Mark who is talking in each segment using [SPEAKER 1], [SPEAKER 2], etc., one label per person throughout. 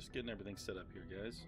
[SPEAKER 1] Just getting everything set up here, guys.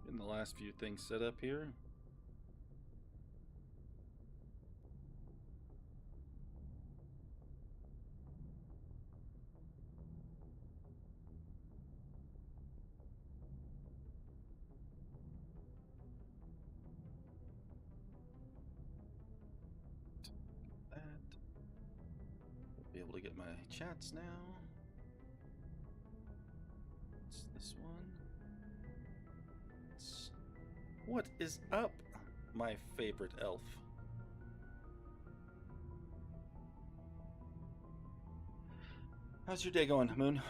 [SPEAKER 1] Getting the last few things set up here. That. We'll be able to get my chats now. It's this one. What is up, my favorite elf? How's your day going, Moon?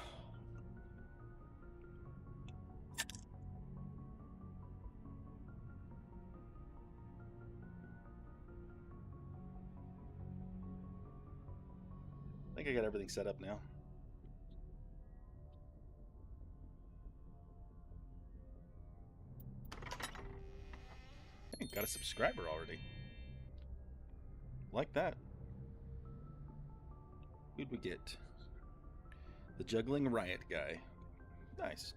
[SPEAKER 1] I think I got everything set up now. Hey, got a subscriber already. Like that. Who'd we get? The juggling riot guy. Nice.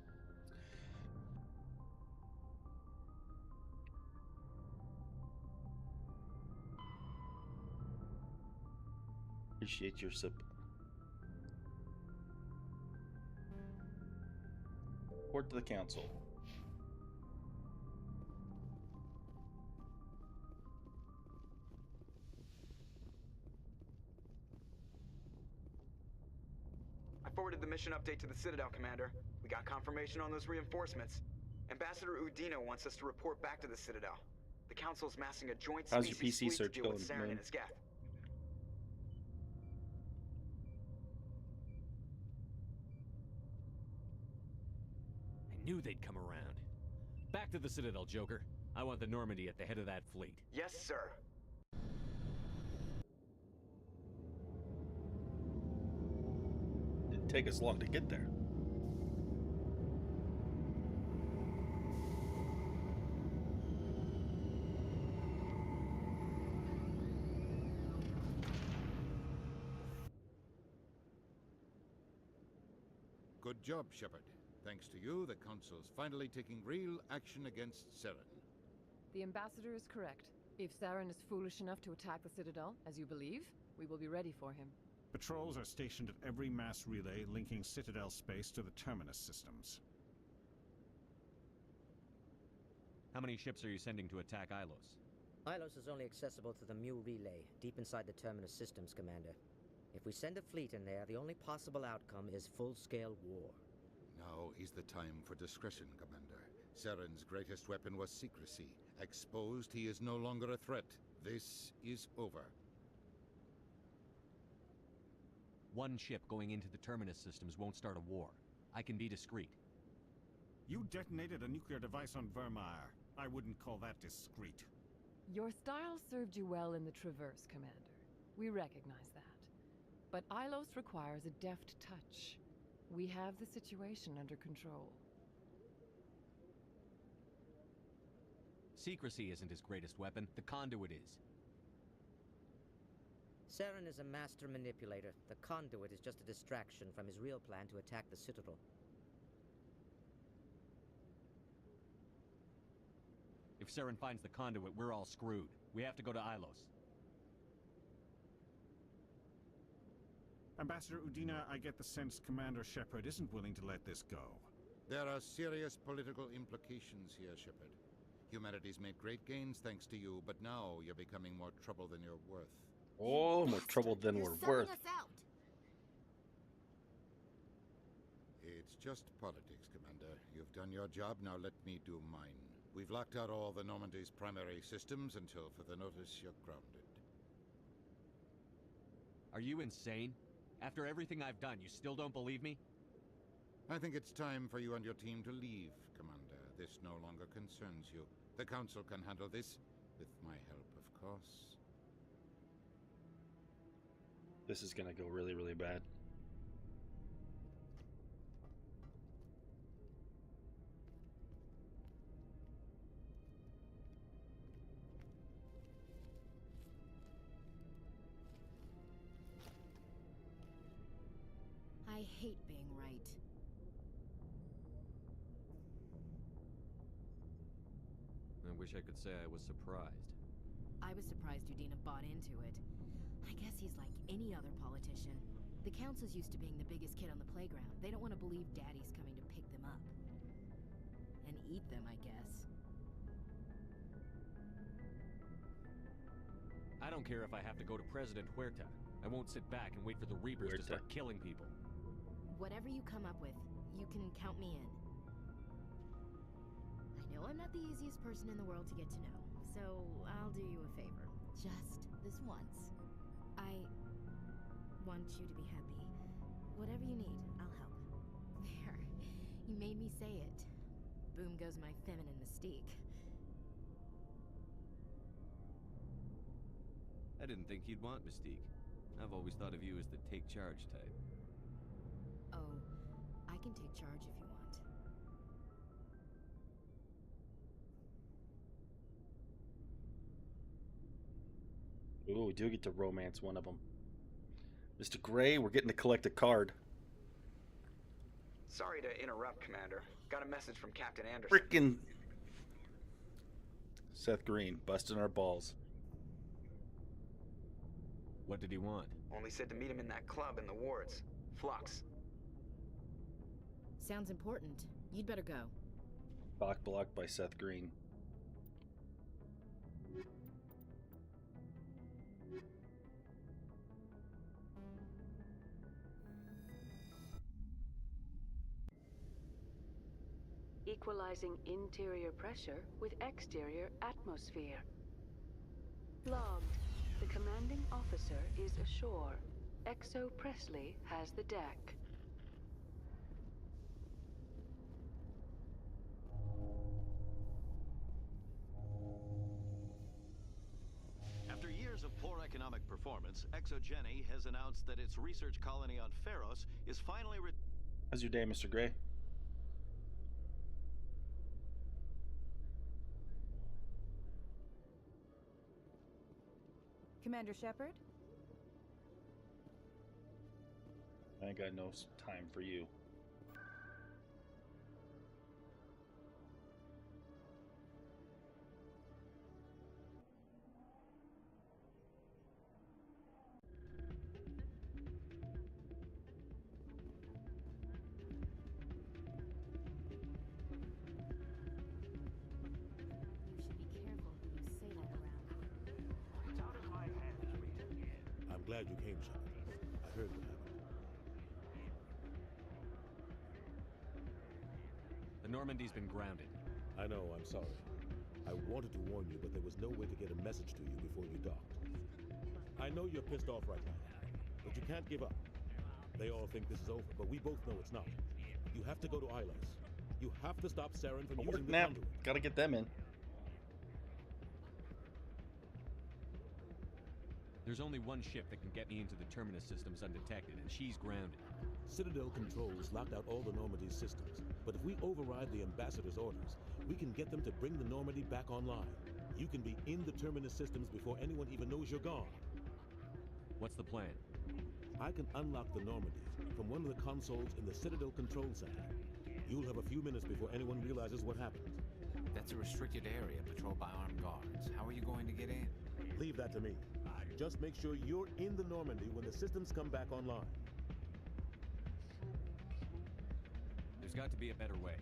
[SPEAKER 1] Appreciate your support to the council.
[SPEAKER 2] I forwarded the mission update to the Citadel, Commander. We got confirmation on those reinforcements. Ambassador Udina wants us to report back to the Citadel. The Council's massing a joint
[SPEAKER 1] How's your
[SPEAKER 2] species
[SPEAKER 1] PC
[SPEAKER 2] fleet to
[SPEAKER 1] search
[SPEAKER 2] deal
[SPEAKER 1] going,
[SPEAKER 2] with Saren
[SPEAKER 1] man?
[SPEAKER 2] and his Geth.
[SPEAKER 3] I knew they'd come around. Back to the Citadel, Joker. I want the Normandy at the head of that fleet.
[SPEAKER 2] Yes, sir.
[SPEAKER 1] Didn't take us long to get there.
[SPEAKER 4] Good job, Shepard. Thanks to you, the Council's finally taking real action against Saren.
[SPEAKER 5] The Ambassador is correct. If Saren is foolish enough to attack the Citadel, as you believe, we will be ready for him.
[SPEAKER 6] Patrols are stationed at every mass relay linking Citadel space to the Terminus systems.
[SPEAKER 3] How many ships are you sending to attack Ilos?
[SPEAKER 7] Ilos is only accessible to the Mu relay, deep inside the Terminus systems, Commander. If we send a fleet in there, the only possible outcome is full-scale war.
[SPEAKER 4] Now is the time for discretion, Commander. Saren's greatest weapon was secrecy. Exposed, he is no longer a threat. This is over.
[SPEAKER 3] One ship going into the Terminus systems won't start a war. I can be discreet.
[SPEAKER 6] You detonated a nuclear device on Vermeer. I wouldn't call that discreet.
[SPEAKER 5] Your style served you well in the Traverse, Commander. We recognize that. But Ilos requires a deft touch. We have the situation under control.
[SPEAKER 3] Secrecy isn't his greatest weapon. The conduit is.
[SPEAKER 7] Saren is a master manipulator. The conduit is just a distraction from his real plan to attack the Citadel.
[SPEAKER 3] If Saren finds the conduit, we're all screwed. We have to go to Ilos.
[SPEAKER 6] Ambassador Udina, I get the sense Commander Shepard isn't willing to let this go.
[SPEAKER 4] There are serious political implications here, Shepard. Humanity's made great gains thanks to you, but now you're becoming more trouble than you're worth.
[SPEAKER 1] Oh, more trouble than we're worth.
[SPEAKER 8] Us out.
[SPEAKER 4] It's just politics, Commander. You've done your job, now let me do mine. We've locked out all the Normandy's primary systems until further notice you're grounded.
[SPEAKER 3] Are you insane? After everything I've done, you still don't believe me?
[SPEAKER 4] I think it's time for you and your team to leave, Commander. This no longer concerns you. The Council can handle this, with my help, of course.
[SPEAKER 1] This is gonna go really, really bad.
[SPEAKER 8] I hate being right.
[SPEAKER 3] I wish I could say I was surprised.
[SPEAKER 8] I was surprised Udina bought into it. I guess he's like any other politician. The Council's used to being the biggest kid on the playground. They don't want to believe Daddy's coming to pick them up. And eat them, I guess.
[SPEAKER 3] I don't care if I have to go to President Huerta. I won't sit back and wait for the Reapers to start killing people.
[SPEAKER 8] Whatever you come up with, you can count me in. I know I'm not the easiest person in the world to get to know, so I'll do you a favor. Just this once. I want you to be happy. Whatever you need, I'll help. There. You made me say it. Boom goes my feminine mystique.
[SPEAKER 3] I didn't think you'd want Mystique. I've always thought of you as the take-charge type.
[SPEAKER 8] Oh, I can take charge if you want.
[SPEAKER 1] Ooh, we do get to romance one of them. Mr. Gray, we're getting to collect a card.
[SPEAKER 2] Sorry to interrupt, Commander. Got a message from Captain Anderson.
[SPEAKER 1] Frickin' Seth Green, busting our balls.
[SPEAKER 3] What did he want?
[SPEAKER 2] Only said to meet him in that club in the wards. Flux.
[SPEAKER 8] Sounds important. You'd better go.
[SPEAKER 1] Blocked by Seth Green.
[SPEAKER 9] Equalizing interior pressure with exterior atmosphere. Logged. The commanding officer is ashore. Exo Presley has the deck.
[SPEAKER 10] After years of poor economic performance, ExoGeni has announced that its research colony on Pharos is finally
[SPEAKER 1] How's your day, Mr. Gray?
[SPEAKER 11] Commander Shepard?
[SPEAKER 1] I ain't got no time for you.
[SPEAKER 12] Glad you came, Shepard. I heard what happened.
[SPEAKER 3] The Normandy's been grounded.
[SPEAKER 12] I know, I'm sorry. I wanted to warn you, but there was no way to get a message to you before you docked. I know you're pissed off right now, but you can't give up. They all think this is over, but we both know it's not. You have to go to Ilos. You have to stop Saren from using the conduit.
[SPEAKER 1] Gotta get them in.
[SPEAKER 3] There's only one ship that can get me into the Terminus systems undetected, and she's grounded.
[SPEAKER 12] Citadel controls locked out all the Normandy's systems, but if we override the Ambassador's orders, we can get them to bring the Normandy back online. You can be in the Terminus systems before anyone even knows you're gone.
[SPEAKER 3] What's the plan?
[SPEAKER 12] I can unlock the Normandy from one of the consoles in the Citadel Control Center. You'll have a few minutes before anyone realizes what happened.
[SPEAKER 13] That's a restricted area patrolled by armed guards. How are you going to get in?
[SPEAKER 12] Leave that to me. Just make sure you're in the Normandy when the systems come back online.
[SPEAKER 3] got to be a better way.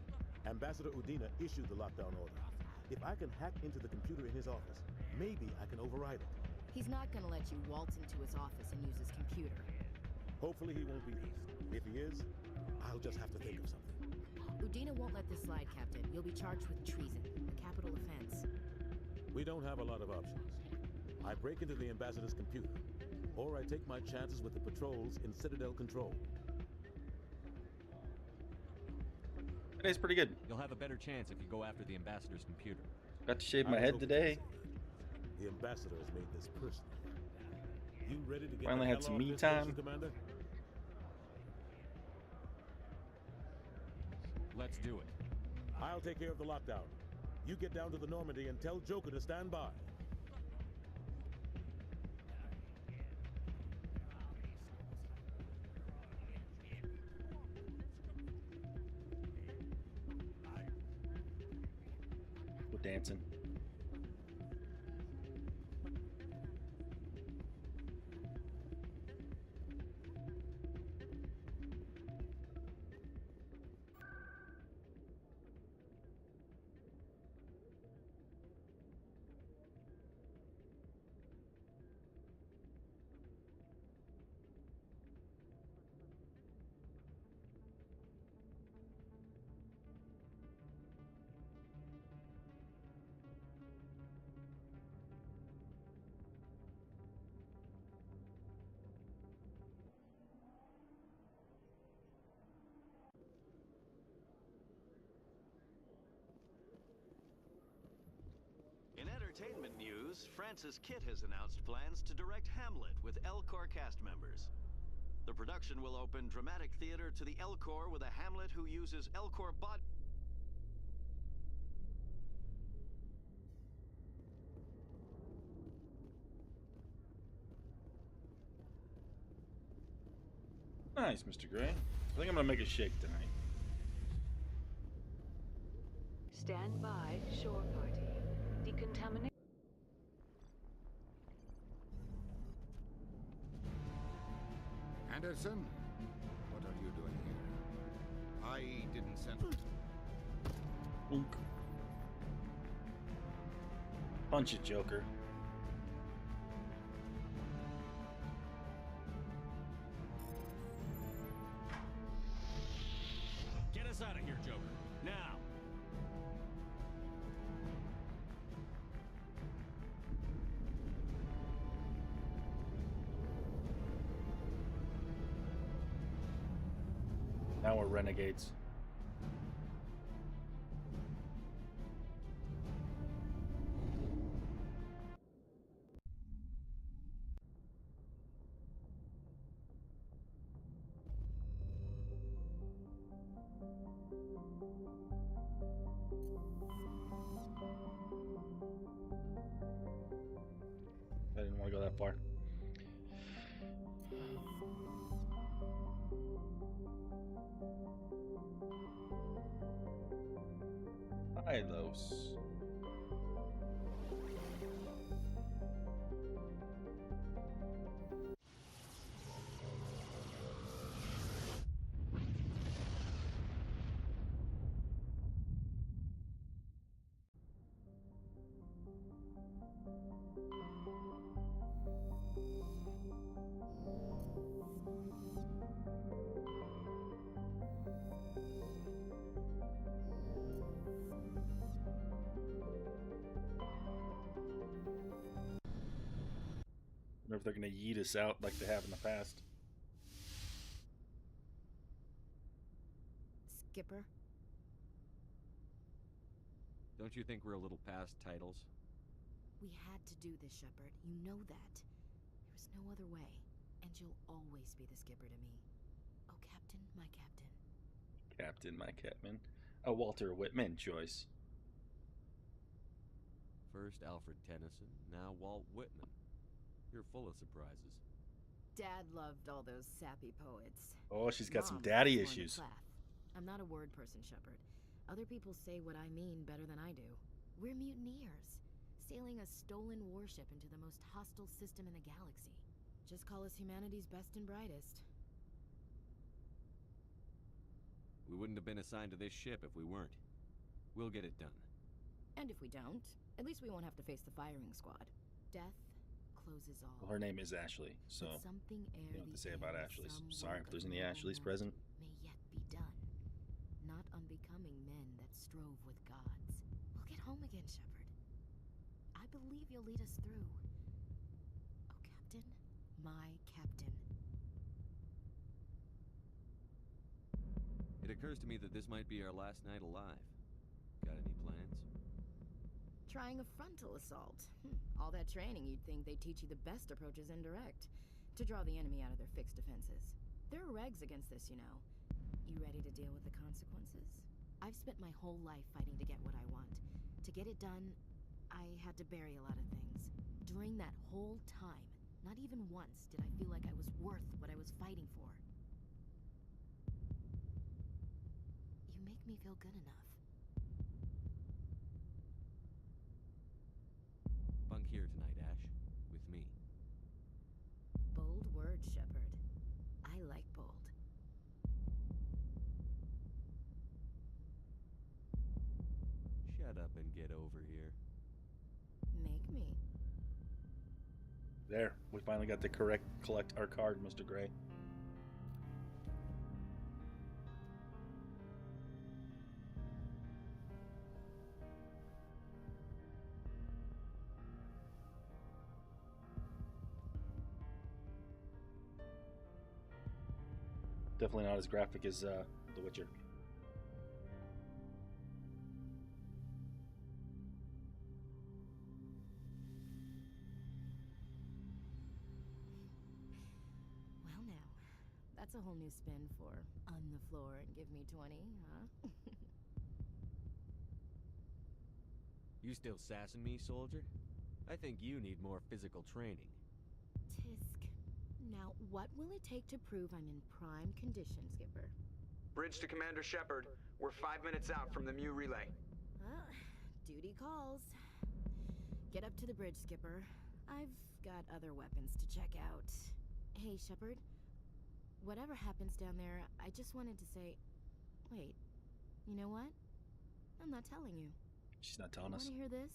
[SPEAKER 12] Ambassador Udina issued the lockdown order. If I can hack into the computer in his office, maybe I can override it.
[SPEAKER 8] He's not gonna let you waltz into his office and use his computer.
[SPEAKER 12] Hopefully he won't be this. If he is, I'll just have to think of something.
[SPEAKER 8] Udina won't let this slide, Captain. You'll be charged with treason, a capital offense.
[SPEAKER 12] We don't have a lot of options. I break into the ambassador's computer, or I take my chances with the patrols in Citadel control.
[SPEAKER 1] Today's pretty good.
[SPEAKER 3] You'll have a better chance if you go after the ambassador's computer.
[SPEAKER 1] Got to shave my head today.
[SPEAKER 12] The ambassador has made this personal. You ready to get
[SPEAKER 1] Finally had some me time.
[SPEAKER 12] Commander?
[SPEAKER 3] Let's do it.
[SPEAKER 12] I'll take care of the lockdown. You get down to the Normandy and tell Joker to stand by.
[SPEAKER 1] We're dancing.
[SPEAKER 10] In entertainment news, Francis Kitt has announced plans to direct Hamlet with Elcor cast members. The production will open dramatic theater to the Elcor with a Hamlet who uses Elcor body.
[SPEAKER 1] Nice, Mr. Gray. I think I'm gonna make a shake tonight.
[SPEAKER 9] Stand by, shore party. Decontaminate.
[SPEAKER 4] Anderson, what are you doing here? I didn't send...
[SPEAKER 1] Oink. Punch it, Joker.
[SPEAKER 3] Get us out of here, Joker. Now!
[SPEAKER 1] Now we're renegades. I didn't want to go that far. Hylos. Wonder if they're gonna yeet us out like they have in the past.
[SPEAKER 8] Skipper?
[SPEAKER 3] Don't you think we're a little past titles?
[SPEAKER 8] We had to do this, Shepard. You know that. There was no other way. And you'll always be the skipper to me. Oh, Captain, my captain.
[SPEAKER 1] Captain, my captain. A Walter Whitman choice.
[SPEAKER 3] First Alfred Tennyson, now Walt Whitman. You're full of surprises.
[SPEAKER 8] Dad loved all those sappy poets.
[SPEAKER 1] Oh, she's got some
[SPEAKER 8] Mom
[SPEAKER 1] daddy
[SPEAKER 8] was born
[SPEAKER 1] issues.
[SPEAKER 8] to Plath. I'm not a word person, Shepard. Other people say what I mean better than I do. We're mutineers, sailing a stolen warship into the most hostile system in the galaxy. Just call us humanity's best and brightest.
[SPEAKER 3] We wouldn't have been assigned to this ship if we weren't. We'll get it done.
[SPEAKER 11] And if we don't, at least we won't have to face the firing squad. Death closes all.
[SPEAKER 1] Well, her name is Ashley, so
[SPEAKER 11] But something
[SPEAKER 1] you know what to say
[SPEAKER 11] ere
[SPEAKER 1] about
[SPEAKER 11] the
[SPEAKER 1] Ashley's.
[SPEAKER 11] some
[SPEAKER 1] Sorry
[SPEAKER 11] work
[SPEAKER 1] if there's
[SPEAKER 11] of
[SPEAKER 1] any
[SPEAKER 11] noble
[SPEAKER 1] Ashleys
[SPEAKER 11] merit
[SPEAKER 1] present.
[SPEAKER 11] May yet be done. Not unbecoming men that strove with gods. We'll get home again, Shepard. I believe you'll lead us through. Oh, Captain. My Captain.
[SPEAKER 3] It occurs to me that this might be our last night alive. Got any plans?
[SPEAKER 11] Trying a frontal assault. All that training, you'd think they'd teach you the best approach is indirect. To draw the enemy out of their fixed defenses. There are regs against this, you know. You ready to deal with the consequences? I've spent my whole life fighting to get what I want. To get it done, I had to bury a lot of things. During that whole time, not even once did I feel like I was worth what I was fighting for. You make me feel good enough.
[SPEAKER 3] Bunk here tonight, Ash. With me.
[SPEAKER 11] Bold words, Shepard. I like bold.
[SPEAKER 3] Shut up and get over here.
[SPEAKER 11] Make me.
[SPEAKER 1] There, we finally got to collect our card, Mr. Gray. Definitely not as graphic as The Witcher.
[SPEAKER 11] Well now, that's a whole new spin for on the floor and give me 20, huh?
[SPEAKER 3] You still sassing me, soldier? I think you need more physical training.
[SPEAKER 11] Tisk. Now, what will it take to prove I'm in prime condition, Skipper?
[SPEAKER 2] Bridge to Commander Shepard. We're 5 minutes out from the Mu relay.
[SPEAKER 11] Duty calls. Get up to the bridge, Skipper. I've got other weapons to check out. Hey, Shepard. Whatever happens down there, I just wanted to say... Wait, you know what? I'm not telling you.
[SPEAKER 1] She's not telling us.
[SPEAKER 11] Want to hear this?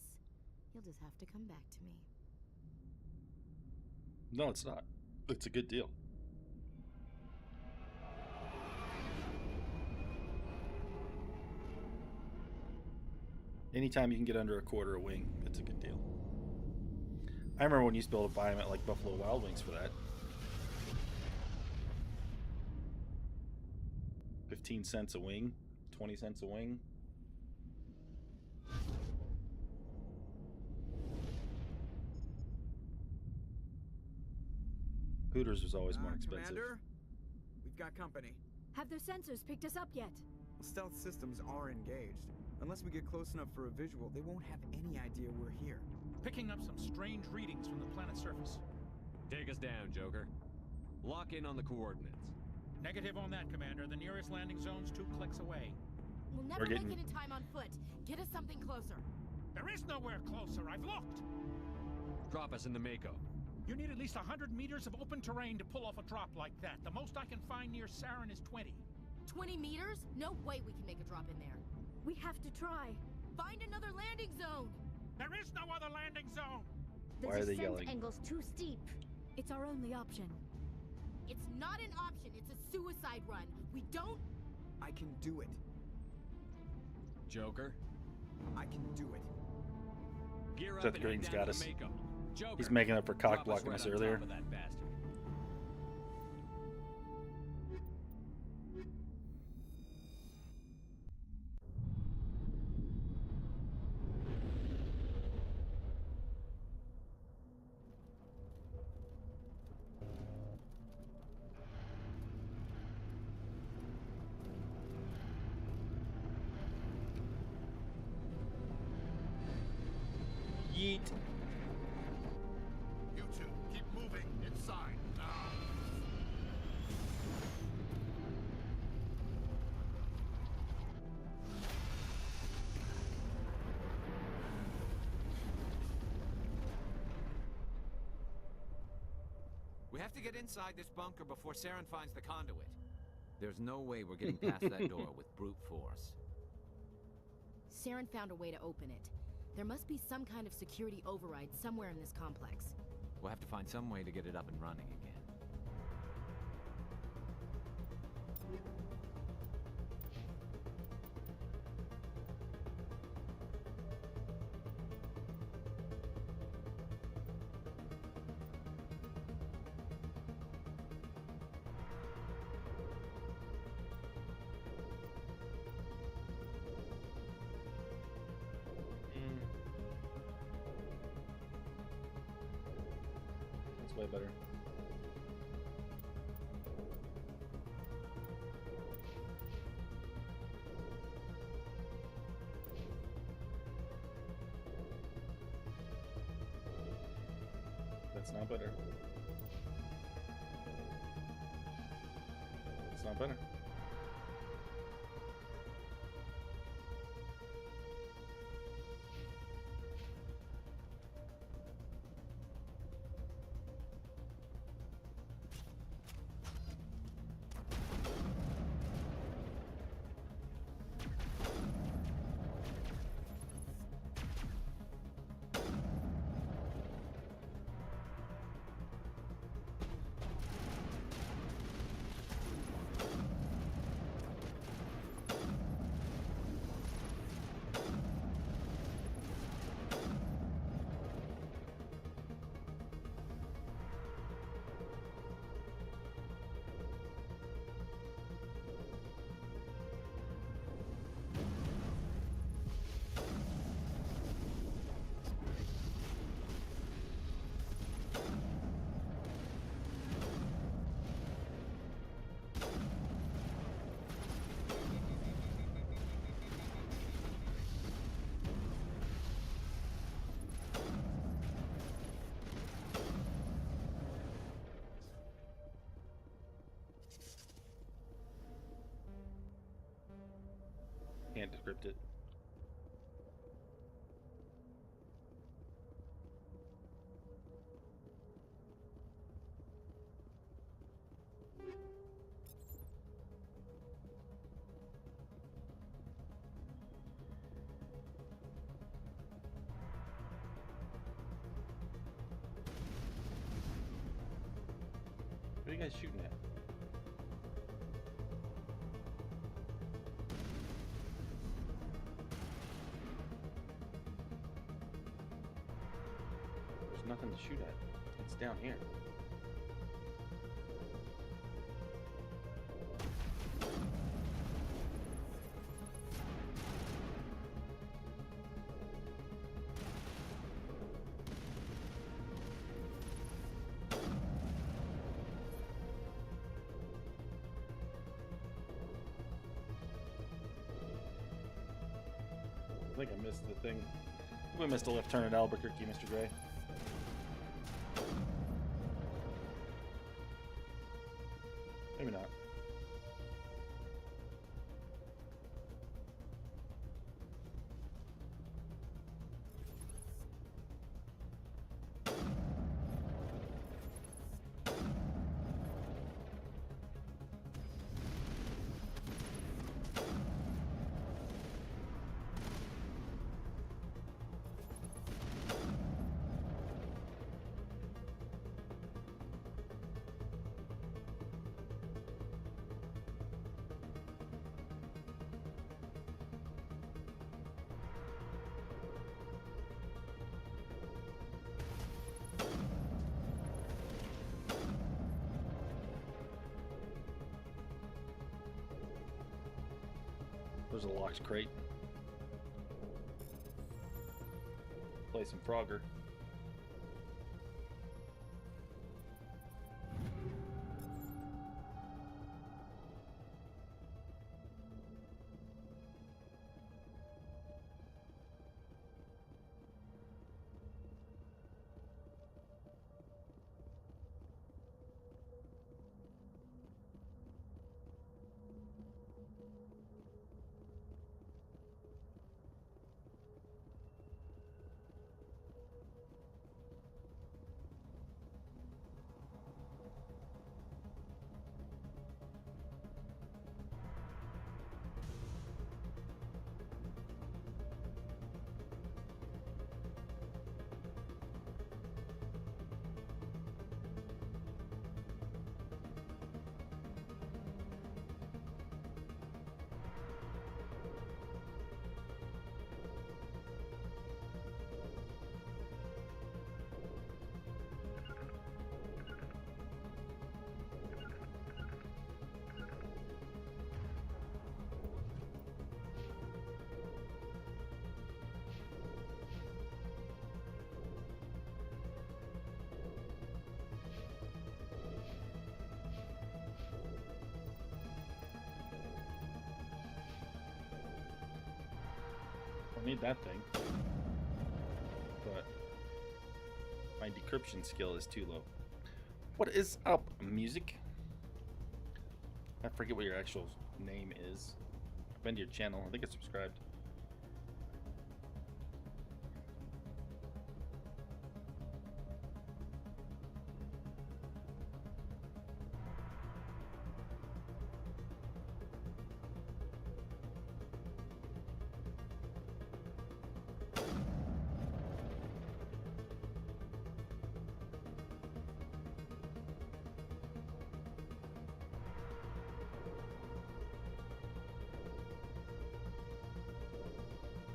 [SPEAKER 11] You'll just have to come back to me.
[SPEAKER 1] No, it's not. It's a good deal. Anytime you can get under a quarter a wing, it's a good deal. I remember when you used to be able to buy them at like Buffalo Wild Wings for that. 15 cents a wing, 20 cents a wing. Hooters was always more expensive.
[SPEAKER 2] Commander, we've got company.
[SPEAKER 14] Have their sensors picked us up yet?
[SPEAKER 2] Stealth systems are engaged. Unless we get close enough for a visual, they won't have any idea we're here.
[SPEAKER 15] Picking up some strange readings from the planet's surface.
[SPEAKER 3] Take us down, Joker. Lock in on the coordinates.
[SPEAKER 15] Negative on that, Commander. The nearest landing zone's 2 clicks away.
[SPEAKER 11] We'll never make it in time on foot. Get us something closer.
[SPEAKER 15] There is nowhere closer. I've looked.
[SPEAKER 3] Drop us in the Mako.
[SPEAKER 15] You need at least 100 meters of open terrain to pull off a drop like that. The most I can find near Saren is 20.
[SPEAKER 11] 20 meters? No way we can make a drop in there.
[SPEAKER 14] We have to try.
[SPEAKER 11] Find another landing zone.
[SPEAKER 15] There is no other landing zone.
[SPEAKER 1] Why are they yelling?
[SPEAKER 14] The descent angle's too steep. It's our only option.
[SPEAKER 11] It's not an option. It's a suicide run. We don't...
[SPEAKER 2] I can do it.
[SPEAKER 3] Joker?
[SPEAKER 2] I can do it.
[SPEAKER 3] Gear up
[SPEAKER 1] Seth
[SPEAKER 3] and
[SPEAKER 1] Green's
[SPEAKER 3] head down
[SPEAKER 1] got
[SPEAKER 3] to
[SPEAKER 1] us.
[SPEAKER 3] the Mako. Joker,
[SPEAKER 1] He's making up for cock
[SPEAKER 3] drop
[SPEAKER 1] blocking
[SPEAKER 3] right
[SPEAKER 1] us
[SPEAKER 3] on
[SPEAKER 1] earlier.
[SPEAKER 3] top of that bastard.
[SPEAKER 1] Yeet.
[SPEAKER 4] You two, keep moving inside now.
[SPEAKER 13] We have to get inside this bunker before Saren finds the conduit. There's no way we're getting past that door with brute force.
[SPEAKER 11] Saren found a way to open it. There must be some kind of security override somewhere in this complex.
[SPEAKER 13] We'll have to find some way to get it up and running again.
[SPEAKER 1] That's way better. That's not better. It's not better. Can't decrypt it. What are you guys shooting at? Nothing to shoot at. It's down here. I think I missed the thing. We missed a left turn at Albuquerque, Mr. Gray. Maybe not. There's a locked crate. Play some Frogger. Need that thing. But my decryption skill is too low. What is up, music? I forget what your actual name is. I've been to your channel. I think it's subscribed.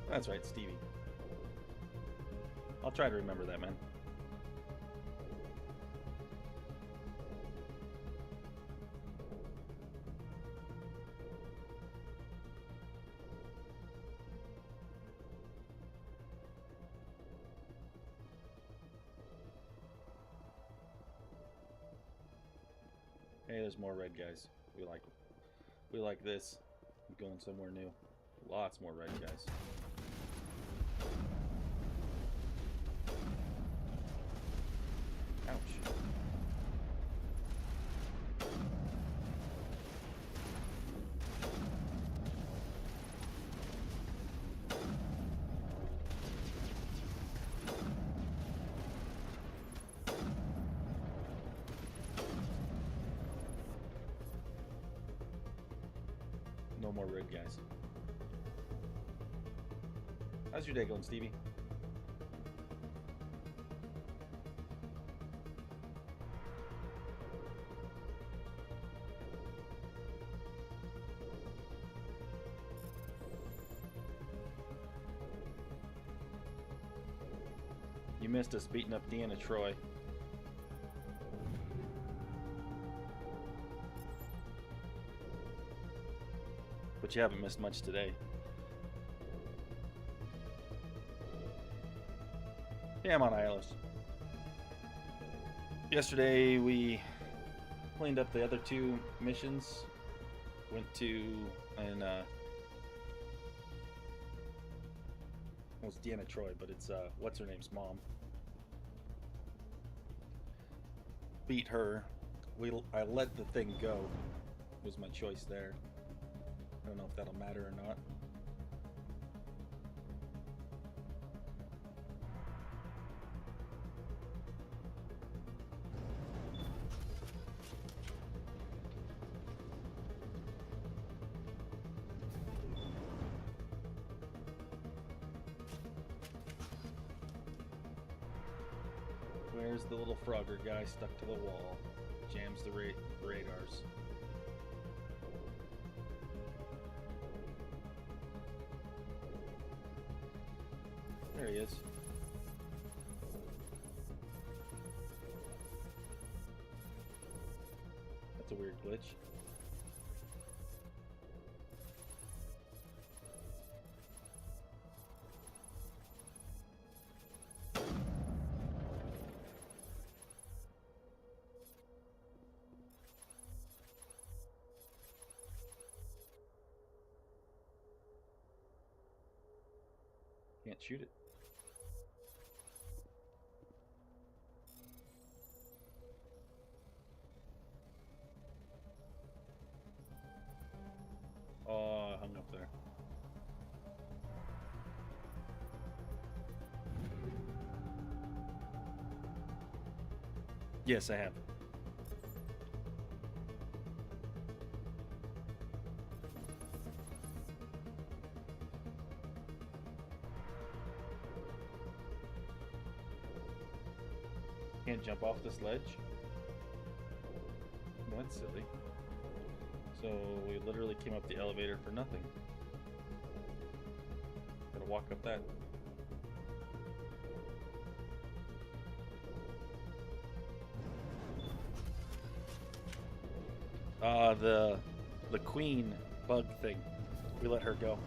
[SPEAKER 1] That's right, Stevie. I'll try to remember that, man. Hey, there's more red guys. We like this. I'm going somewhere new. Lots more red guys. Ouch. No more red guys. How's your day going, Stevie? You missed us beating up Deanna Troy. But you haven't missed much today. Yeah, I'm on Ios. Yesterday we cleaned up the other two missions. Went to and well, it's Deanna Troy, but it's what's her name's mom. Beat her. I let the thing go. Was my choice there. I don't know if that'll matter or not. Where's the little Frogger guy stuck to the wall? Jams the radars. There he is. That's a weird glitch. Can't shoot it. Oh, I hung up there. Yes, I have. Can't jump off this ledge? Well, that's silly. So we literally came up the elevator for nothing. Gotta walk up that. The queen bug thing. We let her go.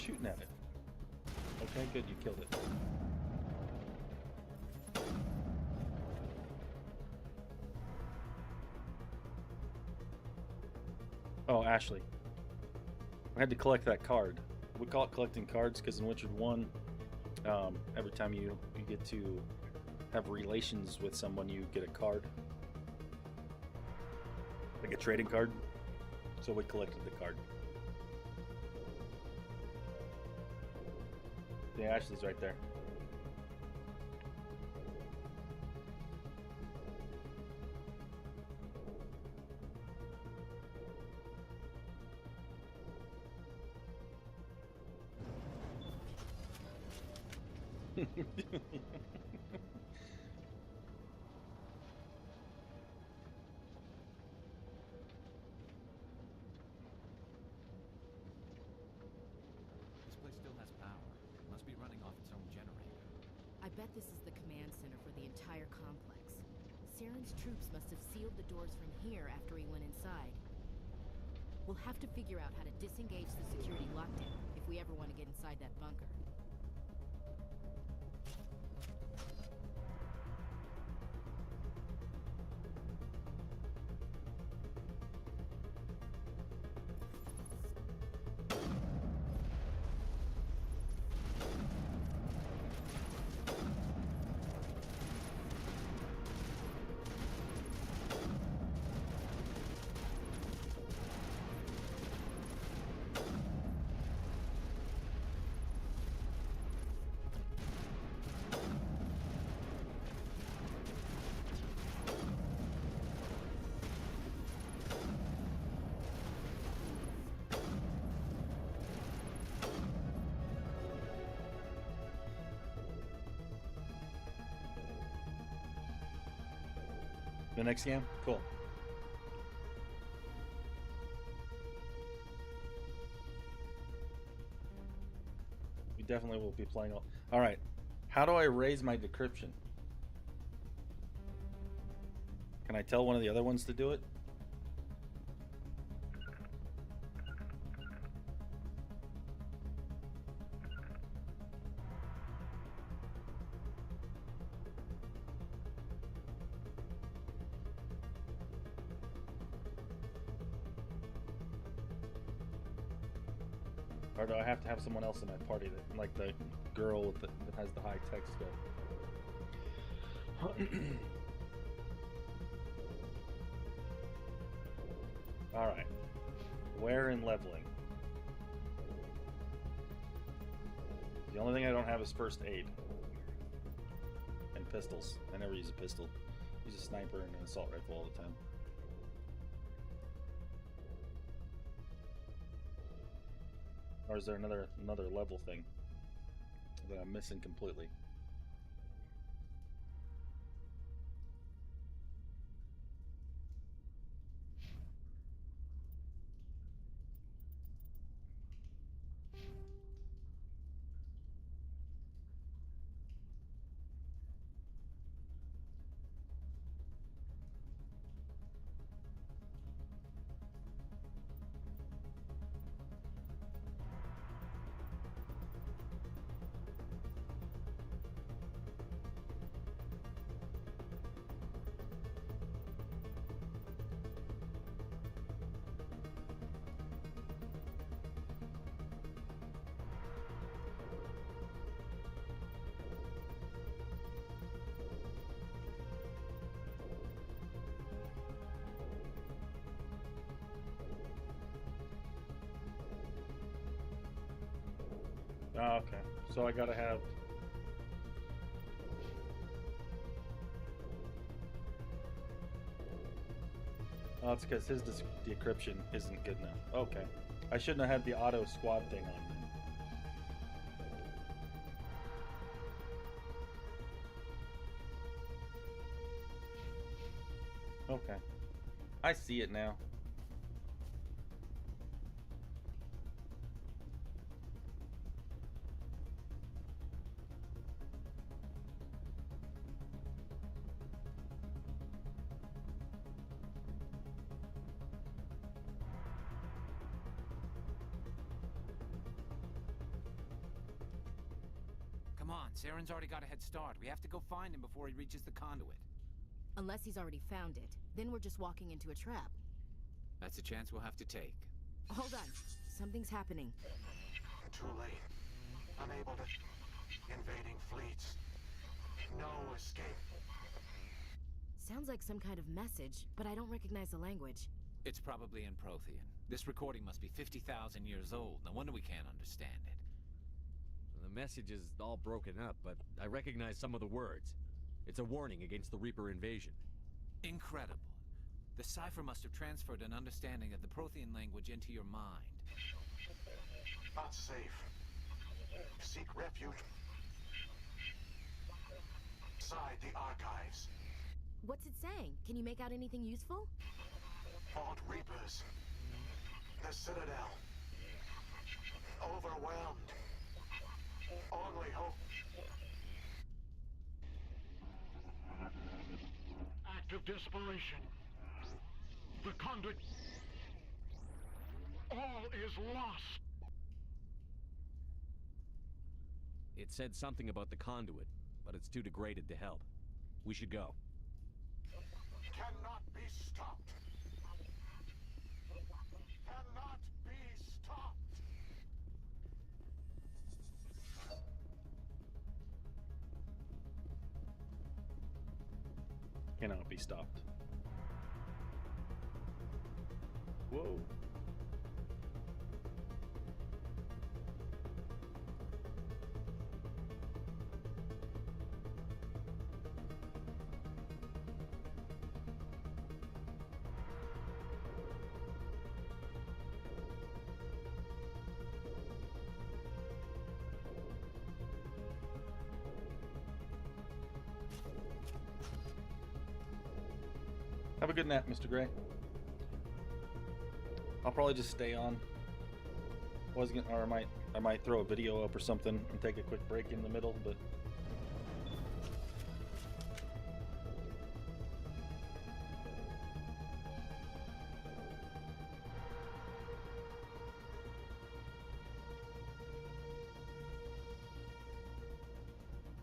[SPEAKER 1] shooting at it. Okay, good, you killed it. Oh, Ashley. I had to collect that card. We call it collecting cards because in Witcher 1, every time you get to have relations with someone, you get a card. Like a trading card. So we collected the card. Yeah, Ashley's right there.
[SPEAKER 13] This place still has power. It must be running off its own generator.
[SPEAKER 11] I bet this is the command center for the entire complex. Saren's troops must have sealed the doors from here after he went inside. We'll have to figure out how to disengage the security lockdown if we ever want to get inside that bunker.
[SPEAKER 1] The next game? Cool. We definitely will be playing all right. How do I raise my decryption? Can I tell one of the other ones to do it? Or do I have to have someone else in my party that, like the girl with that has the high tech skill? All right. Where in leveling? The only thing I don't have is first aid and pistols. I never use a pistol. I use a sniper and an assault rifle all the time. Or is there another level thing that I'm missing completely? Oh, okay. So I gotta have... Oh, it's because his decryption isn't good enough. Okay. I shouldn't have had the auto squad thing on then. Okay. I see it now.
[SPEAKER 13] Saren's already got a head start. We have to go find him before he reaches the conduit.
[SPEAKER 11] Unless he's already found it. Then we're just walking into a trap.
[SPEAKER 13] That's a chance we'll have to take.
[SPEAKER 11] Hold on. Something's happening.
[SPEAKER 16] Too late. Unable to... Invading fleets. No escape.
[SPEAKER 11] Sounds like some kind of message, but I don't recognize the language.
[SPEAKER 13] It's probably in Prothean. This recording must be 50,000 years old. No wonder we can't understand it.
[SPEAKER 3] The message is all broken up, but I recognize some of the words. It's a warning against the Reaper invasion.
[SPEAKER 13] Incredible. The cipher must have transferred an understanding of the Prothean language into your mind.
[SPEAKER 16] Not safe. Seek refuge. Inside the archives.
[SPEAKER 11] What's it saying? Can you make out anything useful?
[SPEAKER 16] Fought Reapers. The Citadel. Overwhelmed. Only hope. Act of desperation. The conduit. All is lost.
[SPEAKER 3] It said something about the conduit, but it's too degraded to help. We should go.
[SPEAKER 16] Cannot be stopped. Cannot be stopped.
[SPEAKER 1] Cannot be stopped. Whoa. Have a good nap, Mr. Gray. I'll probably just stay on. Or I might throw a video up or something and take a quick break in the middle, but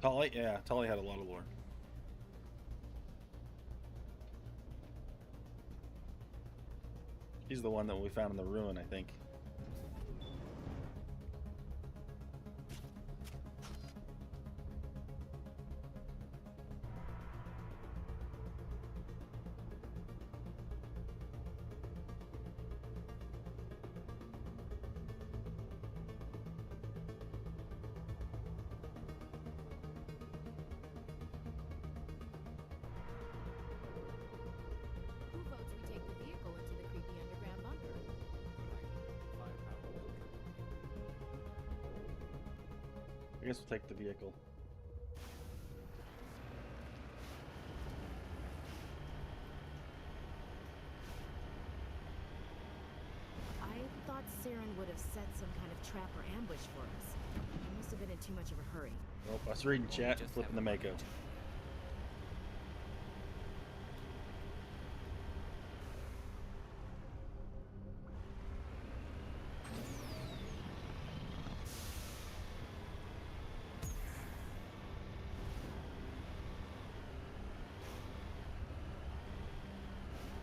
[SPEAKER 1] Tolly, yeah, Tolly had a lot of lore. He's the one that we found in the ruin, I think. I guess we'll take the vehicle.
[SPEAKER 11] I thought Saren would have set some kind of trap or ambush for us. He must have been in too much of a hurry.
[SPEAKER 1] Well, I was reading chat and flipping the Mako.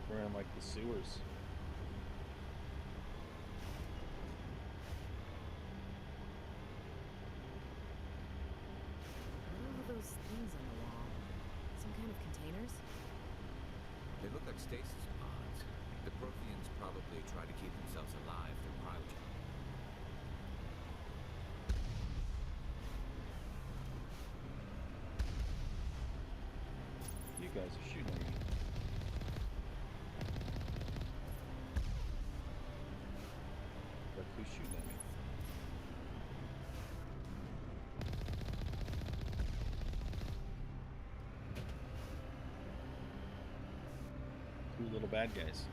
[SPEAKER 1] We're in like the sewers.
[SPEAKER 11] What are all those things on the wall? Some kind of containers?
[SPEAKER 13] They look like stasis pods. The Protheans probably try to keep themselves alive through cryogen.
[SPEAKER 1] You guys are shooting at me. But who's shooting at me? Two little bad guys.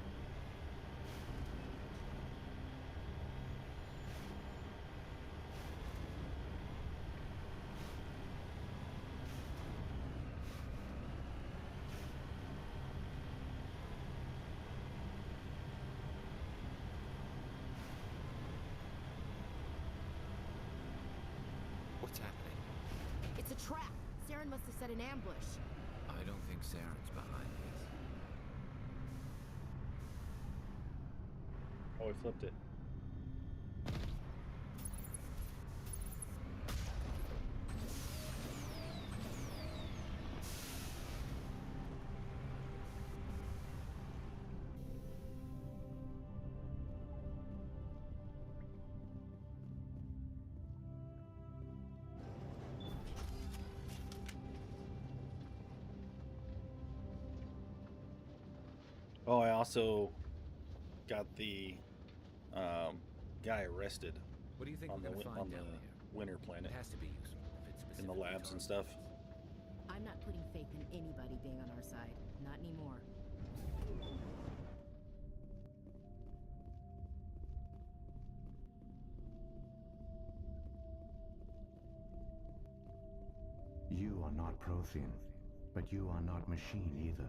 [SPEAKER 11] It's It's a trap! Saren must have set an ambush.
[SPEAKER 13] I don't think Saren's behind this.
[SPEAKER 1] Oh, I flipped it. Oh, I also got the guy arrested.
[SPEAKER 13] What do you think
[SPEAKER 1] on
[SPEAKER 13] we're
[SPEAKER 1] the
[SPEAKER 13] gonna find
[SPEAKER 1] on
[SPEAKER 13] down
[SPEAKER 1] the
[SPEAKER 13] there?
[SPEAKER 1] winter planet?
[SPEAKER 13] It has to be useful if it's
[SPEAKER 1] In the
[SPEAKER 13] specifically
[SPEAKER 1] labs and
[SPEAKER 13] targeted.
[SPEAKER 1] stuff.
[SPEAKER 11] I'm not putting faith in anybody being on our side. Not anymore.
[SPEAKER 17] You are not Prothean, but you are not machine either.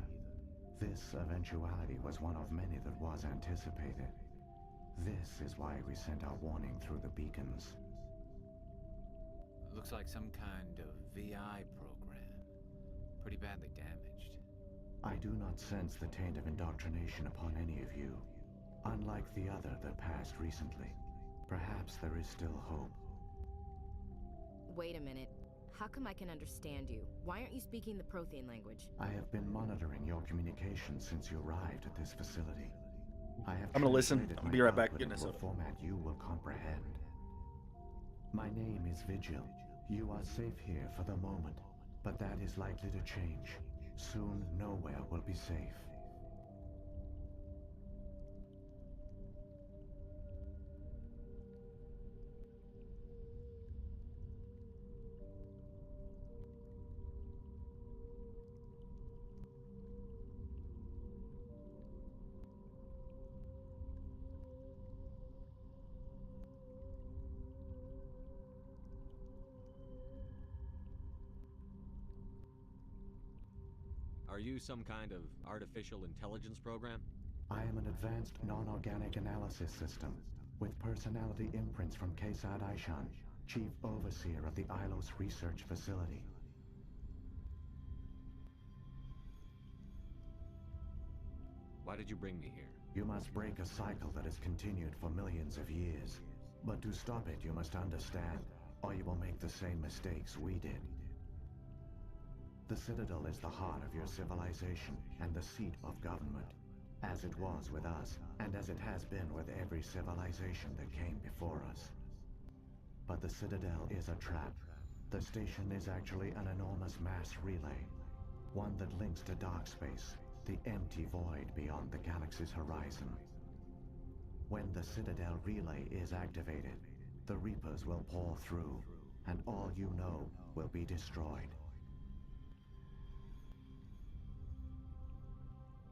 [SPEAKER 17] This eventuality was one of many that was anticipated. This is why we sent our warning through the beacons.
[SPEAKER 13] Looks like some kind of VI program. Pretty badly damaged.
[SPEAKER 17] I do not sense the taint of indoctrination upon any of you. Unlike the other that passed recently, perhaps there is still hope.
[SPEAKER 11] Wait a minute. How come I can understand you? Why aren't you speaking the Prothean language?
[SPEAKER 17] I have been monitoring your communications since you arrived at this facility. I have
[SPEAKER 1] I'm gonna listen.
[SPEAKER 17] translated
[SPEAKER 1] I'll
[SPEAKER 17] my
[SPEAKER 1] be right back.
[SPEAKER 17] output
[SPEAKER 1] Getting a
[SPEAKER 17] into a
[SPEAKER 1] soda.
[SPEAKER 17] format you will comprehend. My name is Vigil. You are safe here for the moment, but that is likely to change. Soon, nowhere will be safe.
[SPEAKER 3] Are you some kind of artificial intelligence program?
[SPEAKER 17] I am an advanced non-organic analysis system, with personality imprints from Kesad Aishan, Chief Overseer of the Ilos Research Facility.
[SPEAKER 3] Why did you bring me here?
[SPEAKER 17] You must break a cycle that has continued for millions of years. But to stop it, you must understand, or you will make the same mistakes we did. The Citadel is the heart of your civilization and the seat of government, as it was with us, and as it has been with every civilization that came before us. But the Citadel is a trap. The station is actually an enormous mass relay, one that links to dark space, the empty void beyond the galaxy's horizon. When the Citadel relay is activated, the Reapers will pour through, and all you know will be destroyed.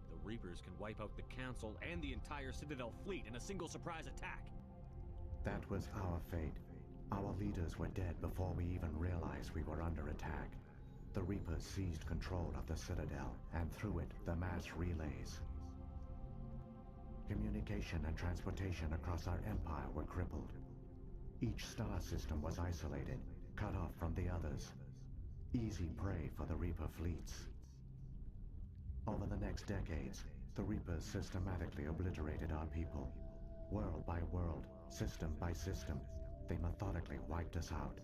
[SPEAKER 3] The Reapers can wipe out the Council and the entire Citadel fleet in a single surprise attack.
[SPEAKER 17] That was our fate. Our leaders were dead before we even realized we were under attack. The Reapers seized control of the Citadel, and through it, the mass relays. Communication and transportation across our empire were crippled. Each star system was isolated, cut off from the others. Easy prey for the Reaper fleets. Over the next decades, the Reapers systematically obliterated our people. World by world, system by system, they methodically wiped us out.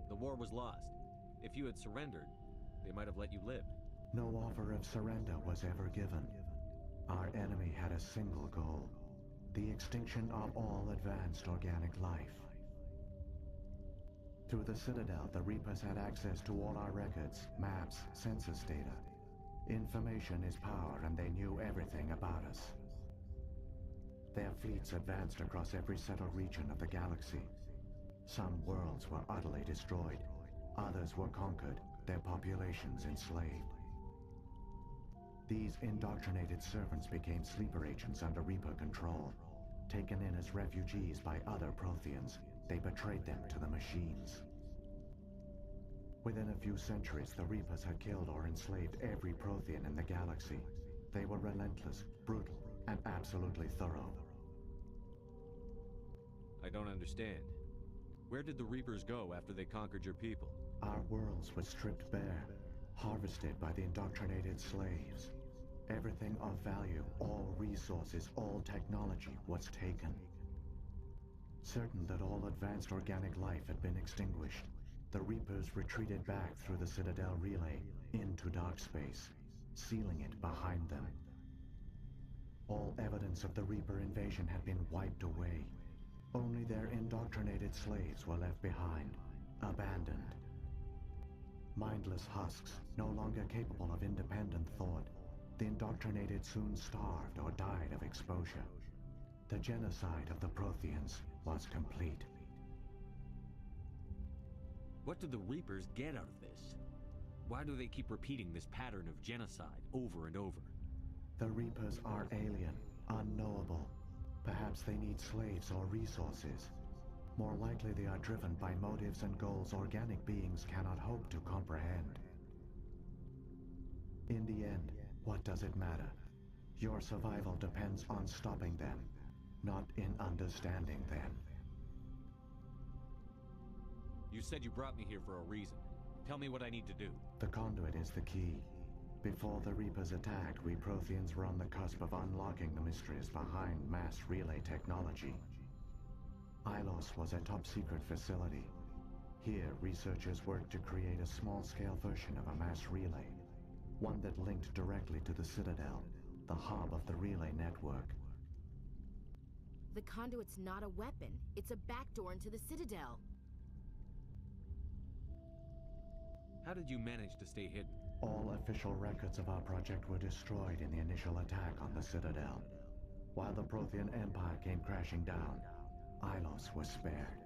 [SPEAKER 3] The war was lost. If you had surrendered, they might have let you live.
[SPEAKER 17] No offer of surrender was ever given. Our enemy had a single goal: the extinction of all advanced organic life. Through the Citadel, the Reapers had access to all our records, maps, census data. Information is power, and they knew everything about us. Their fleets advanced across every settled region of the galaxy. Some worlds were utterly destroyed. Others were conquered, their populations enslaved. These indoctrinated servants became sleeper agents under Reaper control. Taken in as refugees by other Protheans, they betrayed them to the machines. Within a few centuries, the Reapers had killed or enslaved every Prothean in the galaxy. They were relentless, brutal, and absolutely thorough.
[SPEAKER 3] I don't understand. Where did the Reapers go after they conquered your people?
[SPEAKER 17] Our worlds were stripped bare, harvested by the indoctrinated slaves. Everything of value, all resources, all technology was taken. Certain that all advanced organic life had been extinguished, the Reapers retreated back through the Citadel relay into dark space, sealing it behind them. All evidence of the Reaper invasion had been wiped away. Only their indoctrinated slaves were left behind, abandoned. Mindless husks, no longer capable of independent thought, the indoctrinated soon starved or died of exposure. The genocide of the Protheans was complete.
[SPEAKER 3] What do the Reapers get out of this? Why do they keep repeating this pattern of genocide over and over?
[SPEAKER 17] The Reapers are alien, unknowable. Perhaps they need slaves or resources. More likely they are driven by motives and goals organic beings cannot hope to comprehend. In the end, what does it matter? Your survival depends on stopping them, not in understanding them.
[SPEAKER 3] You said you brought me here for a reason. Tell me what I need to do.
[SPEAKER 17] The conduit is the key. Before the Reapers attacked, we Protheans were on the cusp of unlocking the mysteries behind mass relay technology. Ilos was a top-secret facility. Here, researchers worked to create a small-scale version of a mass relay, one that linked directly to the Citadel, the hub of the relay network.
[SPEAKER 11] The conduit's not a weapon. It's a backdoor into the Citadel.
[SPEAKER 3] How did you manage to stay hidden?
[SPEAKER 17] All official records of our project were destroyed in the initial attack on the Citadel. While the Prothean Empire came crashing down, Ilos was spared.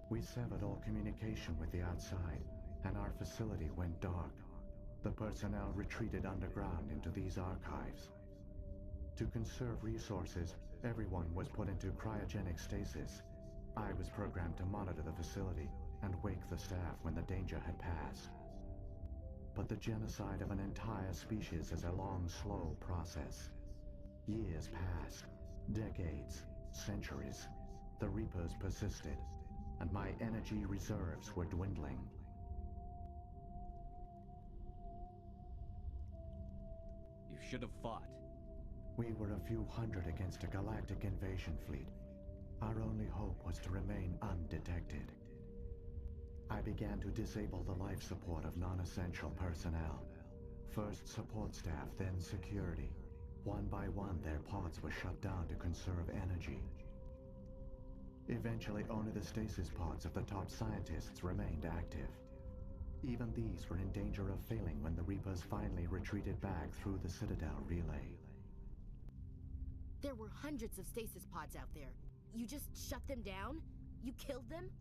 [SPEAKER 17] We severed all communication with the outside, and our facility went dark. The personnel retreated underground into these archives. To conserve resources, everyone was put into cryogenic stasis. I was programmed to monitor the facility and wake the staff when the danger had passed. But the genocide of an entire species is a long, slow process. Years passed, decades, centuries. The Reapers persisted, and my energy reserves were dwindling.
[SPEAKER 3] You should have fought.
[SPEAKER 17] We were a few hundred against a galactic invasion fleet. Our only hope was to remain undetected. I began to disable the life support of non-essential personnel. First support staff, then security. One by one, their pods were shut down to conserve energy. Eventually, only the stasis pods of the top scientists remained active. Even these were in danger of failing when the Reapers finally retreated back through the Citadel relay.
[SPEAKER 11] There were hundreds of stasis pods out there. You just shut them down? You killed them?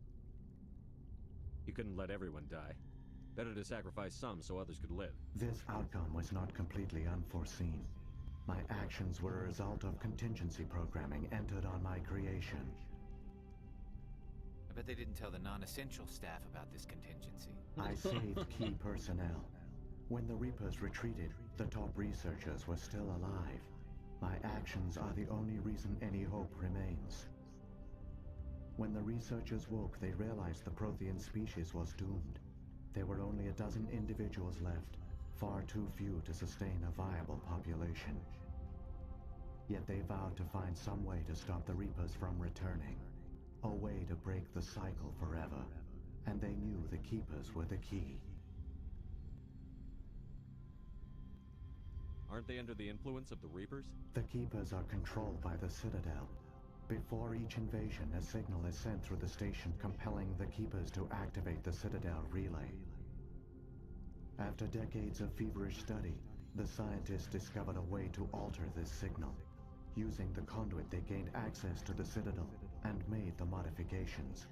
[SPEAKER 3] You couldn't let everyone die. Better to sacrifice some so others could live.
[SPEAKER 17] This outcome was not completely unforeseen. My actions were a result of contingency programming entered on my creation.
[SPEAKER 13] I bet they didn't tell the non-essential staff about this contingency.
[SPEAKER 17] I saved key personnel. When the Reapers retreated, the top researchers were still alive. My actions are the only reason any hope remains. When the researchers woke, they realized the Prothean species was doomed. There were only a dozen individuals left, far too few to sustain a viable population. Yet they vowed to find some way to stop the Reapers from returning, a way to break the cycle forever, and they knew the Keepers were the key.
[SPEAKER 3] Aren't they under the influence of the Reapers?
[SPEAKER 17] The Keepers are controlled by the Citadel. Before each invasion, a signal is sent through the station compelling the Keepers to activate the Citadel relay. After decades of feverish study, the scientists discovered a way to alter this signal. Using the conduit, they gained access to the Citadel and made the modifications.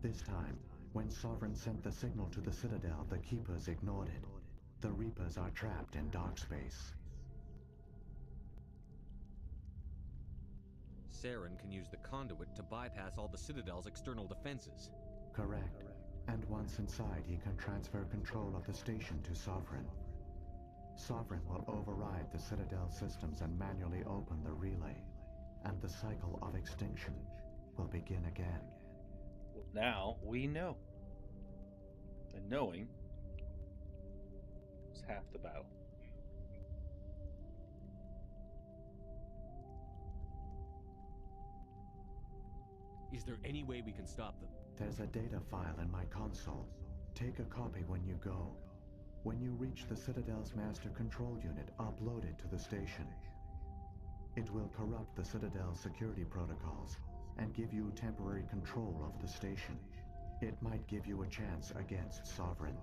[SPEAKER 17] This time, when Sovereign sent the signal to the Citadel, the Keepers ignored it. The Reapers are trapped in dark space.
[SPEAKER 3] Saren can use the conduit to bypass all the Citadel's external defenses.
[SPEAKER 17] Correct. And once inside, he can transfer control of the station to Sovereign. Sovereign will override the Citadel systems and manually open the relay, and the cycle of extinction, will begin again.
[SPEAKER 1] Well, now we know. And knowing is half the battle.
[SPEAKER 3] Is there any way we can stop them?
[SPEAKER 17] There's a data file in my console. Take a copy when you go. When you reach the Citadel's master control unit, upload it to the station. It will corrupt the Citadel's security protocols and give you temporary control of the station. It might give you a chance against Sovereign.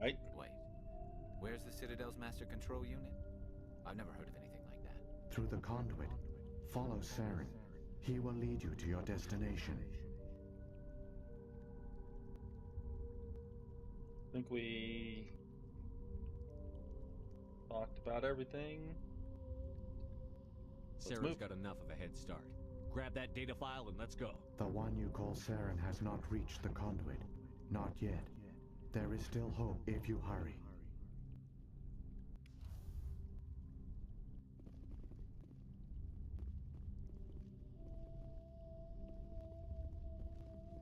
[SPEAKER 1] Right?
[SPEAKER 13] Wait. Where's the Citadel's master control unit? I've never heard of anything like that.
[SPEAKER 17] Through the conduit, follow Saren. He will lead you to your destination.
[SPEAKER 1] I think we talked about everything.
[SPEAKER 3] Saren's got enough of a head start. Grab that data file and let's go.
[SPEAKER 17] The one you call Saren has not reached the conduit. Not yet. There is still hope if you hurry.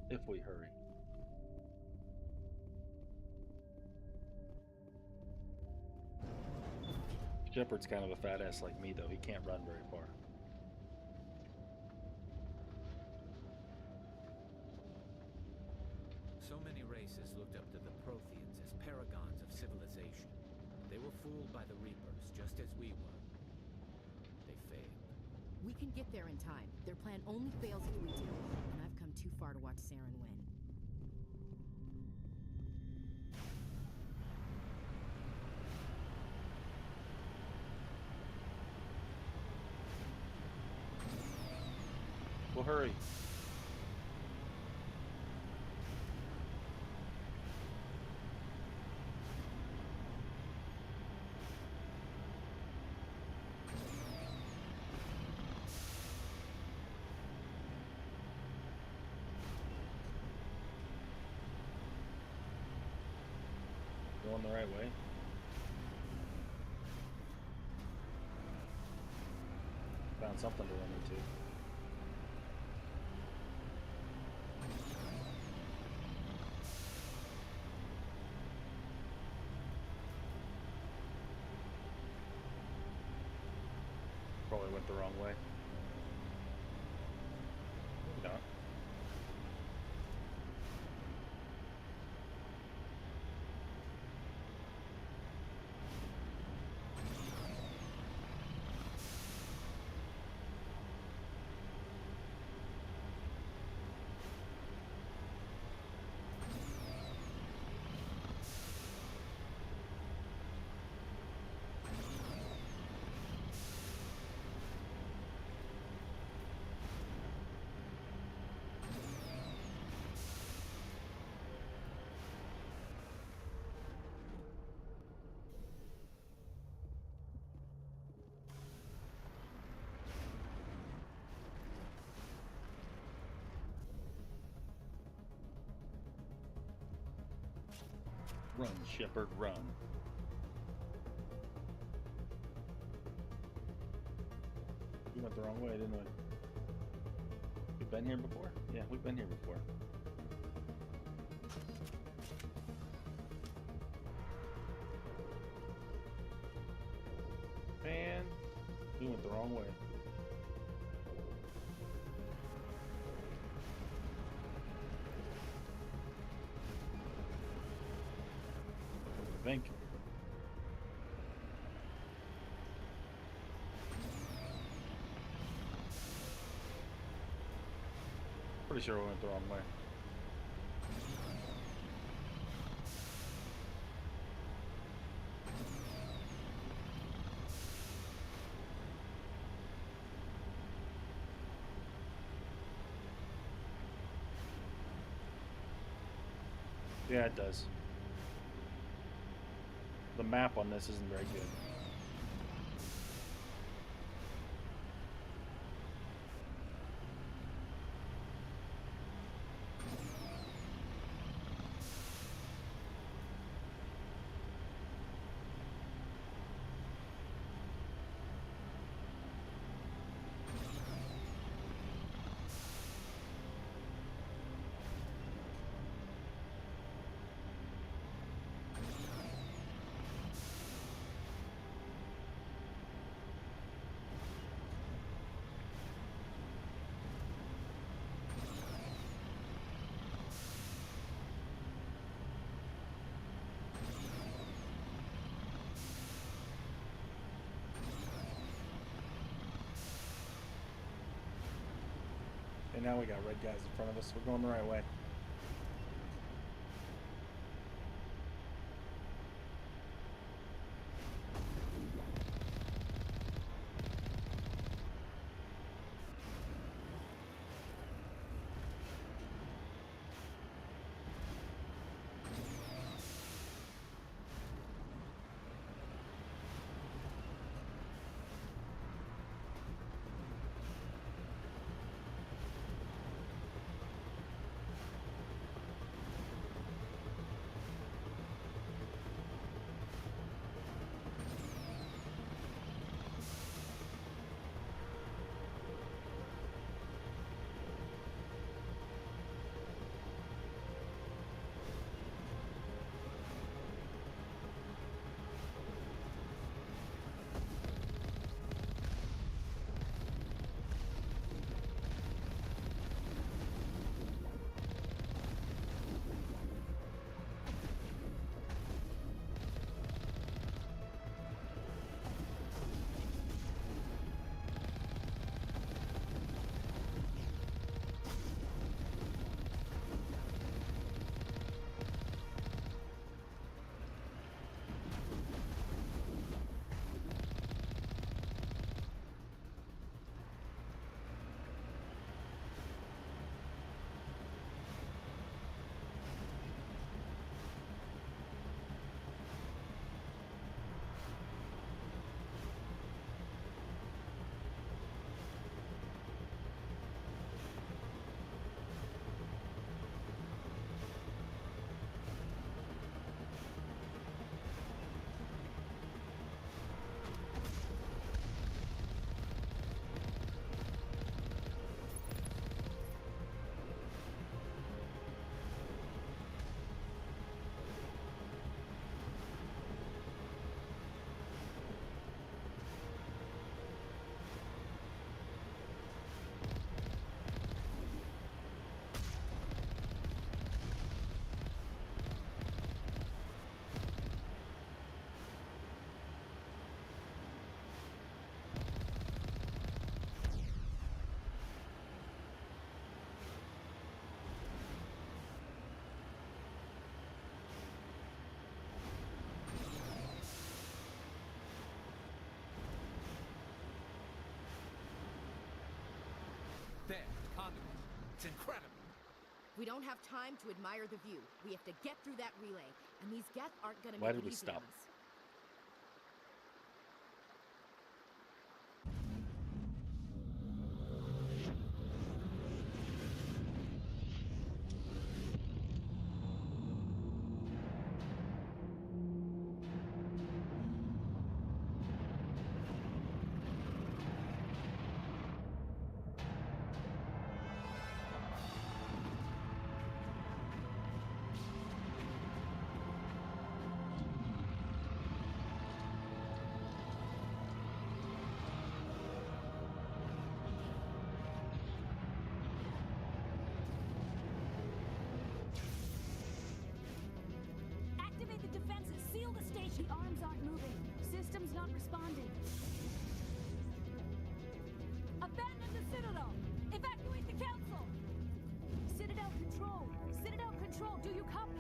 [SPEAKER 1] If we hurry. Shepard's kind of a fat ass like me, though. He can't run very far.
[SPEAKER 13] So many races looked up to the Protheans as paragons of civilization. They were fooled by the Reapers, just as we were. They failed.
[SPEAKER 11] We can get there in time. Their plan only fails if we do. And I've come too far to watch Saren win.
[SPEAKER 1] Well, hurry. Going the right way. Found something to run into. Probably went the wrong way. Maybe not. Run, Shepard, run. We went the wrong way, didn't we? We've been here before? Yeah, we've been here before. Man, we went the wrong way. I think. Pretty sure we went the wrong way. Yeah, it does. The map on this isn't very good. And now we got red guys in front of us. We're going the right way.
[SPEAKER 13] There, conduit. It's incredible.
[SPEAKER 11] We don't have time to admire the view. We have to get through that relay, and these Geth aren't gonna
[SPEAKER 1] Why
[SPEAKER 11] make
[SPEAKER 1] did
[SPEAKER 11] it
[SPEAKER 1] we
[SPEAKER 11] easy
[SPEAKER 1] stop?
[SPEAKER 11] on us.
[SPEAKER 14] Activate the defenses. Seal the station. The arms aren't moving. Systems not responding. Abandon the Citadel. Evacuate the Council. Citadel Control. Citadel Control. Do you copy?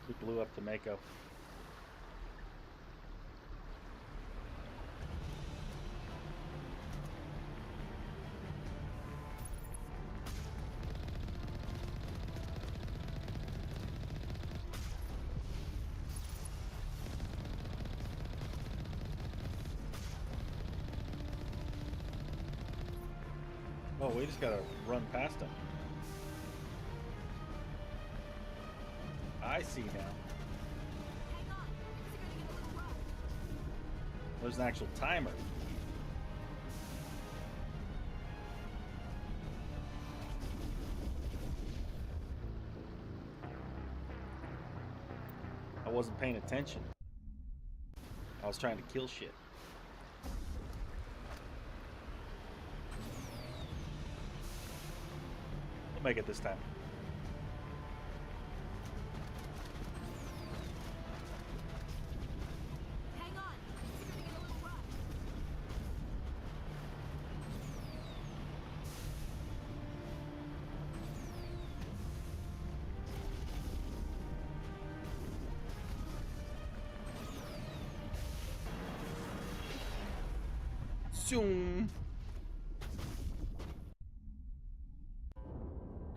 [SPEAKER 1] We blew up the Mako. Oh, we just gotta run past him. I see now. There's an actual timer. I wasn't paying attention. I was trying to kill shit. We'll make it this time.
[SPEAKER 14] Hang on. It's gonna get a little rough.
[SPEAKER 1] Zoom.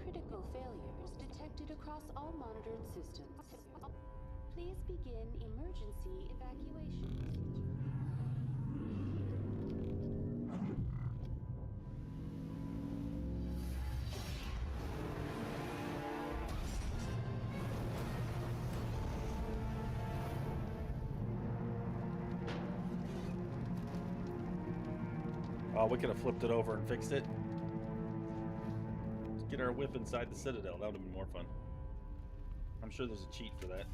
[SPEAKER 9] Critical failures detected across all monitored systems. Please begin emergency evacuation.
[SPEAKER 1] Oh, we could have flipped it over and fixed it. Let's get our whip inside the Citadel. That would have been more fun. I'm sure there's a cheat for that.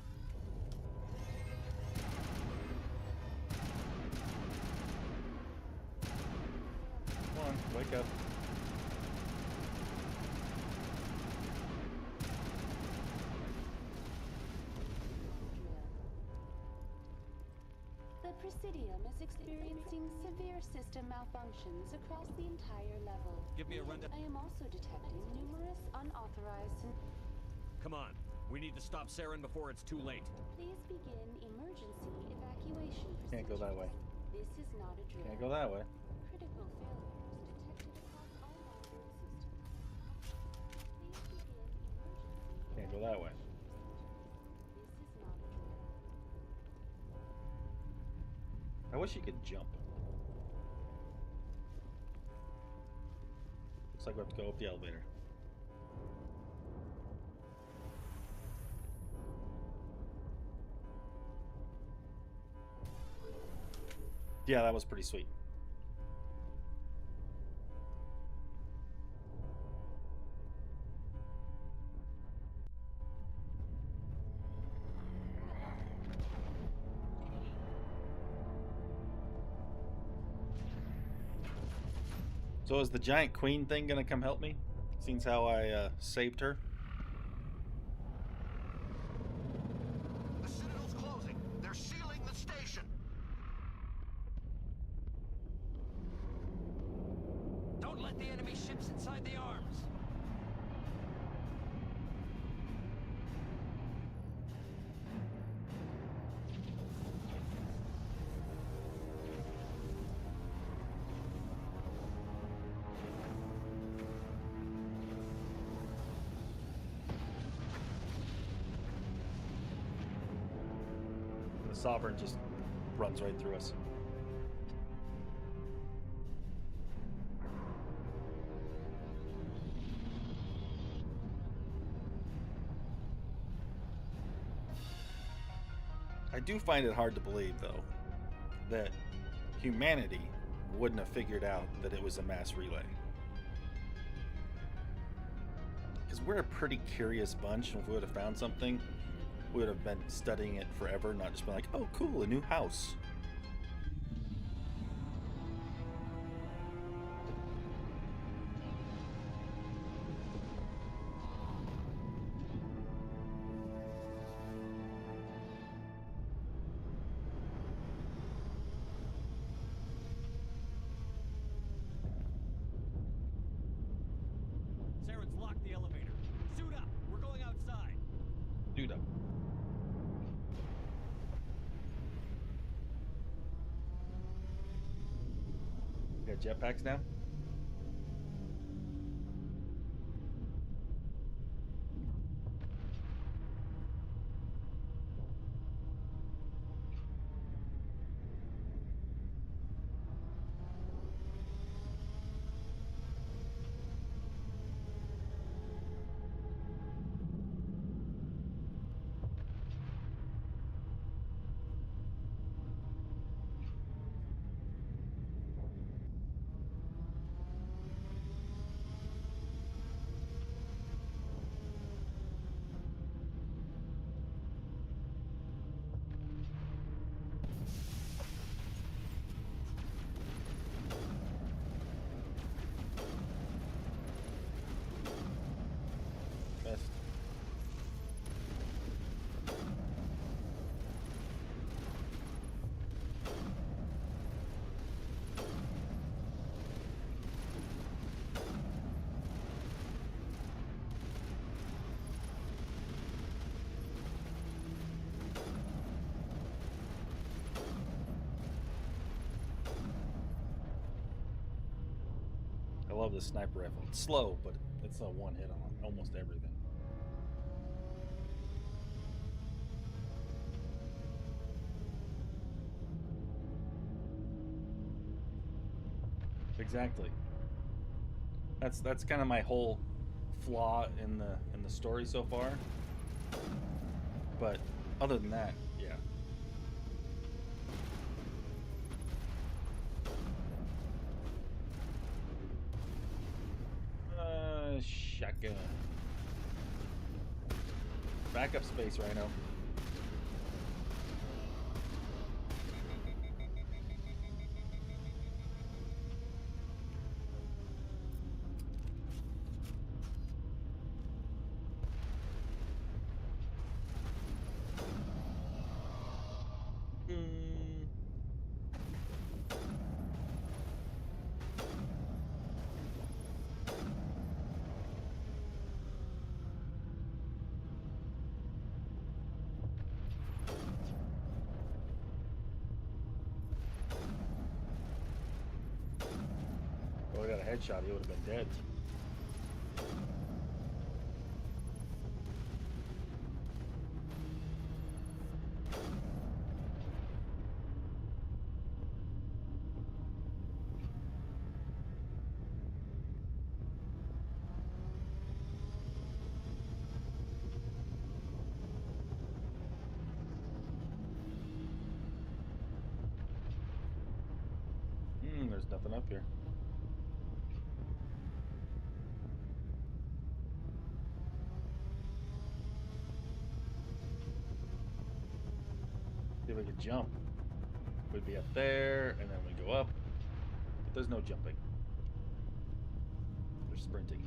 [SPEAKER 1] Come on, wake up.
[SPEAKER 9] The Presidium is experiencing severe system malfunctions across the entire level.
[SPEAKER 3] Give me a rundown.
[SPEAKER 9] I am also detecting numerous unauthorized...
[SPEAKER 3] Come on. We need to stop Saren before it's too late.
[SPEAKER 9] Please begin emergency evacuation procedures.
[SPEAKER 1] Can't go that way.
[SPEAKER 9] This is not a drill.
[SPEAKER 1] Can't go that way.
[SPEAKER 9] Critical failures detected across all monitored systems. Please begin emergency...
[SPEAKER 1] Can't go that way.
[SPEAKER 9] This is not a drill.
[SPEAKER 1] I wish you could jump. Looks like we have to go up the elevator. Yeah, that was pretty sweet. So is the giant queen thing gonna come help me? Seeing how I saved her?
[SPEAKER 16] The Citadel's closing. They're sealing the station.
[SPEAKER 13] Don't let the enemy ships inside the arms.
[SPEAKER 1] The Sovereign just runs right through us. I do find it hard to believe, though, that humanity wouldn't have figured out that it was a mass relay. Because we're a pretty curious bunch, and if we would have found something, we would have been studying it forever, not just been like, oh, cool, a new house.
[SPEAKER 3] Saren's locked the elevator. Suit up. We're going outside.
[SPEAKER 1] Dude up. You got jetpacks now? love the sniper rifle. It's slow, but it's a one hit on almost everything. Exactly. That's kind of my whole flaw in the story so far. But other than that, yeah. Shotgun. Backup space, Rhino. Oh, he got a headshot. He would have been dead. There's nothing up here. See if we could jump. We'd be up there, and then we go up. But there's no jumping. There's sprinting.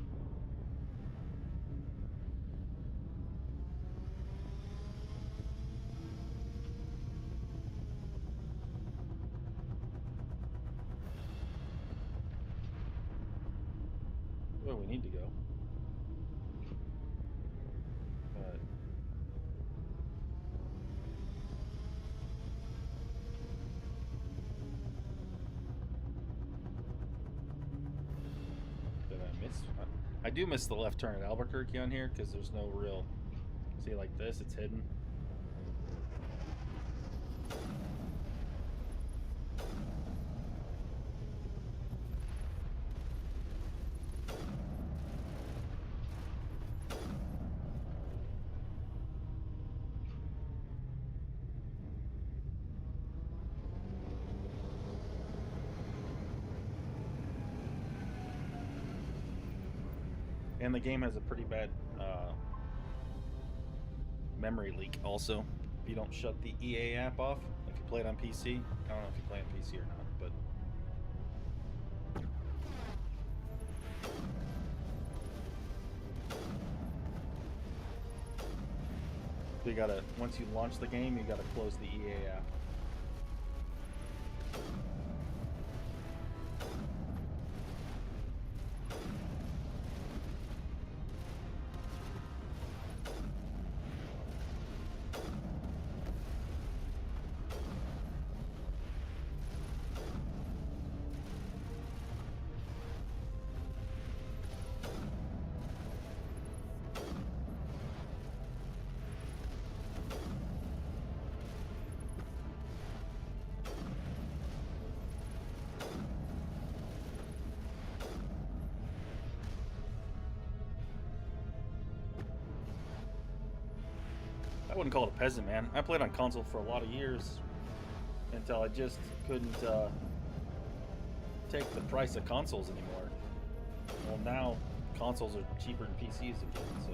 [SPEAKER 1] Where we need to go. But did I miss? I do miss the left turn at Albuquerque on here because there's no real. See, like this, it's hidden. And the game has a pretty bad memory leak also. If you don't shut the EA app off, if you play it on PC. I don't know if you play on PC or not, but you gotta, once you launch the game, you gotta close the EA app. I wouldn't call it a peasant, man. I played on console for a lot of years until I just couldn't take the price of consoles anymore. Well, now consoles are cheaper than PCs again, so.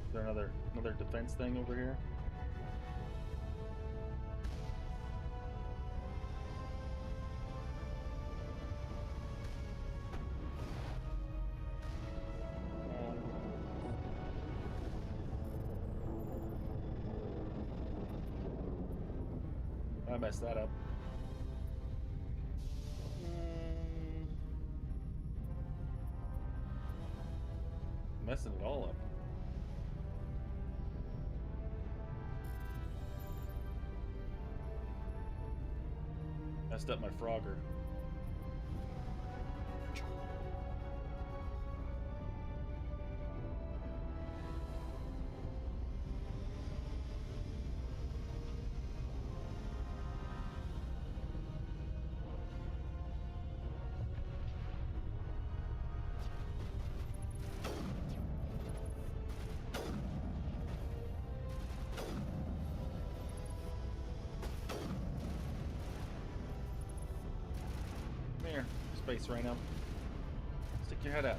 [SPEAKER 1] Is there another defense thing over here? I messed that up. Messing it all up. Messed up my Frogger. Here, Space Rhino. Stick your head out.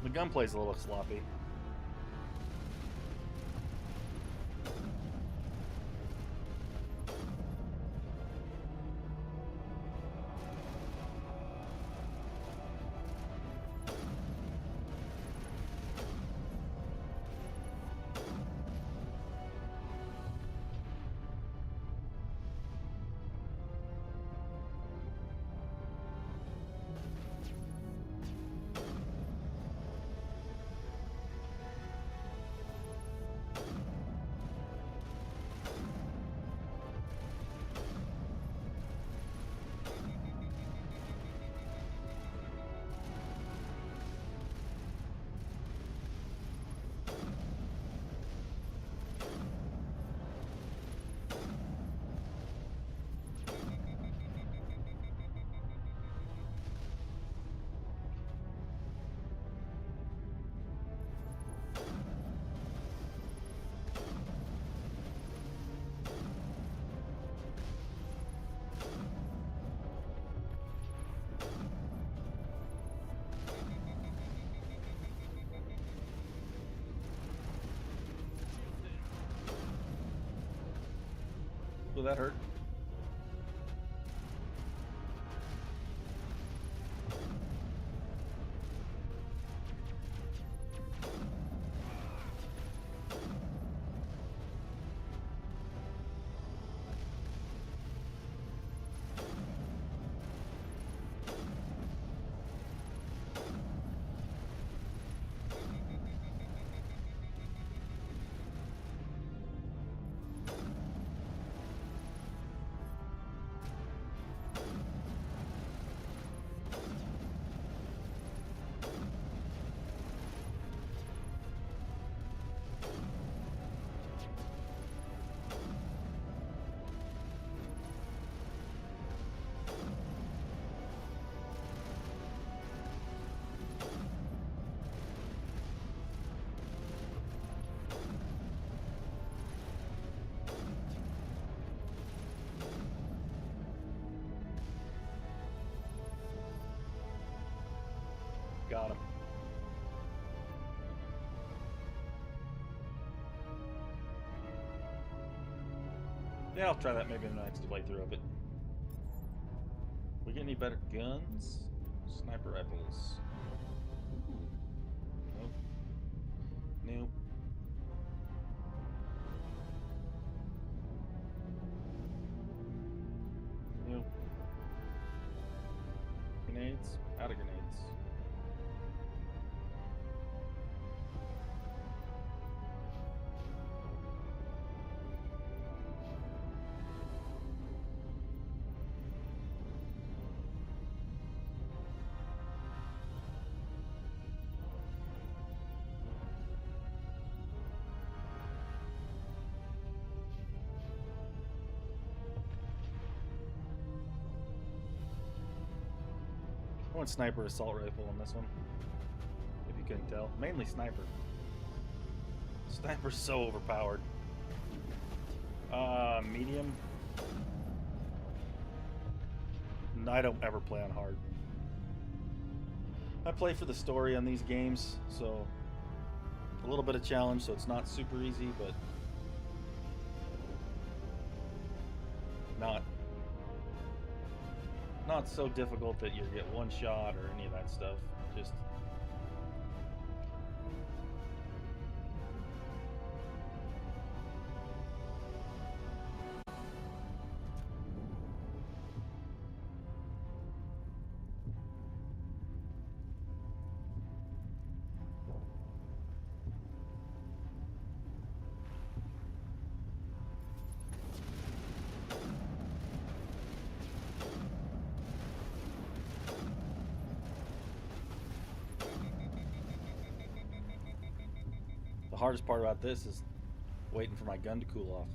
[SPEAKER 1] The gunplay's a little sloppy. Will that hurt? Got him. Yeah, I'll try that maybe in the next playthrough of it. We get any better guns? Sniper rifles. Ooh. Nope. Nope. Nope. Grenades? Out of grenades. I want sniper assault rifle on this one. If you couldn't tell. Mainly sniper. Sniper's so overpowered. Medium. No, I don't ever play on hard. I play for the story on these games, so a little bit of challenge, so it's not super easy, but not so difficult that you get one shot or any of that stuff. Just hardest part about this is waiting for my gun to cool off.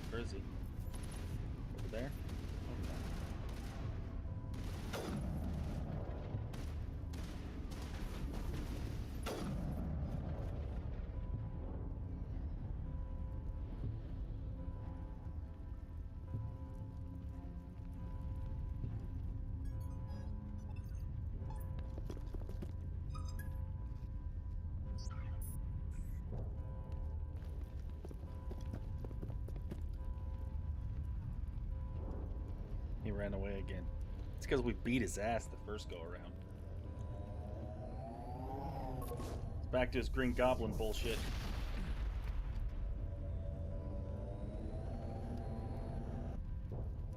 [SPEAKER 1] Where is he? Over there? He ran away again. It's because we beat his ass the first go around. It's back to his Green Goblin bullshit.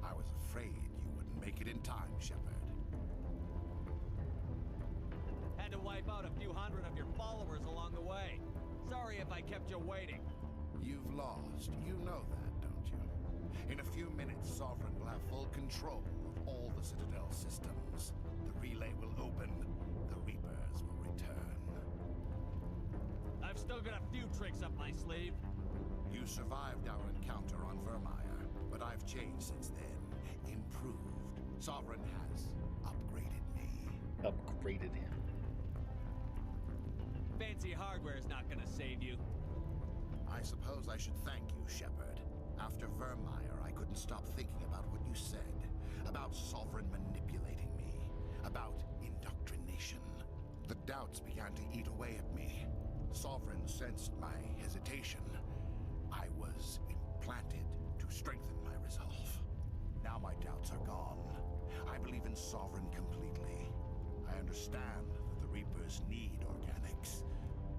[SPEAKER 16] I was afraid you wouldn't make it in time, Shepard.
[SPEAKER 3] Had to wipe out a few hundred of your followers along the way. Sorry if I kept you waiting.
[SPEAKER 16] You've lost. You know that, don't you? In a few minutes, Sovereign will have full control of all the Citadel systems. The relay will open. The Reapers will return.
[SPEAKER 3] I've still got a few tricks up my sleeve.
[SPEAKER 16] You survived our encounter on Vermeer, but I've changed since then. Improved. Sovereign has upgraded me.
[SPEAKER 1] Upgraded him.
[SPEAKER 3] Fancy hardware's not gonna save you.
[SPEAKER 16] I suppose I should thank you, Shepard. After Vermeer, I couldn't stop thinking about what you said. About Sovereign manipulating me. About indoctrination. The doubts began to eat away at me. Sovereign sensed my hesitation. I was implanted to strengthen my resolve. Now my doubts are gone. I believe in Sovereign completely. I understand that the Reapers need organics.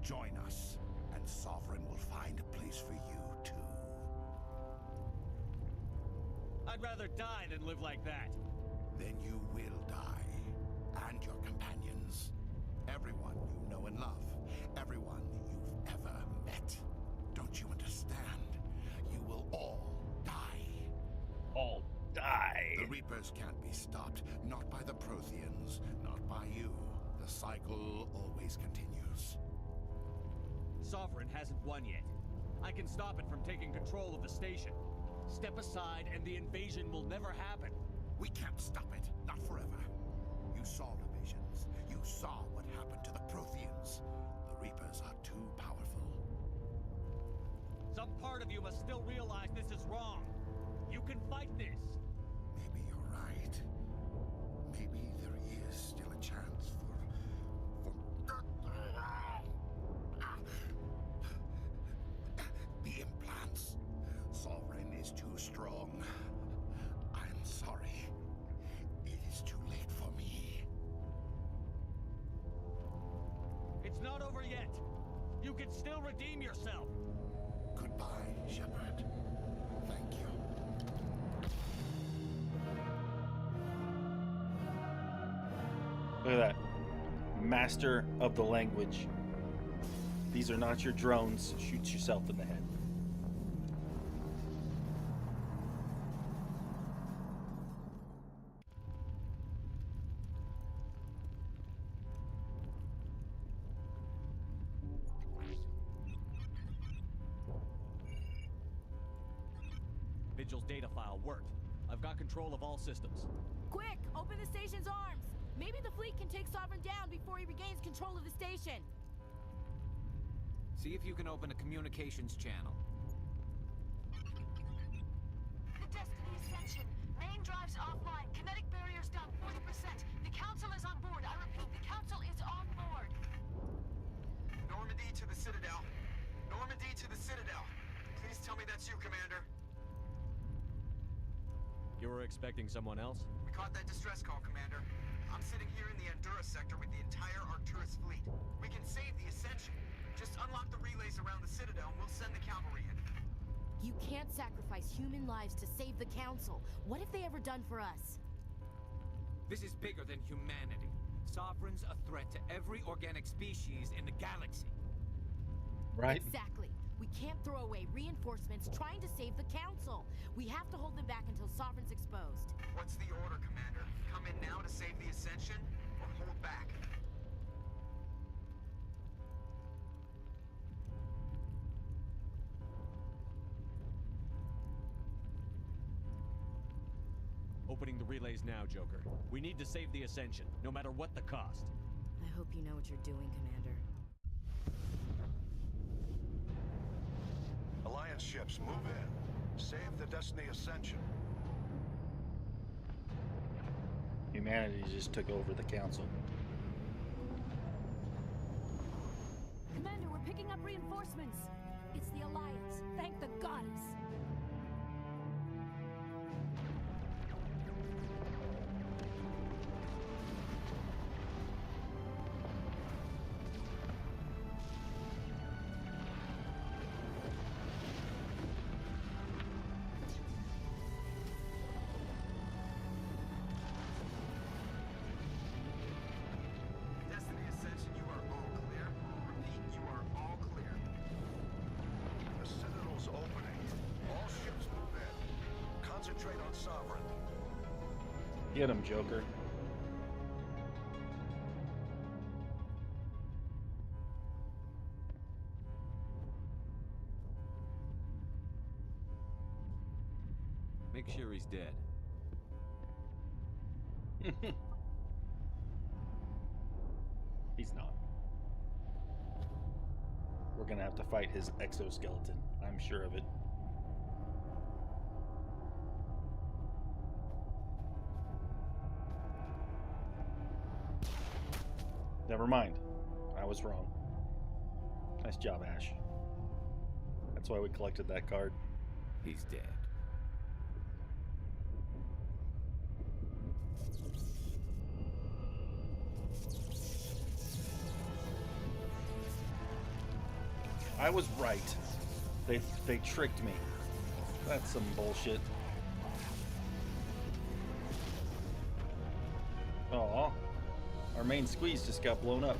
[SPEAKER 16] Join us, and Sovereign will find a place for you, too.
[SPEAKER 3] I'd rather die than live like that.
[SPEAKER 16] Then you will die. And your companions. Everyone you know and love. Everyone you've ever met. Don't you understand? You will all die.
[SPEAKER 1] All die.
[SPEAKER 16] The Reapers can't be stopped. Not by the Protheans. Not by you. The cycle always continues.
[SPEAKER 3] Sovereign hasn't won yet. I can stop it from taking control of the station. Step aside and the invasion will never happen.
[SPEAKER 16] We can't stop it. Not forever. You saw the visions. You saw what happened to the Protheans. The Reapers are too powerful.
[SPEAKER 3] Some part of you must still realize this is wrong. You can fight this.
[SPEAKER 16] Maybe you're right. Maybe there is still a chance for... The implants. Sovereign is too strong. I'm sorry. It is too late for me.
[SPEAKER 3] It's not over yet. You can still redeem yourself.
[SPEAKER 16] Goodbye, Shepard. Thank you.
[SPEAKER 1] Look at that. Master of the language. These are not your drones. Shoot yourself in the head.
[SPEAKER 3] Vigil's data file worked. I've got control of all systems.
[SPEAKER 14] Quick, open the station's arms. Maybe the fleet can take Sovereign down before he regains control of the station.
[SPEAKER 13] See if you can open a communications channel.
[SPEAKER 14] The Destiny Ascension. Main drives offline. Kinetic barriers down 40%. The Council is on board. I repeat, the Council is on board.
[SPEAKER 2] Normandy to the Citadel. Normandy to the Citadel. Please tell me that's you, Commander.
[SPEAKER 3] You were expecting someone else?
[SPEAKER 2] We caught that distress call, Commander. I'm sitting here in the Andurra sector with the entire Arcturus fleet. We can save the Ascension. Just unlock the relays around the Citadel and we'll send the cavalry in.
[SPEAKER 11] You can't sacrifice human lives to save the Council. What have they ever done for us?
[SPEAKER 13] This is bigger than humanity. Sovereign's a threat to every organic species in the galaxy.
[SPEAKER 1] Right.
[SPEAKER 11] Exactly. We can't throw away reinforcements trying to save the Council. We have to hold them back until Sovereign's exposed.
[SPEAKER 2] What's the order, Commander? Come in now to save the Ascension, or hold back?
[SPEAKER 3] Opening the relays now, Joker. We need to save the Ascension, no matter what the cost.
[SPEAKER 11] I hope you know what you're doing, Commander.
[SPEAKER 18] Alliance ships, move in. Save the Destiny Ascension.
[SPEAKER 1] Humanity just took over the council.
[SPEAKER 14] Commander, we're picking up reinforcements. It's the Alliance. Thank the goddess.
[SPEAKER 2] Destiny Ascension, you are all clear. Repeat, you are all clear.
[SPEAKER 18] The Citadel's opening. All ships move in. Concentrate on Sovereign.
[SPEAKER 1] Get him, Joker.
[SPEAKER 3] Make sure he's dead.
[SPEAKER 1] He's not. We're gonna have to fight his exoskeleton. I'm sure of it. Never mind. I was wrong. Nice job, Ash. That's why we collected that card.
[SPEAKER 13] He's dead.
[SPEAKER 1] I was right. They tricked me. That's some bullshit. Aw. Our main squeeze just got blown up.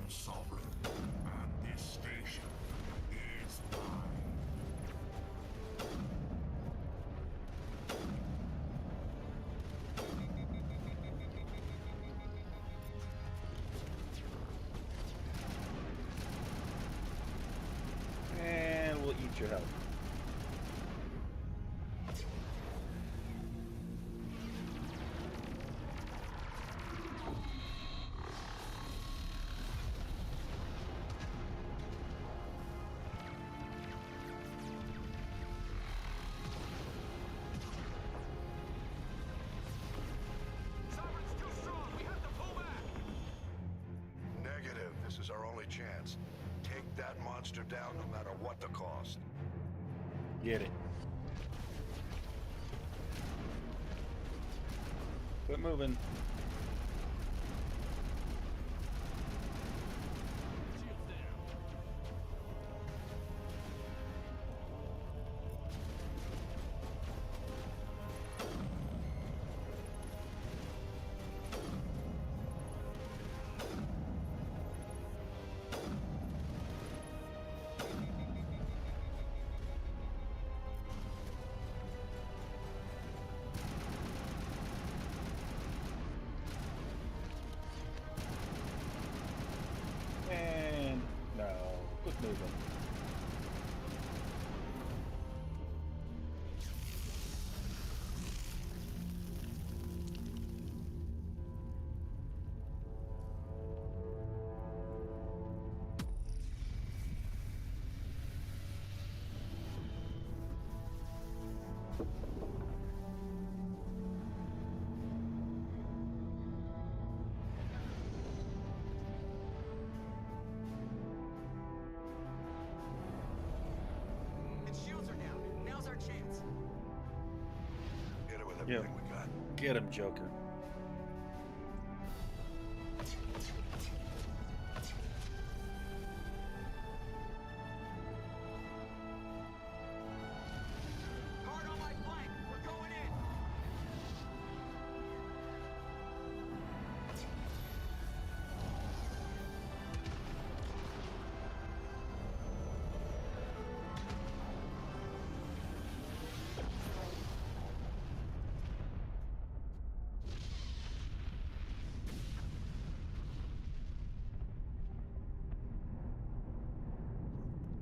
[SPEAKER 16] Sovereign, and this station is mine.
[SPEAKER 1] And we'll eat your health.
[SPEAKER 18] Negative. This is our only chance. Take that monster down no matter what the cost.
[SPEAKER 1] Get it. Quit moving.
[SPEAKER 18] everything we got.
[SPEAKER 1] Get him, Joker.
[SPEAKER 2] Hard on my flank. We're going in.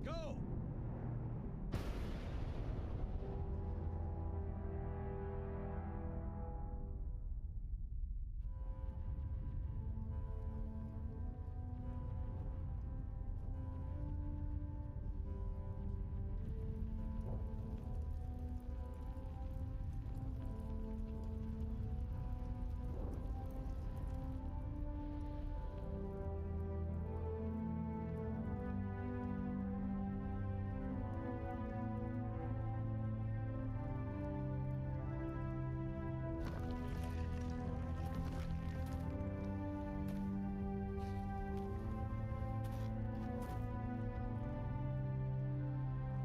[SPEAKER 3] Go!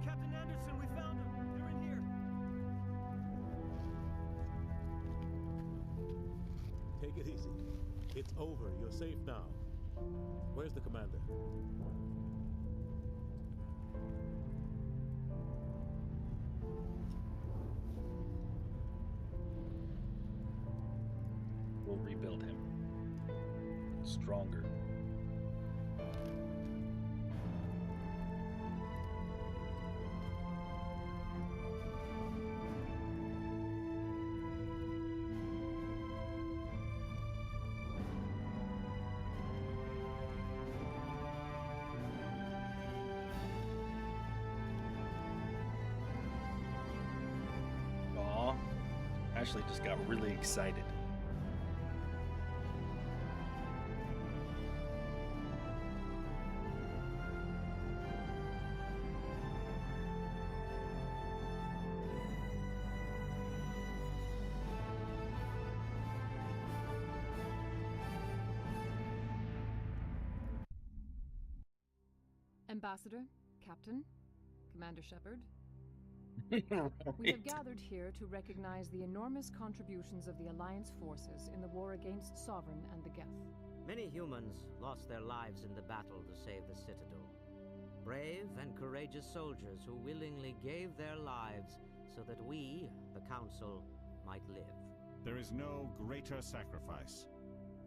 [SPEAKER 19] Captain Anderson, we found them. They're in here.
[SPEAKER 12] Take it easy. It's over. You're safe now. Where's the commander?
[SPEAKER 1] We'll rebuild him. Stronger. Aw. Ashley just got really excited.
[SPEAKER 5] Ambassador, Captain, Commander Shepard, we have gathered here to recognize the enormous contributions of the Alliance forces in the war against Sovereign and the Geth.
[SPEAKER 7] Many humans lost their lives in the battle to save the Citadel. Brave and courageous soldiers who willingly gave their lives so that we, the Council, might live.
[SPEAKER 6] There is no greater sacrifice,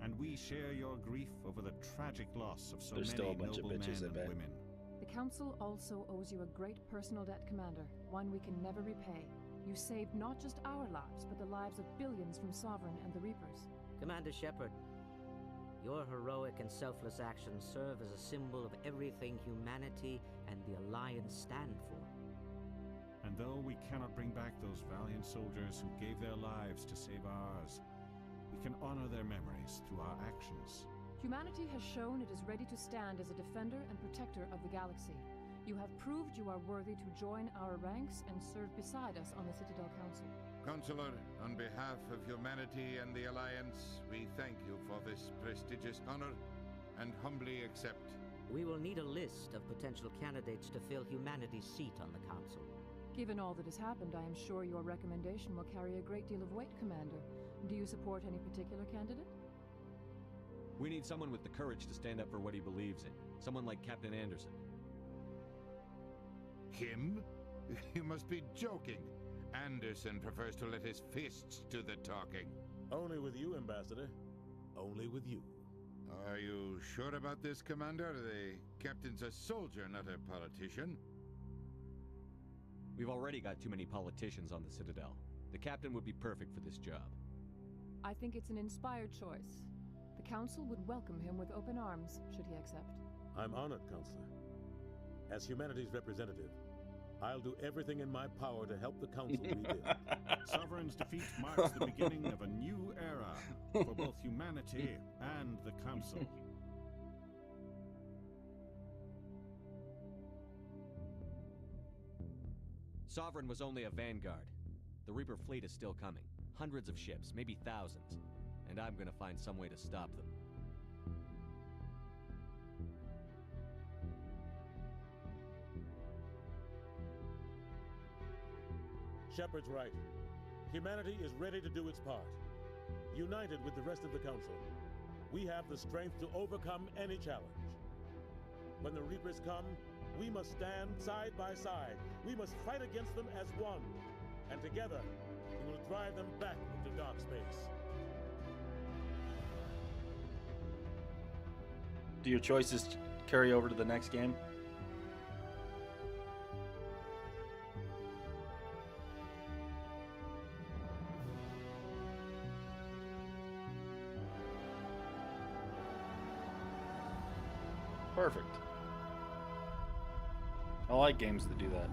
[SPEAKER 6] and we share your grief over the tragic loss of so
[SPEAKER 1] There's
[SPEAKER 6] many
[SPEAKER 1] still a bunch of
[SPEAKER 6] noble
[SPEAKER 1] bitches,
[SPEAKER 6] men
[SPEAKER 1] I bet.
[SPEAKER 6] and women.
[SPEAKER 5] The Council also owes you a great personal debt, Commander, one we can never repay. You saved not just our lives, but the lives of billions from Sovereign and the Reapers.
[SPEAKER 7] Commander Shepard, your heroic and selfless actions serve as a symbol of everything humanity and the Alliance stand for.
[SPEAKER 6] And though we cannot bring back those valiant soldiers who gave their lives to save ours, we can honor their memories through our actions.
[SPEAKER 5] Humanity has shown it is ready to stand as a defender and protector of the galaxy. You have proved you are worthy to join our ranks and serve beside us on the Citadel Council.
[SPEAKER 4] Counselor, on behalf of humanity and the Alliance, we thank you for this prestigious honor and humbly accept.
[SPEAKER 7] We will need a list of potential candidates to fill humanity's seat on the Council.
[SPEAKER 5] Given all that has happened, I am sure your recommendation will carry a great deal of weight, Commander. Do you support any particular candidate?
[SPEAKER 3] We need someone with the courage to stand up for what he believes in. Someone like Captain Anderson.
[SPEAKER 4] Him? You must be joking. Anderson prefers to let his fists do the talking.
[SPEAKER 12] Only with you, Ambassador. Only with you.
[SPEAKER 4] Are you sure about this, Commander? The captain's a soldier, not a politician.
[SPEAKER 3] We've already got too many politicians on the Citadel. The captain would be perfect for this job.
[SPEAKER 5] I think it's an inspired choice. The Council would welcome him with open arms, should he accept.
[SPEAKER 12] I'm honored, Counselor. As humanity's representative, I'll do everything in my power to help the Council rebuild.
[SPEAKER 6] Sovereign's defeat marks the beginning of a new era for both humanity and the Council.
[SPEAKER 3] Sovereign was only a vanguard. The Reaper fleet is still coming. Hundreds of ships, maybe thousands. And I'm gonna find some way to stop them.
[SPEAKER 12] Shepard's right. Humanity is ready to do its part. United with the rest of the Council, we have the strength to overcome any challenge. When the Reapers come, we must stand side by side. We must fight against them as one. And together, we will drive them back into dark space.
[SPEAKER 1] Do your choices carry over to the next game? Perfect. I like games that do that.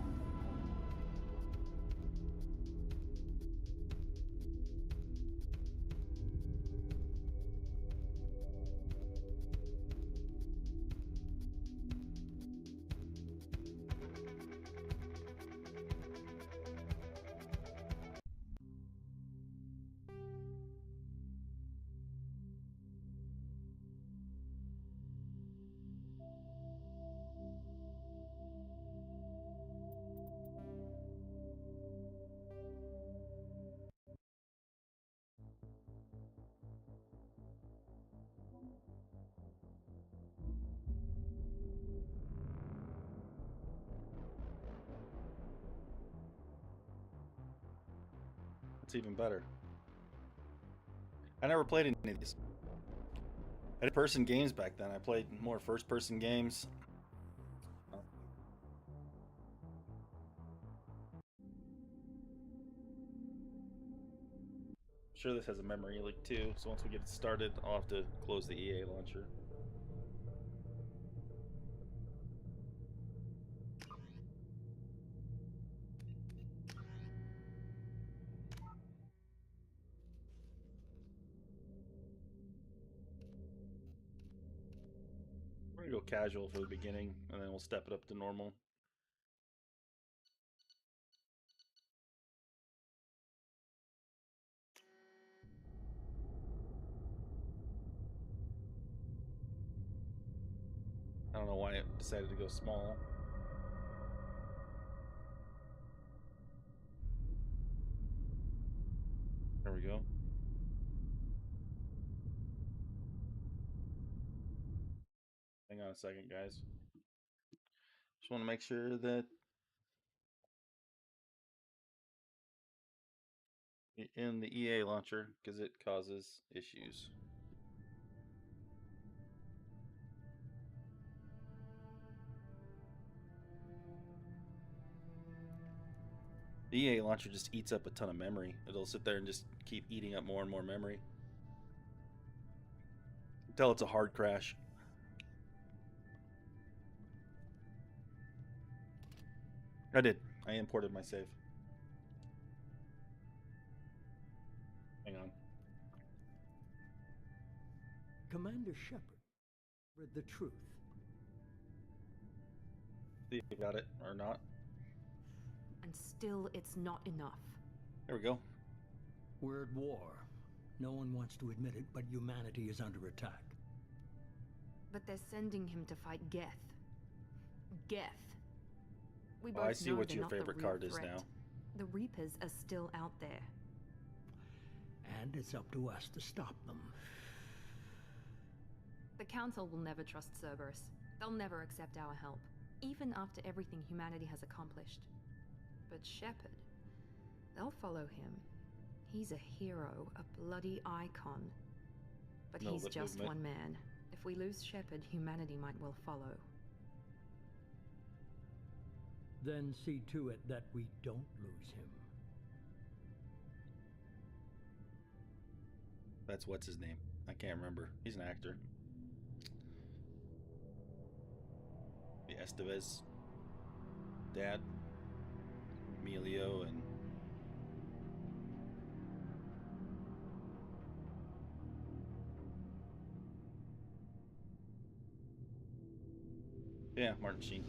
[SPEAKER 1] It's even better. I never played any of these. I did person games back then. I played more first-person games. I'm sure this has a memory leak too, so once we get it started, I'll have to close the EA launcher. We're gonna go casual for the beginning, and then we'll step it up to normal. I don't know why it decided to go small. There we go. Hang on a second, guys. Just want to make sure that in the EA launcher, because it causes issues. The EA launcher just eats up a ton of memory. It'll sit there and just keep eating up more and more memory until it's a hard crash. I did. I imported my save. Hang on.
[SPEAKER 20] Commander Shepard read the truth.
[SPEAKER 1] See if you got it or not.
[SPEAKER 21] And still, it's not enough.
[SPEAKER 1] There we go.
[SPEAKER 20] We're at war. No one wants to admit it, but humanity is under attack.
[SPEAKER 21] But they're sending him to fight Geth. Geth. We both
[SPEAKER 1] Oh, I see
[SPEAKER 21] know
[SPEAKER 1] what
[SPEAKER 21] they're
[SPEAKER 1] your
[SPEAKER 21] not the
[SPEAKER 1] favorite
[SPEAKER 21] real
[SPEAKER 1] card is
[SPEAKER 21] threat.
[SPEAKER 1] now.
[SPEAKER 21] The Reapers are still out there.
[SPEAKER 20] And it's up to us to stop them.
[SPEAKER 21] The Council will never trust Cerberus. They'll never accept our help, even after everything humanity has accomplished. But Shepard, they'll follow him. He's a hero, a bloody icon. But
[SPEAKER 1] No,
[SPEAKER 21] he's
[SPEAKER 1] but
[SPEAKER 21] just
[SPEAKER 1] movement.
[SPEAKER 21] one man. If we lose Shepard, humanity might well follow.
[SPEAKER 20] Then see to it that we don't lose him.
[SPEAKER 1] That's what's his name. I can't remember. He's an actor. The Estevez dad, Emilio, and yeah, Martin Sheen.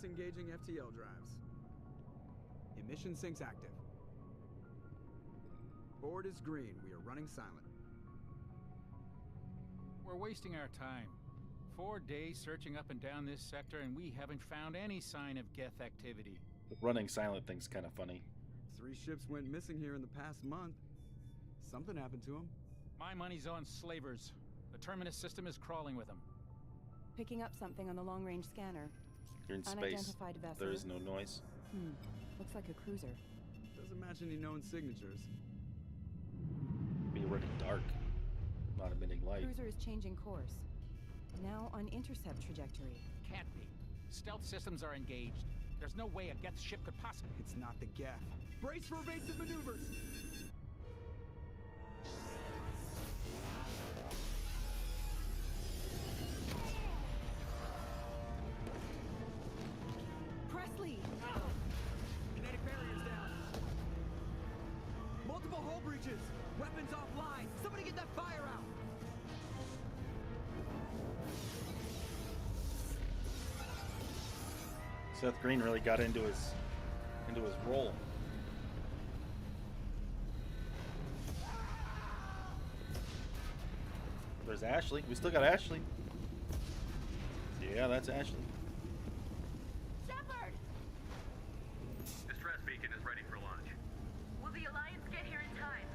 [SPEAKER 2] Disengaging FTL drives. Emission sinks active. Board is green. We are running silent.
[SPEAKER 15] We're wasting our time. 4 days searching up and down this sector, and we haven't found any sign of Geth activity.
[SPEAKER 1] The running silent thing's kind of funny.
[SPEAKER 2] 3 ships went missing here in the past month. Something happened to them.
[SPEAKER 15] My money's on slavers. The Terminus system is crawling with them.
[SPEAKER 10] Picking up something on the long-range scanner.
[SPEAKER 1] You're in space.
[SPEAKER 10] Unidentified vessel.
[SPEAKER 1] There is no noise.
[SPEAKER 10] Looks like a cruiser.
[SPEAKER 2] Doesn't match any known signatures.
[SPEAKER 1] Be already dark. Not emitting light.
[SPEAKER 10] Cruiser is changing course. Now on intercept trajectory.
[SPEAKER 15] Can't be. Stealth systems are engaged. There's no way a Geth ship could possibly...
[SPEAKER 2] It's not the Geth. Brace for evasive maneuvers!
[SPEAKER 10] Presley!
[SPEAKER 2] Kinetic barriers down. Multiple hull breaches. Weapons offline. Somebody get that fire out.
[SPEAKER 1] Seth Green really got into his role. There's Ashley. We still got Ashley. Yeah, that's Ashley.
[SPEAKER 14] Shepard!
[SPEAKER 22] Distress beacon is ready for launch.
[SPEAKER 14] Will the Alliance get here in time?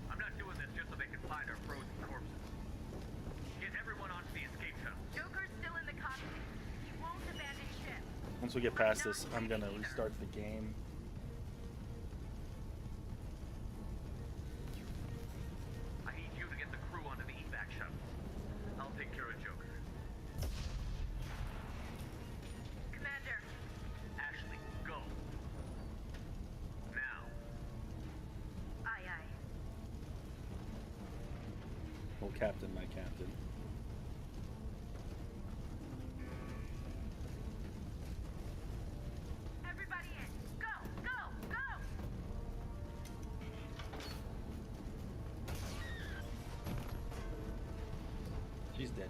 [SPEAKER 22] I'm not doing this just so they can find our frozen corpses. Get everyone onto the escape shuttle.
[SPEAKER 14] Joker's still in the cockpit. He won't abandon ship.
[SPEAKER 1] Once we get past this, I'm gonna restart the game.
[SPEAKER 22] I need you to get the crew onto the evac shuttle. I'll take care of Joker.
[SPEAKER 14] Commander.
[SPEAKER 22] Ashley, go. Now.
[SPEAKER 14] Aye, aye.
[SPEAKER 1] Oh, Captain, my Captain.
[SPEAKER 14] Everybody in. Go, go, go!
[SPEAKER 1] She's dead.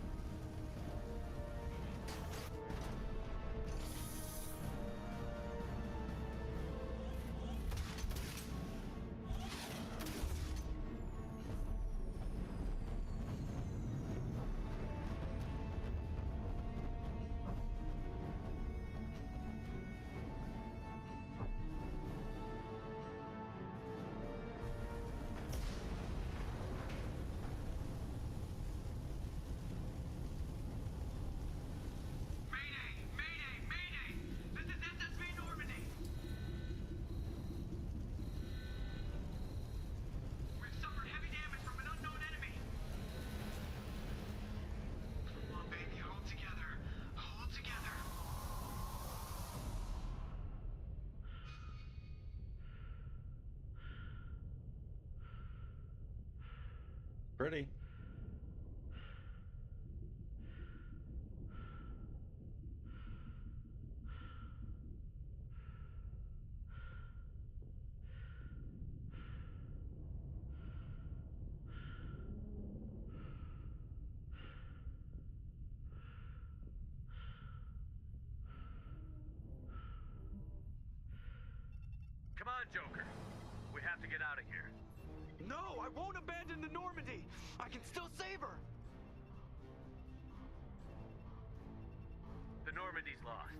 [SPEAKER 1] Pretty.
[SPEAKER 22] Come on, Joker. We have to get out of here.
[SPEAKER 2] No, I won't abandon the Normandy. I can still save her.
[SPEAKER 22] The Normandy's lost.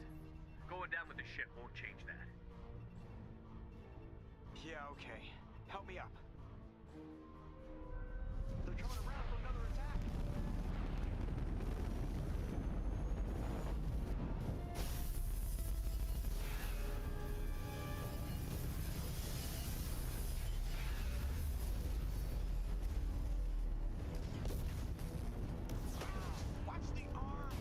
[SPEAKER 22] Going down with the ship won't change that.
[SPEAKER 2] Yeah, okay. Help me up. They're coming around for another attack. Watch the arm.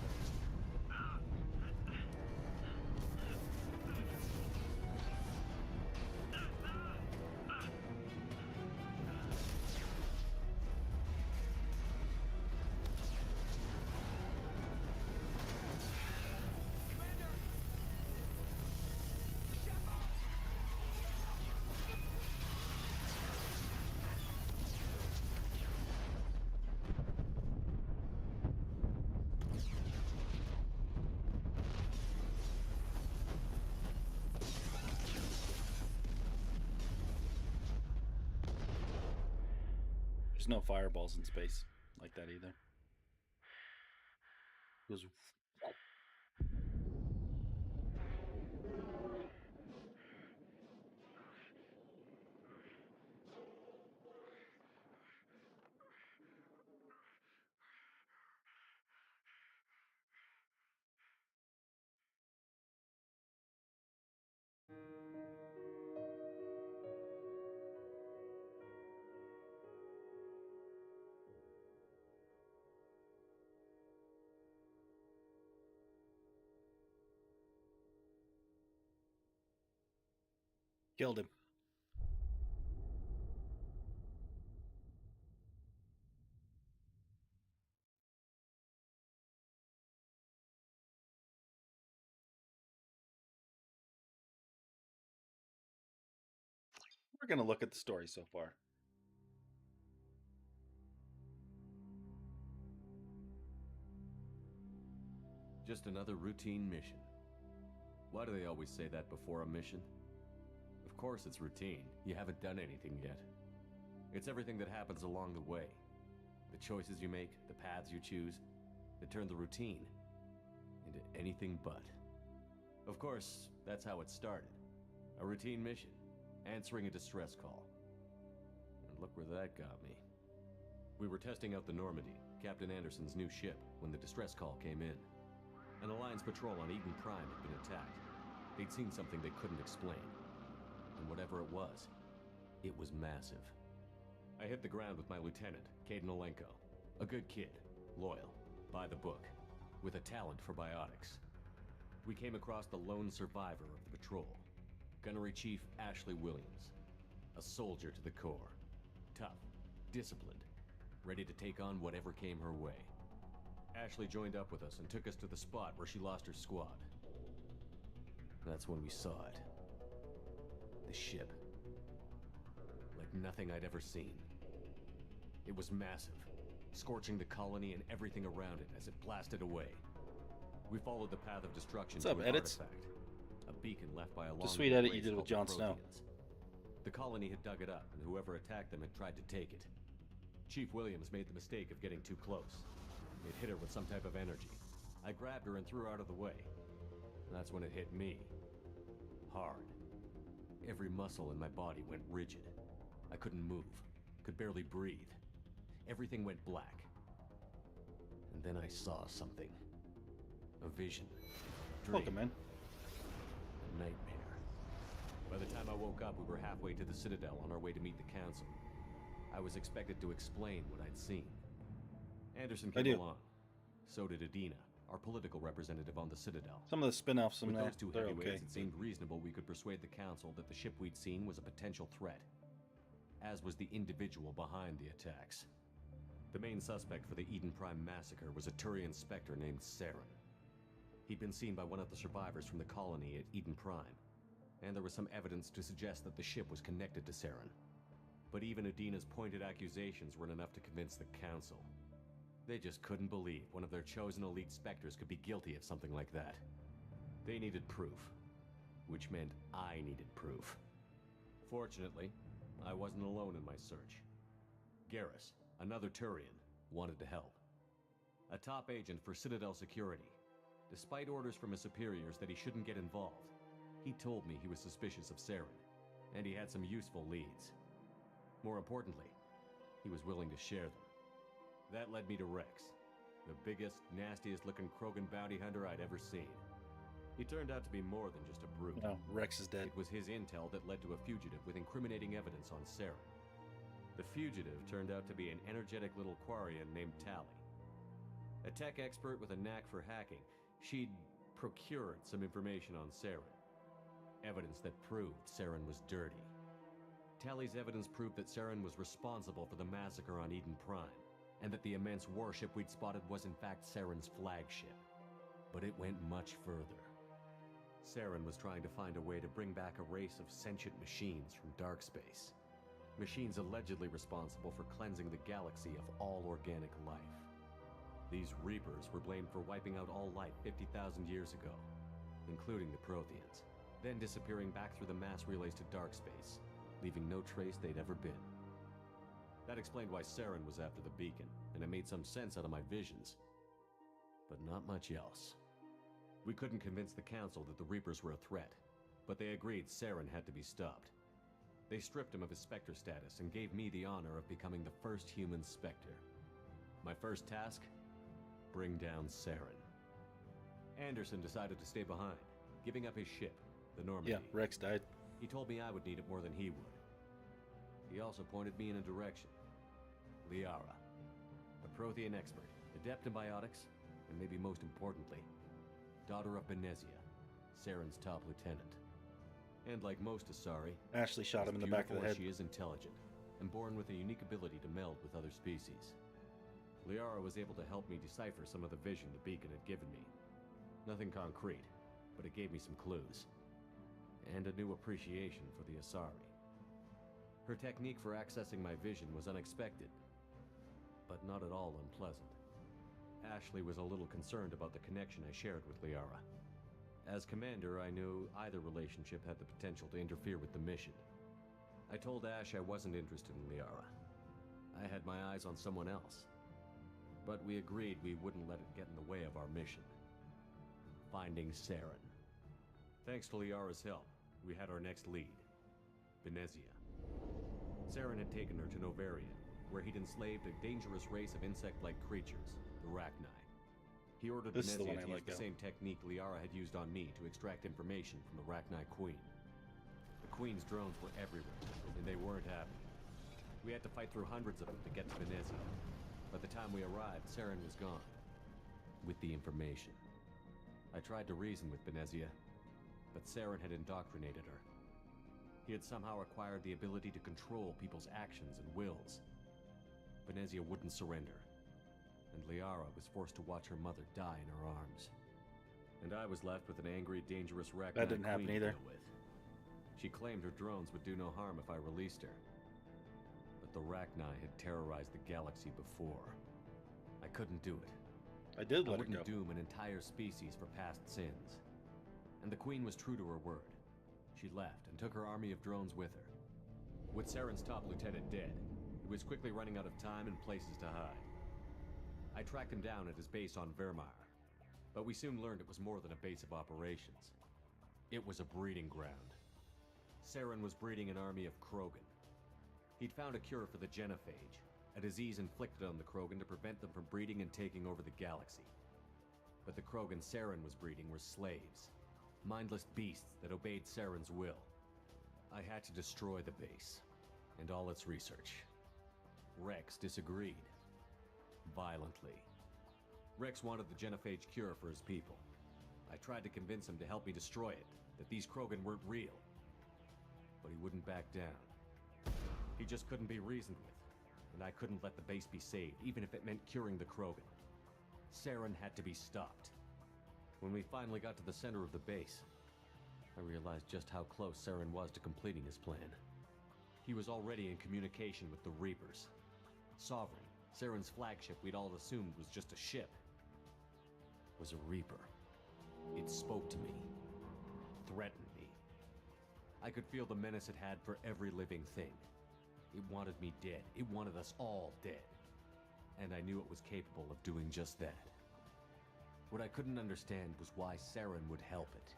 [SPEAKER 1] There's no fireballs in space like that either. It goes. Killed him. We're going to look at the story so far.
[SPEAKER 8] Just another routine mission. Why do they always say that before a mission? Of course it's routine. You haven't done anything yet. It's everything that happens along the way. The choices you make, the paths you choose, that turn the routine into anything but. Of course, that's how it started. A routine mission, answering a distress call. And look where that got me. We were testing out the Normandy, Captain Anderson's new ship, when the distress call came in. An Alliance patrol on Eden Prime had been attacked. They'd seen something they couldn't explain. And whatever it was massive. I hit the ground with my lieutenant, Caden Olenko. A good kid, loyal, by the book, with a talent for biotics. We came across the lone survivor of the patrol, Gunnery Chief Ashley Williams. A soldier to the core. Tough, disciplined, ready to take on whatever came her way. Ashley joined up with us and took us to the spot where she lost her squad. That's when we saw it. The ship. Like nothing I'd ever seen. It was massive, scorching the colony and everything around it as it blasted away. We followed the path of destruction
[SPEAKER 1] What's
[SPEAKER 8] to
[SPEAKER 1] up,
[SPEAKER 8] an
[SPEAKER 1] edits?
[SPEAKER 8] artifact. A beacon left by a long
[SPEAKER 1] The sweet edit you did with Jon Snow.
[SPEAKER 8] The colony had dug it up, and whoever attacked them had tried to take it. Chief Williams made the mistake of getting too close. It hit her with some type of energy. I grabbed her and threw her out of the way. That's when it hit me. Hard. Every muscle in my body went rigid. I couldn't move. Could barely breathe. Everything went black. And then I saw something. A vision. Dream.
[SPEAKER 1] Welcome, man.
[SPEAKER 8] A nightmare. By the time I woke up, we were halfway to the Citadel on our way to meet the Council. I was expected to explain what I'd seen. Anderson came along. So did Adina, our political representative on the Citadel.
[SPEAKER 1] Some of the spin-offs in
[SPEAKER 8] With
[SPEAKER 1] there,
[SPEAKER 8] those two
[SPEAKER 1] they're
[SPEAKER 8] heavyweights,
[SPEAKER 1] okay.
[SPEAKER 8] it seemed reasonable we could persuade the Council that the ship we'd seen was a potential threat, as was the individual behind the attacks. The main suspect for the Eden Prime massacre was a Turian Spectre named Saren. He'd been seen by one of the survivors from the colony at Eden Prime, and there was some evidence to suggest that the ship was connected to Saren. But even Adina's pointed accusations weren't enough to convince the Council. They just couldn't believe one of their chosen elite Spectres could be guilty of something like that. They needed proof, which meant I needed proof. Fortunately, I wasn't alone in my search. Garrus, another Turian, wanted to help. A top agent for Citadel security. Despite orders from his superiors that he shouldn't get involved, he told me he was suspicious of Saren, and he had some useful leads. More importantly, he was willing to share them. That led me to Rex, the biggest, nastiest-looking Krogan bounty hunter I'd ever seen. He turned out to be more than just a brute.
[SPEAKER 1] No, Rex is dead.
[SPEAKER 8] It was his intel that led to a fugitive with incriminating evidence on Saren. The fugitive turned out to be an energetic little Quarian named Tali. A tech expert with a knack for hacking, she'd procured some information on Saren. Evidence that proved Saren was dirty. Tali's evidence proved that Saren was responsible for the massacre on Eden Prime, and that the immense warship we'd spotted was in fact Saren's flagship. But it went much further. Saren was trying to find a way to bring back a race of sentient machines from dark space. Machines allegedly responsible for cleansing the galaxy of all organic life. These Reapers were blamed for wiping out all life 50,000 years ago, including the Protheans, then disappearing back through the mass relays to dark space, leaving no trace they'd ever been. That explained why Saren was after the beacon, and it made some sense out of my visions. But not much else. We couldn't convince the Council that the Reapers were a threat, but they agreed Saren had to be stopped. They stripped him of his Spectre status and gave me the honor of becoming the first human Spectre. My first task? Bring down Saren. Anderson decided to stay behind, giving up his ship, the Normandy.
[SPEAKER 1] Yeah, Rex died.
[SPEAKER 8] He told me I would need it more than he would. He also pointed me in a direction. Liara, a Prothean expert, adept in biotics, and maybe most importantly, daughter of Benezia, Saren's top lieutenant. And like most Asari,
[SPEAKER 1] Ashley shot him in the back of the head.
[SPEAKER 8] She is intelligent, and born with a unique ability to meld with other species. Liara was able to help me decipher some of the vision the beacon had given me. Nothing concrete, but it gave me some clues. And a new appreciation for the Asari. Her technique for accessing my vision was unexpected, but not at all unpleasant. Ashley was a little concerned about the connection I shared with Liara. As commander, I knew either relationship had the potential to interfere with the mission. I told Ash I wasn't interested in Liara. I had my eyes on someone else. But we agreed we wouldn't let it get in the way of our mission. Finding Saren. Thanks to Liara's help, we had our next lead, Benezia. Saren had taken her to Novaria, where he'd enslaved a dangerous race of insect-like creatures, the Rachni. He ordered Benezia to use the same technique Liara had used on me to extract information from the Rachni Queen. The Queen's drones were everywhere, and they weren't happy. We had to fight through hundreds of them to get to Benezia. By the time we arrived, Saren was gone, with the information. I tried to reason with Benezia, but Saren had indoctrinated her. He had somehow acquired the ability to control people's actions and wills. Benezia wouldn't surrender, and Liara was forced to watch her mother die in her arms. And I was left with an angry, dangerous Rachni
[SPEAKER 1] That didn't happen
[SPEAKER 8] queen
[SPEAKER 1] either.
[SPEAKER 8] to deal with. She claimed her drones would do no harm if I released her. But the Rachni had terrorized the galaxy before. I couldn't do it.
[SPEAKER 1] I did let
[SPEAKER 8] I
[SPEAKER 1] it
[SPEAKER 8] wouldn't
[SPEAKER 1] go.
[SPEAKER 8] doom an entire species for past sins. And the Queen was true to her word. She left and took her army of drones with her. With Saren's top lieutenant dead, he was quickly running out of time and places to hide. I tracked him down at his base on Vermeer, but we soon learned it was more than a base of operations. It was a breeding ground. Saren was breeding an army of Krogan. He'd found a cure for the genophage, a disease inflicted on the Krogan to prevent them from breeding and taking over the galaxy. But the Krogan Saren was breeding were slaves, mindless beasts that obeyed Saren's will. I had to destroy the base, and all its research. Rex disagreed. Violently. Rex wanted the genophage cure for his people. I tried to convince him to help me destroy it, that these Krogan weren't real. But he wouldn't back down. He just couldn't be reasoned with, and I couldn't let the base be saved, even if it meant curing the Krogan. Saren had to be stopped. When we finally got to the center of the base, I realized just how close Saren was to completing his plan. He was already in communication with the Reapers. Sovereign, Saren's flagship we'd all assumed was just a ship, was a Reaper. It spoke to me, threatened me. I could feel the menace it had for every living thing. It wanted me dead. It wanted us all dead. And I knew it was capable of doing just that. What I couldn't understand was why Saren would help it.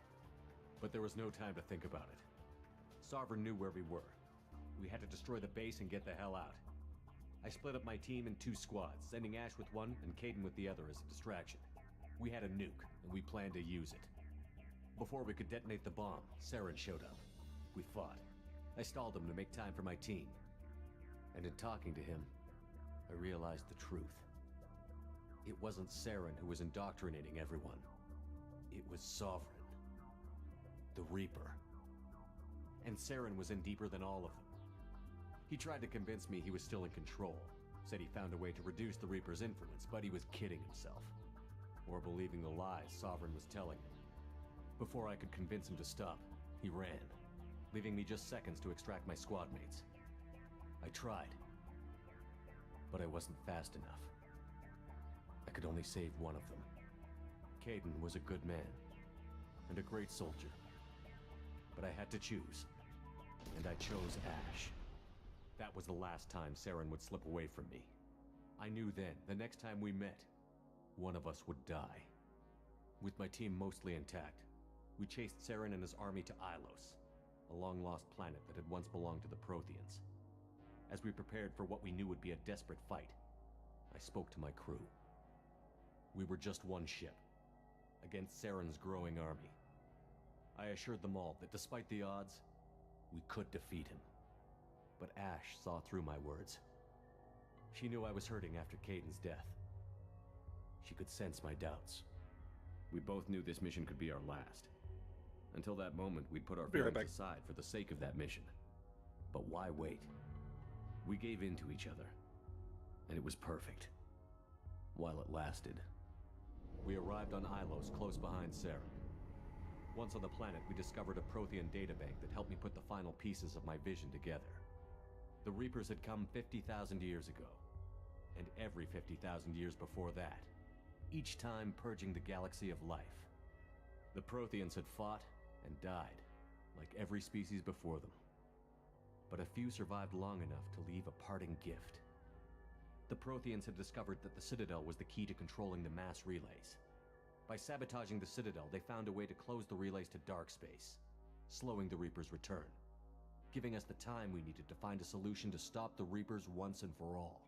[SPEAKER 8] But there was no time to think about it. Sovereign knew where we were. We had to destroy the base and get the hell out. I split up my team in 2 squads, sending Ash with one and Caden with the other as a distraction. We had a nuke, and we planned to use it. Before we could detonate the bomb, Saren showed up. We fought. I stalled him to make time for my team. And in talking to him, I realized the truth. It wasn't Saren who was indoctrinating everyone. It was Sovereign. The Reaper. And Saren was in deeper than all of them. He tried to convince me he was still in control. Said he found a way to reduce the Reaper's influence, but he was kidding himself. Or believing the lies Sovereign was telling him. Before I could convince him to stop, he ran, leaving me just seconds to extract my squad mates. I tried, but I wasn't fast enough. I could only save one of them. Caden was a good man, and a great soldier. But I had to choose, and I chose Ash. That was the last time Saren would slip away from me. I knew then, the next time we met, one of us would die. With my team mostly intact, we chased Saren and his army to Ilos, a long-lost planet that had once belonged to the Protheans. As we prepared for what we knew would be a desperate fight, I spoke to my crew. We were just one ship, against Saren's growing army. I assured them all that despite the odds, we could defeat him. But Ash saw through my words. She knew I was hurting after Caden's death. She could sense my doubts. We both knew this mission could be our last. Until that moment, we'd put our feelings aside for the sake of that mission. But why wait? We gave in to each other, and it was perfect. While it lasted. We arrived on Ilos, close behind Saren. Once on the planet, we discovered a Prothean databank that helped me put the final pieces of my vision together. The Reapers had come 50,000 years ago, and every 50,000 years before that, each time purging the galaxy of life. The Protheans had fought and died, like every species before them. But a few survived long enough to leave a parting gift. The Protheans had discovered that the Citadel was the key to controlling the mass relays. By sabotaging the Citadel, they found a way to close the relays to dark space, slowing the Reapers' return, giving us the time we needed to find a solution to stop the Reapers once and for all.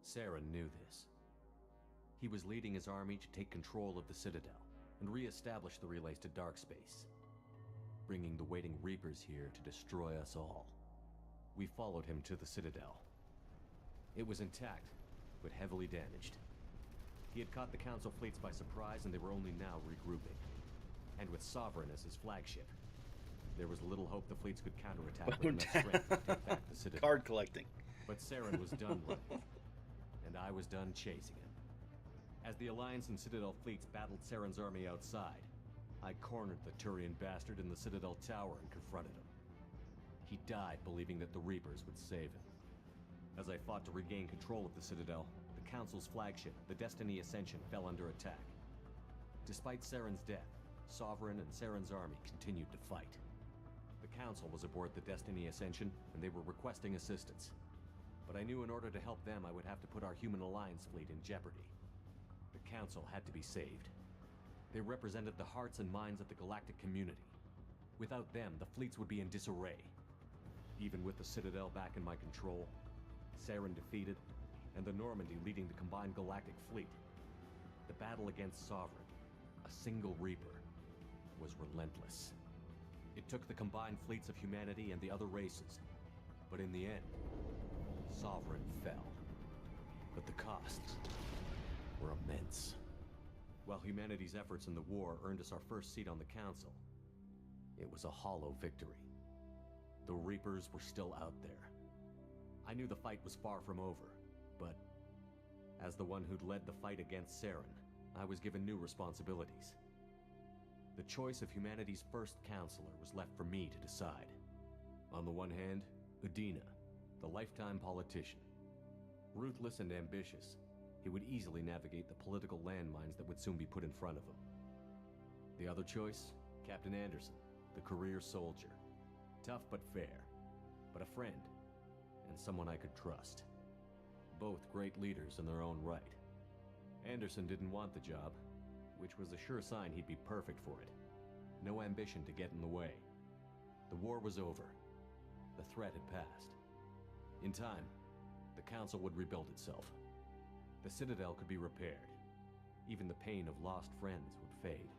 [SPEAKER 8] Saren knew this. He was leading his army to take control of the Citadel and re-establish the relays to dark space, bringing the waiting Reapers here to destroy us all. We followed him to the Citadel. It was intact, but heavily damaged. He had caught the Council fleets by surprise, and they were only now regrouping. And with Sovereign as his flagship, there was little hope the fleets could counterattack with enough strength to take back the Citadel.
[SPEAKER 1] Card collecting.
[SPEAKER 8] But Saren was done running, and I was done chasing him. As the Alliance and Citadel fleets battled Saren's army outside, I cornered the Turian bastard in the Citadel tower and confronted him. He died believing that the Reapers would save him. As I fought to regain control of the Citadel, the Council's flagship, the Destiny Ascension, fell under attack. Despite Saren's death, Sovereign and Saren's army continued to fight. The Council was aboard the Destiny Ascension, and they were requesting assistance. But I knew in order to help them, I would have to put our Human Alliance fleet in jeopardy. The Council had to be saved. They represented the hearts and minds of the galactic community. Without them, the fleets would be in disarray. Even with the Citadel back in my control, Saren defeated, and the Normandy leading the combined galactic fleet, the battle against Sovereign, a single Reaper, was relentless. It took the combined fleets of humanity and the other races, but in the end, Sovereign fell. But the costs were immense. While humanity's efforts in the war earned us our first seat on the Council, it was a hollow victory. The Reapers were still out there. I knew the fight was far from over, but as the one who'd led the fight against Saren, I was given new responsibilities. The choice of humanity's first counselor was left for me to decide. On the one hand, Udina, the lifetime politician. Ruthless and ambitious, he would easily navigate the political landmines that would soon be put in front of him. The other choice, Captain Anderson, the career soldier. Tough but fair, but a friend, and someone I could trust. Both great leaders in their own right. Anderson didn't want the job, which was a sure sign he'd be perfect for it. No ambition to get in the way. The war was over. The threat had passed. In time, the Council would rebuild itself. The Citadel could be repaired. Even the pain of lost friends would fade.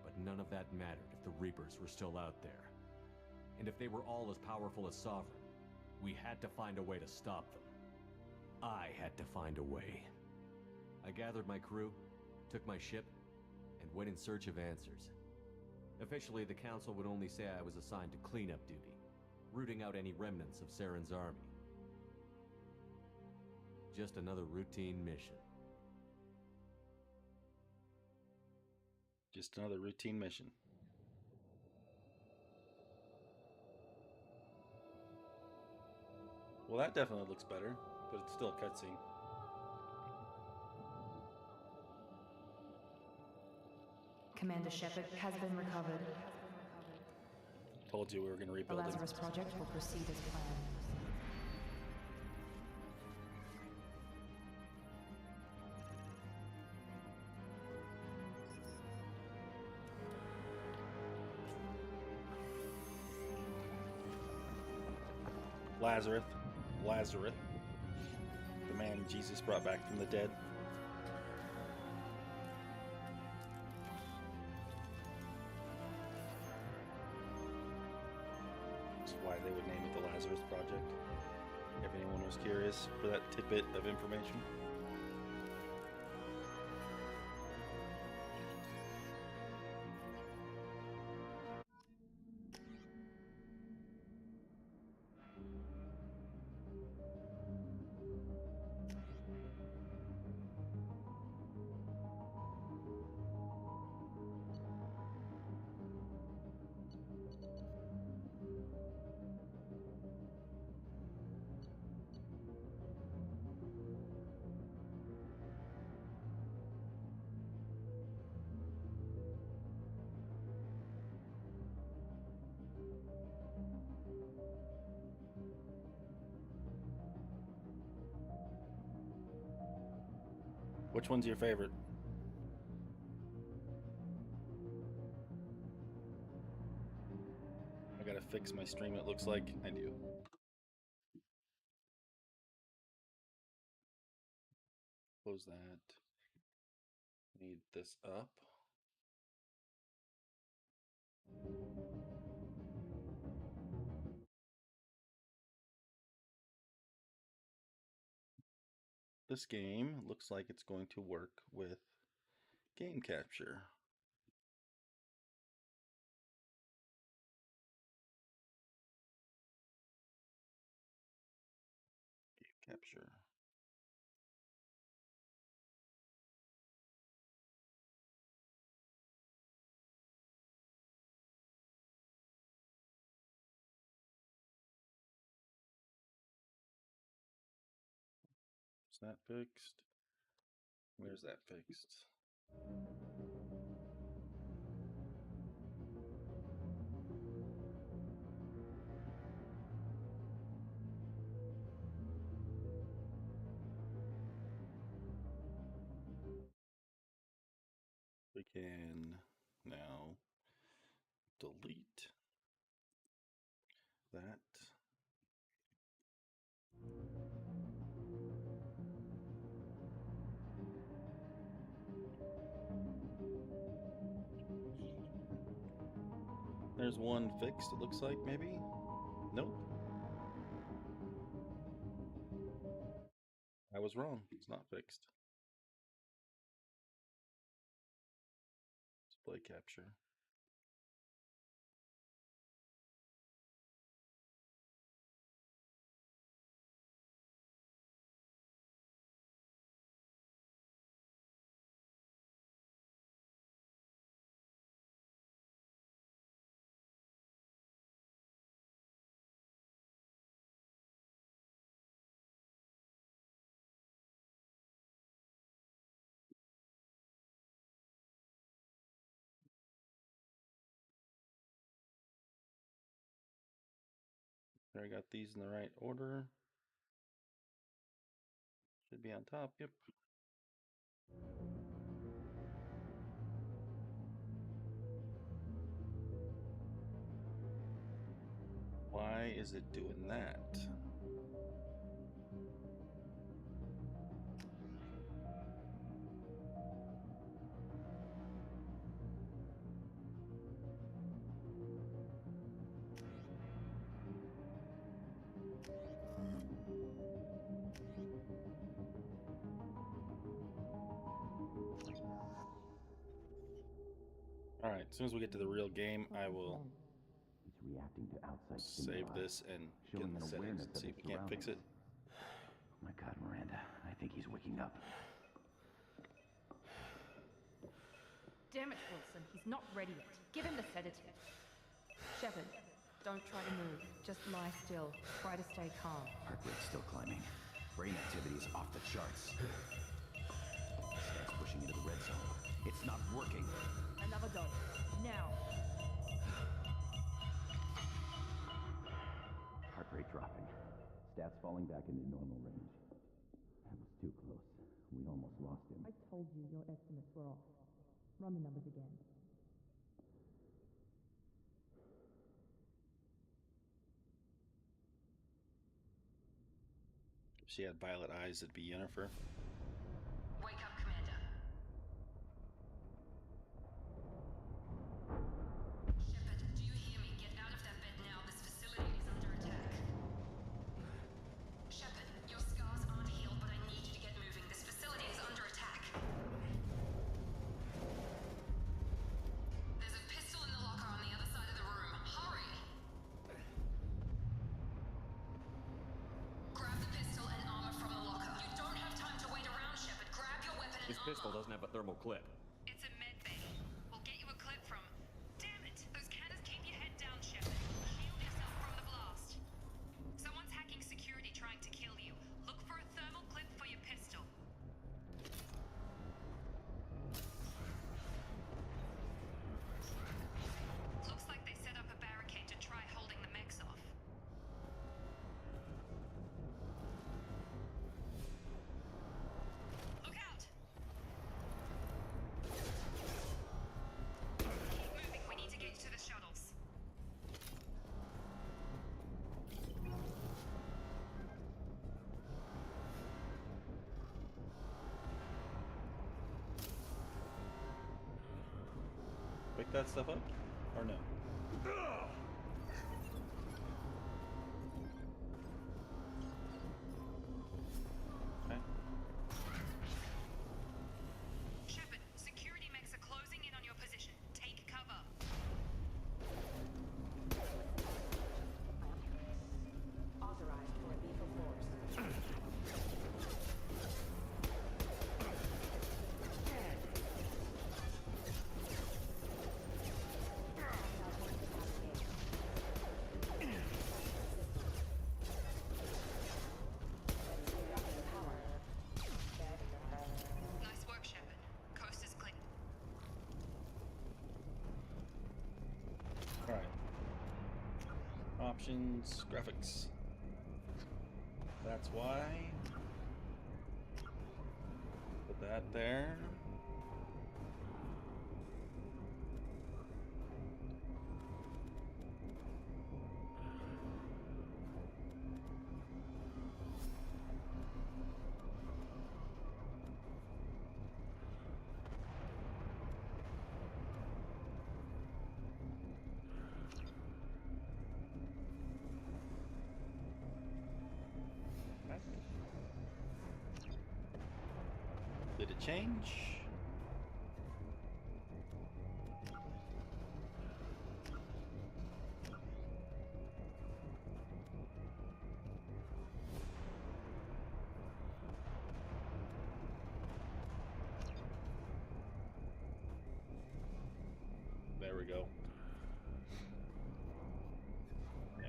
[SPEAKER 8] But none of that mattered if the Reapers were still out there. And if they were all as powerful as Sovereign, we had to find a way to stop them. I had to find a way. I gathered my crew, took my ship, and went in search of answers. Officially, the Council would only say I was assigned to cleanup duty, rooting out any remnants of Saren's army. Just another routine mission.
[SPEAKER 1] Just another routine mission. Well, that definitely looks better, but it's still a cutscene.
[SPEAKER 21] Commander Shepard has been recovered.
[SPEAKER 1] Told you we were going to
[SPEAKER 21] The
[SPEAKER 1] rebuild it.
[SPEAKER 21] Lazarus project will proceed as planned.
[SPEAKER 1] Lazarus, the man Jesus brought back from the dead. That's why they would name it the Lazarus Project, if anyone was curious for that tidbit of information. Which one's your favorite? I gotta fix my stream, it looks like. I do. Close that. Need this up. This game looks like it's going to work with game capture. Game capture. Is that fixed? Where's that fixed? We can now delete that. There's one fixed, it looks like, maybe? Nope. I was wrong. It's not fixed. Display capture. There, I got these in the right order. Should be on top, yep. Why is it doing that? Alright, as soon as we get to the real game, I will
[SPEAKER 9] reacting to outside
[SPEAKER 1] save this and get in the settings and see if we can't fix it.
[SPEAKER 9] Oh my God, Miranda, I think he's waking up.
[SPEAKER 21] Damn it, Wilson. He's not ready yet. Give him the sedative. Shepard, don't try to move. Just lie still. Try to stay calm.
[SPEAKER 9] Heart rate's still climbing. Brain activity is off the charts. Stats pushing into the red zone. It's not working.
[SPEAKER 21] Another go. Now.
[SPEAKER 9] Heart rate dropping. Stats falling back into normal range. That was too close. We almost lost him.
[SPEAKER 17] I told you your estimates were off. Run the numbers again.
[SPEAKER 1] she had violet eyes, it'd be Yennefer.
[SPEAKER 14] Wake up, Commander. Shepard, do you hear me? Get out of that bed now. This facility is under attack. Shepard, your scars aren't healed, but I need you to get moving. This facility is under attack. There's a pistol in the locker on the other side of the room. Hurry! Grab the pistol and armor from the locker. You don't have time to wait around, Shepard. Grab your weapon and
[SPEAKER 8] His pistol doesn't have a thermal clip.
[SPEAKER 14] It's a med bay. We'll get you a clip from... Damn it! Those cannons keep your head down, Shepard. Shield yourself from the blast. Someone's hacking security trying to kill you. Look for a thermal clip for your pistol. Looks like they set up a barricade to try holding the mechs off. Look out! Keep moving. We need to get you to the shuttles.
[SPEAKER 1] Pick that stuff up? Or no? Okay.
[SPEAKER 14] Shepard, security mechs are closing in on your position. Take cover.
[SPEAKER 10] Authorized for lethal force.
[SPEAKER 14] Nice work, Shepard. Coast is clear.
[SPEAKER 1] Alright. Options, graphics. That's why. Put that there. Did it change? There we go. Yeah.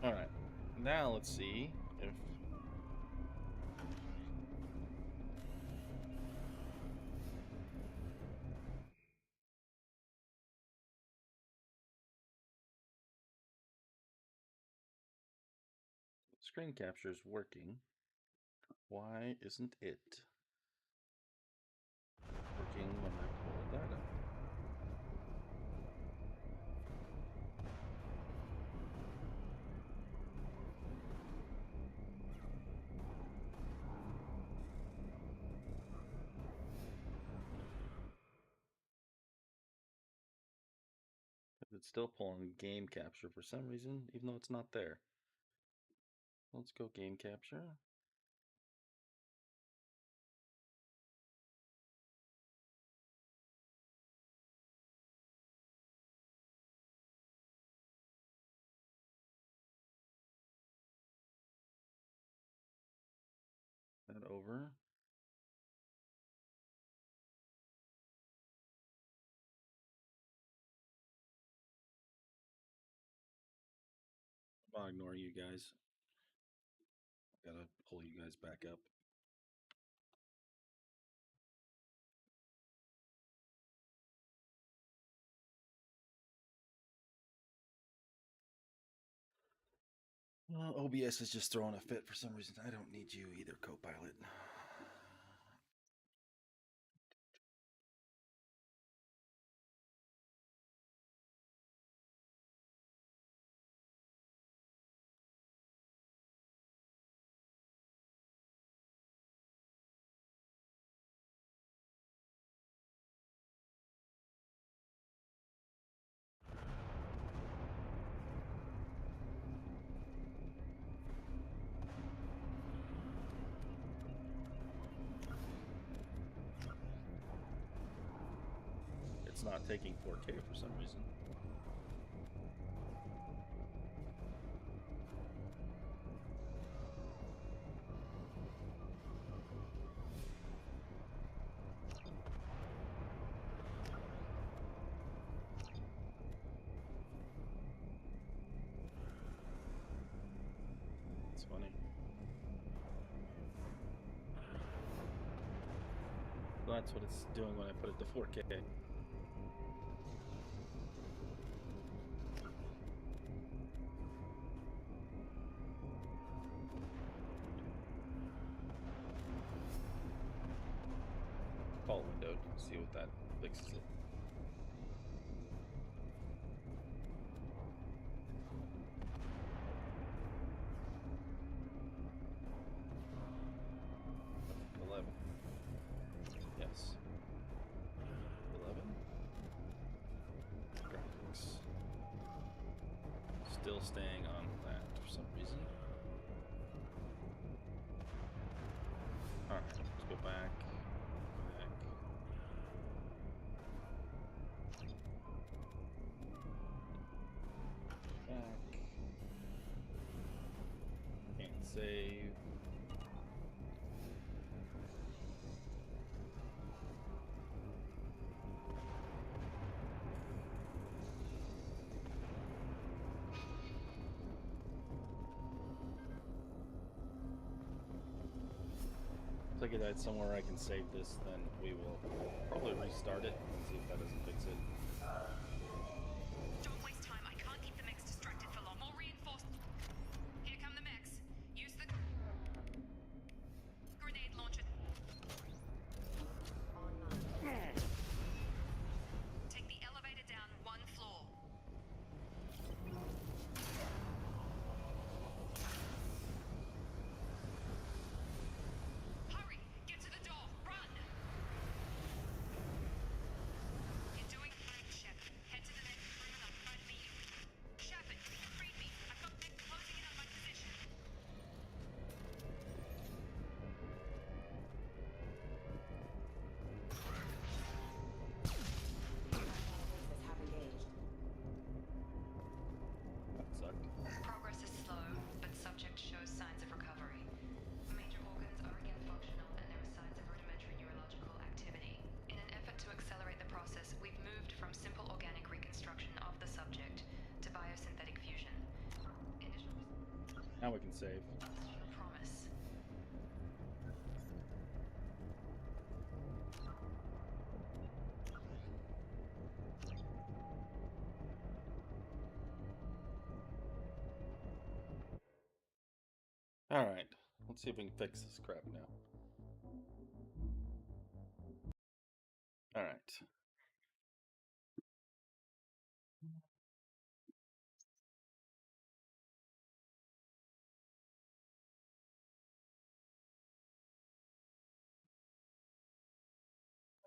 [SPEAKER 1] All right. Now let's see if screen capture is working. Why isn't it working when I pull that up? It's still pulling game capture for some reason, even though it's not there. Let's go game capture. That over. I'll ignore you guys. Gotta pull you guys back up. OBS is just throwing a fit for some reason. I don't need you either, co-pilot. It's not taking 4K for some reason. It's funny. Well, that's what it's doing when I put it to 4K. Call window to see what that fixes it. Yes. 11. Graphics. Still staying on that for some reason. Alright, let's go back. Back. Can't save. If I get that somewhere I can save this, then we will probably restart it and see if that doesn't fix it.
[SPEAKER 14] Don't waste time. I can't keep the mechs distracted for long. More reinforcements. Here come the mechs. Use the grenade launcher. Take the elevator down one floor. Hurry! Get to the door! Run! You're doing fine, Shepard. Head to the next room and I'll try to meet you. Shepard, read me. I've got mechs closing in on my position.
[SPEAKER 1] That sucked.
[SPEAKER 21] Progress is slow, but subject shows signs of recovery. Major organs are again functional, and there are signs of rudimentary neurological activity. In an effort to accelerate the process, we've moved from simple organic reconstruction of the subject to biosynthetic fusion. Initial
[SPEAKER 1] Now we can save.
[SPEAKER 21] promise.
[SPEAKER 1] Alright, let's see if we can fix this crap now. Alright.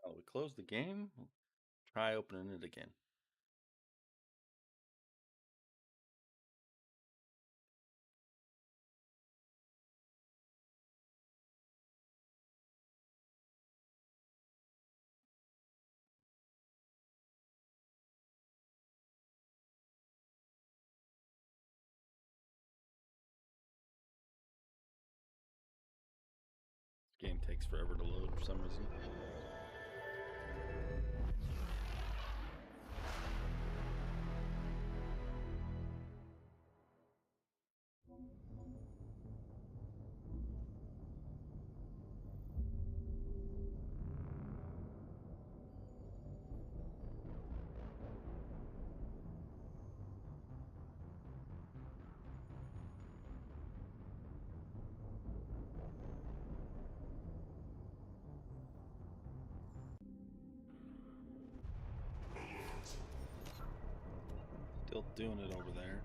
[SPEAKER 1] Oh, we closed the game? Try opening it again. This game takes forever to load for some reason. Still doing it over there.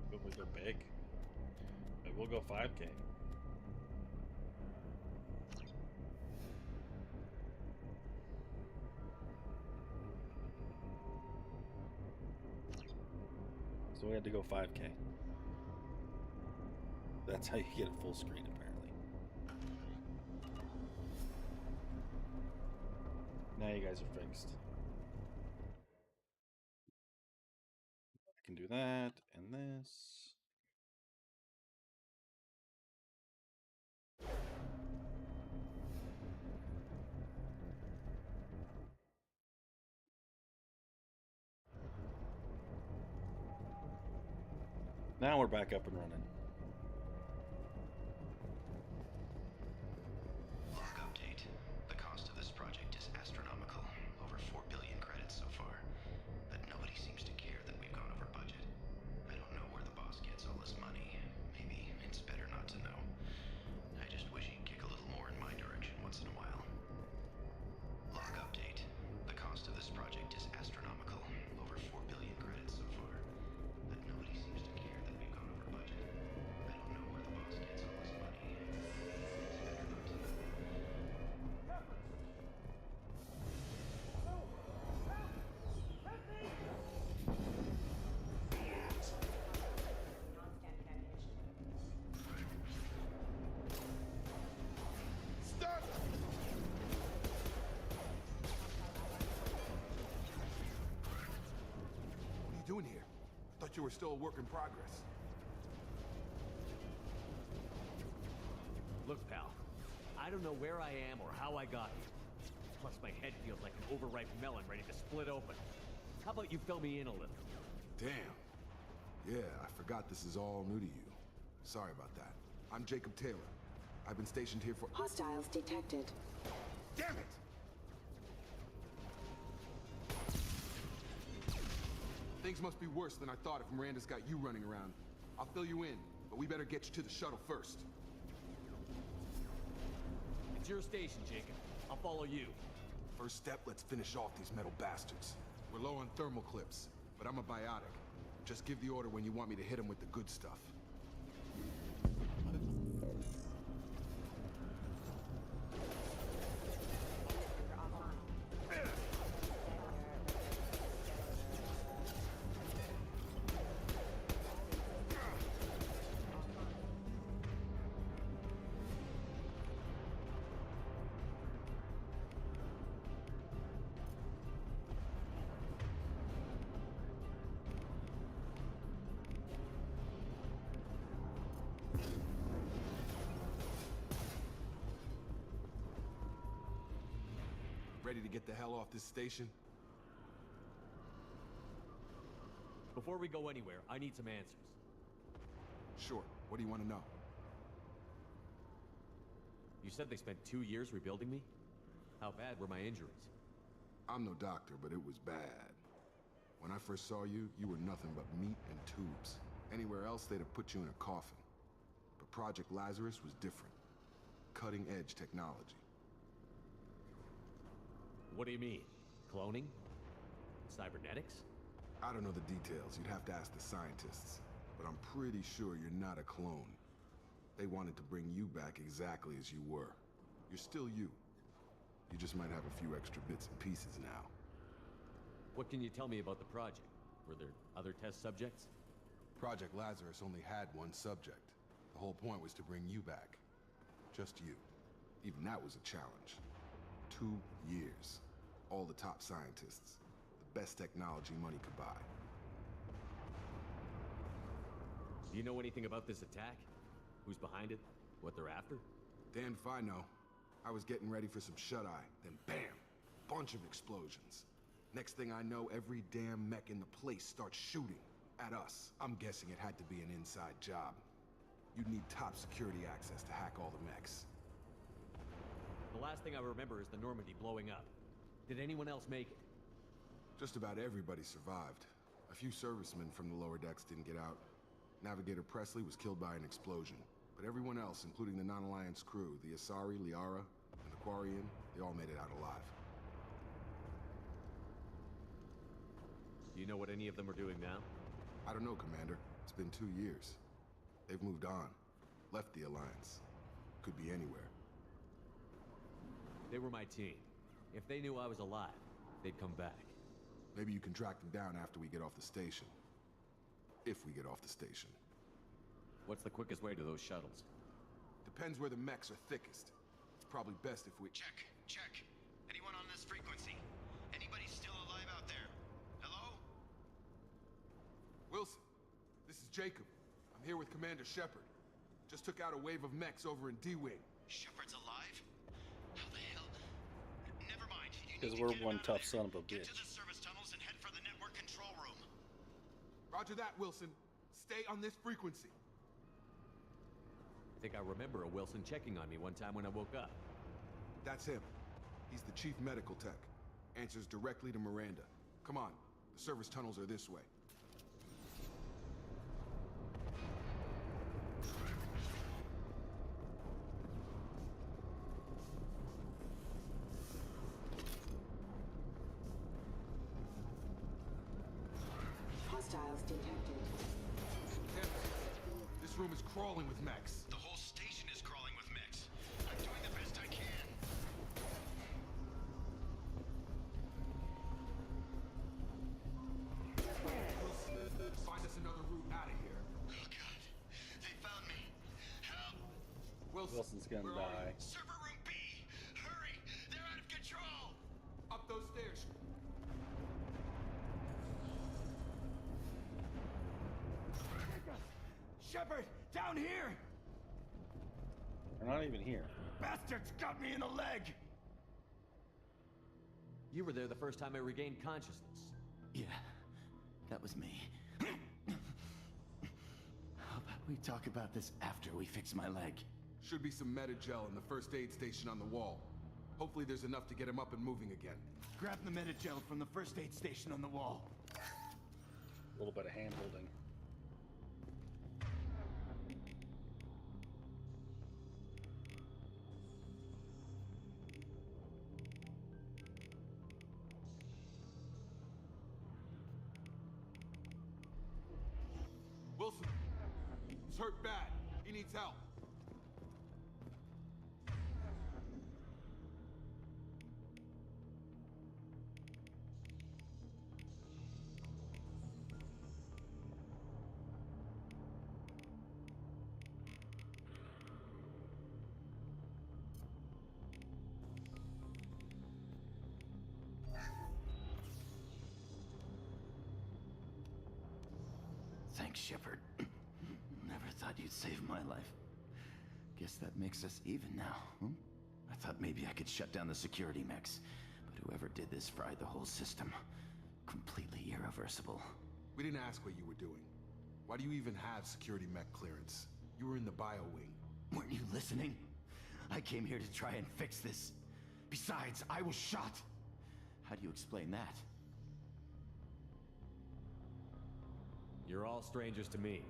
[SPEAKER 1] Will we go big? Maybe we'll go 5K. So we had to go 5K. That's how you get it full screen, apparently. Now you guys are fixed. I can do that and this. Now we're back up and running.
[SPEAKER 9] Log update. The cost of this project is astronomical. Over 4 billion credits so far. But nobody seems to care that we've gone over budget. I don't know where the boss gets all this money. Maybe it's better not to know. I just wish he'd kick a little more in my direction once in a while. Log update. The cost of this project is astronomical. Over 4 billion credits so far. But nobody seems to care that we've gone over budget. I don't know where the boss gets all this money. It's better not to know.
[SPEAKER 18] Stop!
[SPEAKER 11] What are you doing here? I thought you were still a work in progress.
[SPEAKER 3] Look, pal, I don't know where I am or how I got here. Plus, my head feels like an overripe melon ready to split open. How about you fill me in a little?
[SPEAKER 11] Damn. Yeah, I forgot this is all new to you. Sorry about that. I'm Jacob Taylor. I've been stationed here for—
[SPEAKER 13] Hostiles detected.
[SPEAKER 11] Damn it! Things must be worse than I thought if Miranda's got you running around. I'll fill you in, but we better get you to the shuttle first.
[SPEAKER 3] It's your station, Jacob. I'll follow you.
[SPEAKER 11] First step, let's finish off these metal bastards. We're low on thermal clips, but I'm a biotic. Just give the order when you want me to hit them with the good stuff. Ready to get the hell off this station?
[SPEAKER 3] Before we go anywhere, I need some answers.
[SPEAKER 11] Sure. What do you want to know?
[SPEAKER 3] You said they spent 2 years rebuilding me? How bad were my injuries?
[SPEAKER 11] I'm no doctor, but it was bad. When I first saw you, you were nothing but meat and tubes. Anywhere else, they'd have put you in a coffin. But Project Lazarus was different. Cutting-edge technology.
[SPEAKER 3] What do you mean? Cloning? Cybernetics?
[SPEAKER 11] I don't know the details. You'd have to ask the scientists. But I'm pretty sure you're not a clone. They wanted to bring you back exactly as you were. You're still you. You just might have a few extra bits and pieces now.
[SPEAKER 3] What can you tell me about the project? Were there other test subjects?
[SPEAKER 11] Project Lazarus only had one subject. The whole point was to bring you back. Just you. Even that was a challenge. 2 years. All the top scientists. The best technology money could buy.
[SPEAKER 3] Do you know anything about this attack? Who's behind it? What they're after?
[SPEAKER 11] Damned if I know. I was getting ready for some shut-eye, then bam! Bunch of explosions. Next thing I know, every damn mech in the place starts shooting at us. I'm guessing it had to be an inside job. You'd need top security access to hack all the mechs.
[SPEAKER 3] The last thing I remember is the Normandy blowing up. Did anyone else make it?
[SPEAKER 11] Just about everybody survived. A few servicemen from the lower decks didn't get out. Navigator Presley was killed by an explosion. But everyone else, including the non-Alliance crew, the Asari, Liara, and the Quarian, they all made it out alive.
[SPEAKER 8] Do you know what any of them are doing now?
[SPEAKER 11] I don't know, Commander. It's been 2 years. They've moved on. Left the Alliance. Could be anywhere.
[SPEAKER 8] They were my team. If they knew I was alive, they'd come back.
[SPEAKER 11] Maybe you can track them down after we get off the station. If we get off the station.
[SPEAKER 8] What's the quickest way to those shuttles?
[SPEAKER 11] Depends where the mechs are thickest. It's probably best if we...
[SPEAKER 9] Check. Anyone on this frequency? Anybody still alive out there? Hello?
[SPEAKER 11] Wilson, this is Jacob. I'm here with Commander Shepard. Just took out a wave of mechs over in D-Wing.
[SPEAKER 9] Shepard's alive? How the hell? Never mind.
[SPEAKER 1] Because we're one tough son of a
[SPEAKER 9] Get
[SPEAKER 1] bitch.
[SPEAKER 9] to the service tunnels and head for the network control room.
[SPEAKER 11] Roger that, Wilson. Stay on this frequency.
[SPEAKER 8] I think I remember a Wilson checking on me one time when I woke up.
[SPEAKER 11] That's him. He's the chief medical tech. Answers directly to Miranda. Come on. The service tunnels are this way.
[SPEAKER 13] Hostiles detected.
[SPEAKER 11] Damn it. This room is crawling with mechs.
[SPEAKER 9] The whole station is crawling with mechs. I'm doing the best I can.
[SPEAKER 11] Wilson, find us another route out of here.
[SPEAKER 9] Oh god. They found me. Help!
[SPEAKER 1] Wilson's gonna
[SPEAKER 11] where are
[SPEAKER 1] die.
[SPEAKER 11] you?
[SPEAKER 9] Server room B! Hurry! They're out of control!
[SPEAKER 11] Up those stairs.
[SPEAKER 19] Shepard, down here!
[SPEAKER 1] They're not even here.
[SPEAKER 19] Bastards got me in the leg!
[SPEAKER 8] You were there the first time I regained consciousness.
[SPEAKER 16] Yeah, that was me. How about we talk about this after we fix my leg?
[SPEAKER 11] Should be some Metagel in the first aid station on the wall. Hopefully there's enough to get him up and moving again.
[SPEAKER 19] Grab the Metagel from the first aid station on the wall.
[SPEAKER 1] A little bit of hand holding.
[SPEAKER 11] Wilson, he's hurt bad. He needs help.
[SPEAKER 16] Thanks, Shepard. Never thought you'd save my life. Guess that makes us even now, hmm? I thought maybe I could shut down the security mechs, but whoever did this fried the whole system. Completely irreversible.
[SPEAKER 11] We didn't ask what you were doing. Why do you even have security mech clearance? You were in the bio wing.
[SPEAKER 16] Weren't you listening? I came here to try and fix this. Besides, I was shot. How do you explain that?
[SPEAKER 8] You're all strangers to me.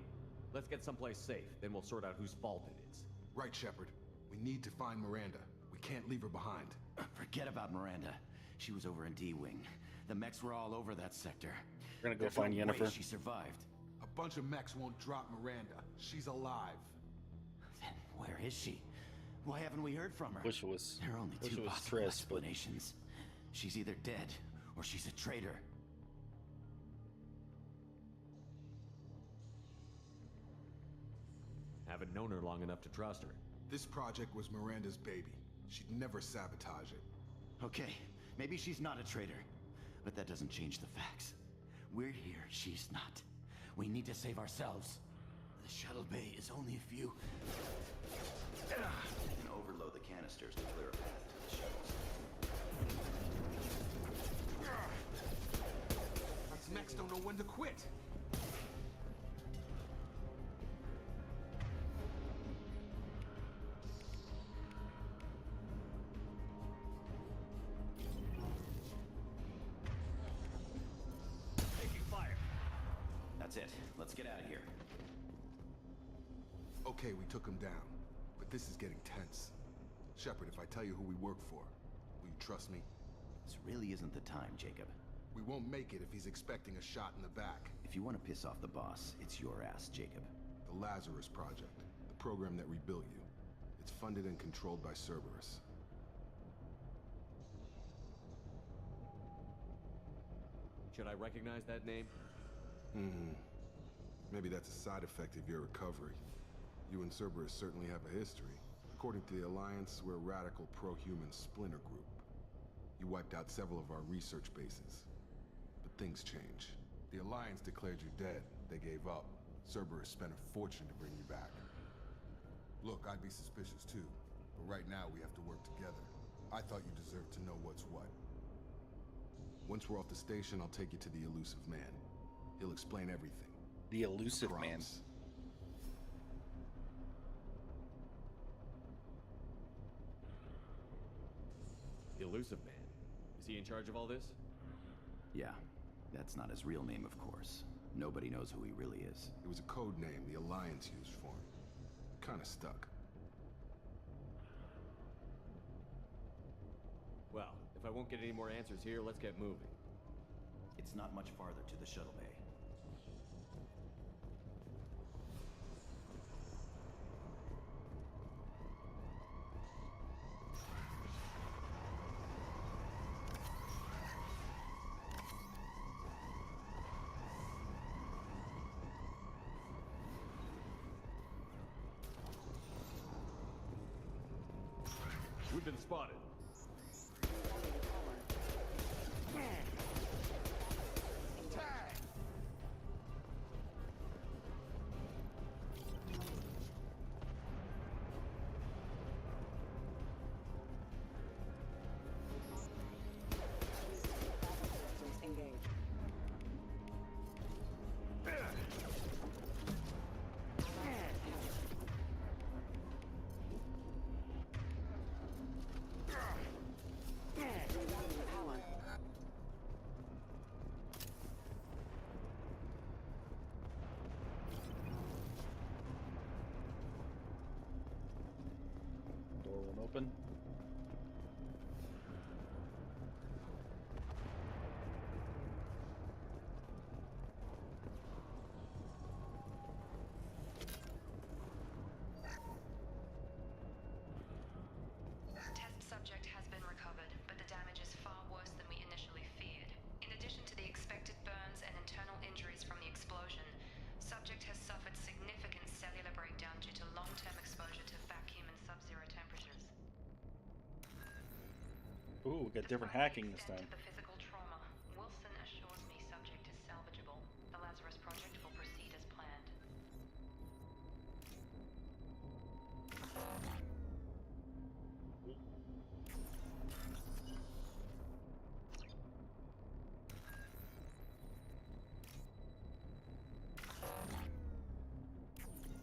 [SPEAKER 8] Let's get someplace safe, then we'll sort out whose fault it is.
[SPEAKER 11] Right, Shepard. We need to find Miranda. We can't leave her behind.
[SPEAKER 16] Forget about Miranda. She was over in D-Wing. The mechs were all over that sector.
[SPEAKER 1] We're gonna go
[SPEAKER 16] There's
[SPEAKER 1] find
[SPEAKER 16] no way
[SPEAKER 1] Yennefer.
[SPEAKER 16] she survived.
[SPEAKER 11] A bunch of mechs won't drop Miranda. She's alive.
[SPEAKER 16] Then where is she? Why haven't we heard from her?
[SPEAKER 1] Wish it was.
[SPEAKER 16] There are only
[SPEAKER 1] wish
[SPEAKER 16] two
[SPEAKER 1] it was
[SPEAKER 16] possible
[SPEAKER 1] Triss, but
[SPEAKER 16] explanations. She's either dead or she's a traitor.
[SPEAKER 8] Haven't known her long enough to trust her.
[SPEAKER 11] This project was Miranda's baby. She'd never sabotage it.
[SPEAKER 16] Okay, maybe she's not a traitor, but that doesn't change the facts. We're here, she's not. We need to save ourselves. The shuttle bay is only a few... You can overload the canisters to clear a path to the shuttles.
[SPEAKER 11] These mechs don't know when to quit.
[SPEAKER 22] Taking fire.
[SPEAKER 16] That's it. Let's get out of here.
[SPEAKER 11] Okay, we took him down. But this is getting tense. Shepard, if I tell you who we work for, will you trust me?
[SPEAKER 16] This really isn't the time, Jacob.
[SPEAKER 11] We won't make it if he's expecting a shot in the back.
[SPEAKER 16] If you want to piss off the boss, it's your ass, Jacob.
[SPEAKER 11] The Lazarus Project, the program that rebuilt you. It's funded and controlled by Cerberus.
[SPEAKER 8] Should I recognize that name?
[SPEAKER 11] Maybe that's a side effect of your recovery. You and Cerberus certainly have a history. According to the Alliance, we're a radical pro-human splinter group. You wiped out several of our research bases. But things change. The Alliance declared you dead. They gave up. Cerberus spent a fortune to bring you back. Look, I'd be suspicious too. But right now, we have to work together. I thought you deserved to know what's what. Once we're off the station, I'll take you to the elusive man. He'll explain everything.
[SPEAKER 1] The elusive man.
[SPEAKER 8] The elusive man. Is he in charge of all this?
[SPEAKER 16] Yeah. That's not his real name, of course. Nobody knows who he really is.
[SPEAKER 11] It was a code name the Alliance used for him. Kinda stuck.
[SPEAKER 8] Well, if I won't get any more answers here, let's get moving.
[SPEAKER 16] It's not much farther to the shuttle bay.
[SPEAKER 8] We've been spotted.
[SPEAKER 1] Open.
[SPEAKER 14] Test subject has been recovered, but the damage is far worse than we initially feared. In addition to the expected burns and internal injuries from the explosion, subject has suffered significant cellular breakdown due to long-term exposure to vacuum and sub-zero temperatures.
[SPEAKER 1] Ooh, we got different hacking this time.
[SPEAKER 14] The physical trauma, Wilson assures me subject is salvageable. The Lazarus Project will proceed as planned.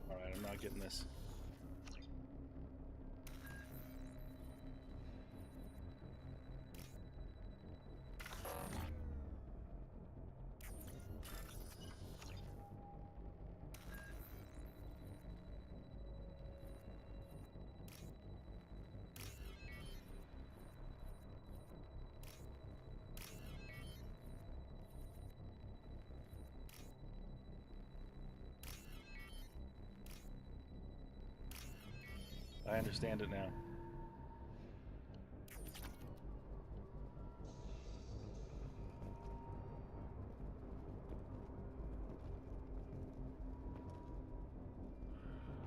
[SPEAKER 1] Alright, I'm not getting this. I understand it now.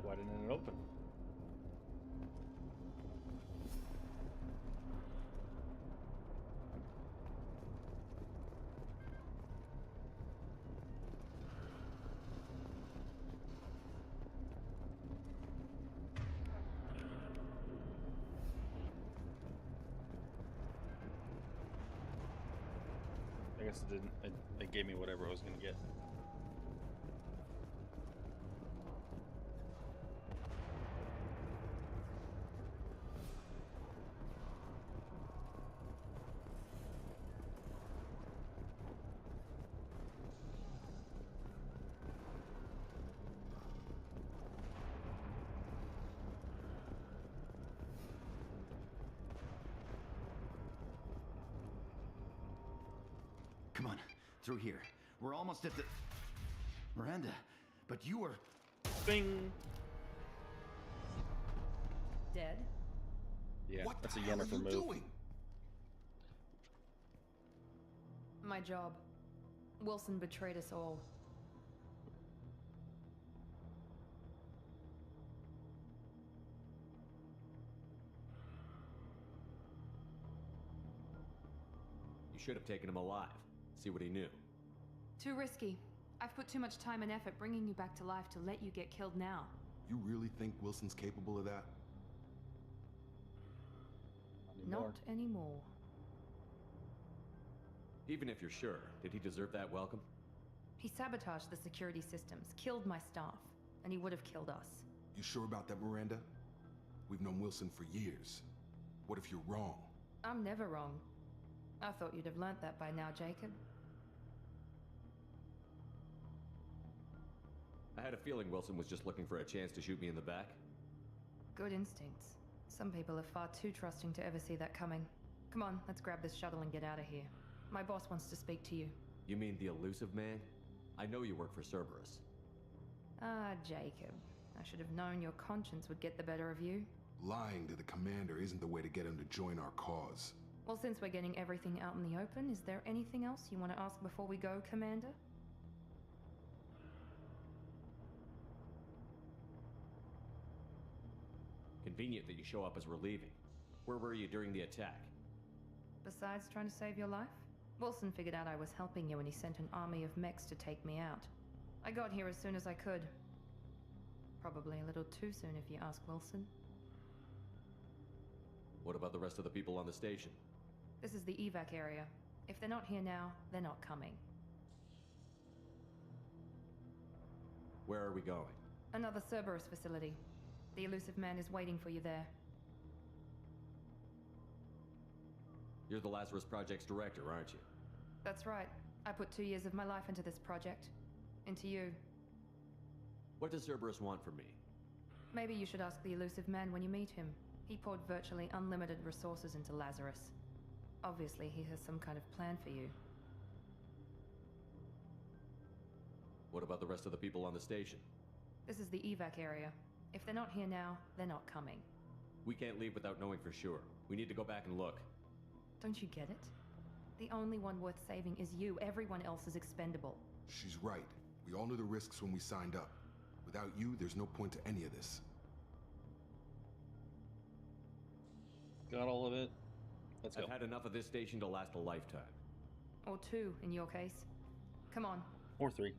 [SPEAKER 1] Why didn't it open? I guess it didn't. It gave me whatever I was gonna get.
[SPEAKER 16] Come on, through here. We're almost at the... Miranda, but you were...
[SPEAKER 1] Bing!
[SPEAKER 5] Dead?
[SPEAKER 1] Yeah,
[SPEAKER 11] What
[SPEAKER 1] that's
[SPEAKER 11] the
[SPEAKER 1] a
[SPEAKER 11] hell are
[SPEAKER 1] Yennefer
[SPEAKER 11] you
[SPEAKER 1] move.
[SPEAKER 11] doing?
[SPEAKER 5] My job. Wilson betrayed us all.
[SPEAKER 8] You should have taken him alive. See what he knew.
[SPEAKER 21] Too risky. I've put too much time and effort bringing you back to life to let you get killed now.
[SPEAKER 11] You really think Wilson's capable of that?
[SPEAKER 21] Not anymore.
[SPEAKER 8] Even if you're sure, did he deserve that welcome?
[SPEAKER 21] He sabotaged the security systems, killed my staff, and he would have killed us.
[SPEAKER 11] You sure about that, Miranda? We've known Wilson for years. What if you're wrong?
[SPEAKER 21] I'm never wrong. I thought you'd have learnt that by now, Jacob.
[SPEAKER 8] I had a feeling Wilson was just looking for a chance to shoot me in the back.
[SPEAKER 21] Good instincts. Some people are far too trusting to ever see that coming. Come on, let's grab this shuttle and get out of here. My boss wants to speak to you.
[SPEAKER 8] You mean the elusive man? I know you work for Cerberus.
[SPEAKER 21] Ah, Jacob. I should have known your conscience would get the better of you.
[SPEAKER 11] Lying to the commander isn't the way to get him to join our cause.
[SPEAKER 21] Well, since we're getting everything out in the open, is there anything else you want to ask before we go, Commander?
[SPEAKER 8] Convenient that you show up as we're leaving. Where were you during the attack?
[SPEAKER 21] Besides trying to save your life? Wilson figured out I was helping you and he sent an army of mechs to take me out. I got here as soon as I could. Probably a little too soon if you ask Wilson.
[SPEAKER 8] What about the rest of the people on the station?
[SPEAKER 21] This is the evac area. If they're not here now, they're not coming.
[SPEAKER 8] Where are we going?
[SPEAKER 21] Another Cerberus facility. The elusive man is waiting for you there.
[SPEAKER 8] You're the Lazarus Project's director, aren't you?
[SPEAKER 21] That's right. I put 2 years of my life into this project. Into you.
[SPEAKER 8] What does Cerberus want from me?
[SPEAKER 21] Maybe you should ask the elusive man when you meet him. He poured virtually unlimited resources into Lazarus. Obviously, he has some kind of plan for you.
[SPEAKER 8] What about the rest of the people on the station?
[SPEAKER 21] This is the evac area. If they're not here now, they're not coming.
[SPEAKER 8] We can't leave without knowing for sure. We need to go back and look.
[SPEAKER 21] Don't you get it? The only one worth saving is you. Everyone else is expendable.
[SPEAKER 11] She's right. We all knew the risks when we signed up. Without you, there's no point to any of this.
[SPEAKER 1] Got all of it? Let's go.
[SPEAKER 8] I've had enough of this station to last a lifetime.
[SPEAKER 21] Or 2, in your case. Come on.
[SPEAKER 1] Or 3.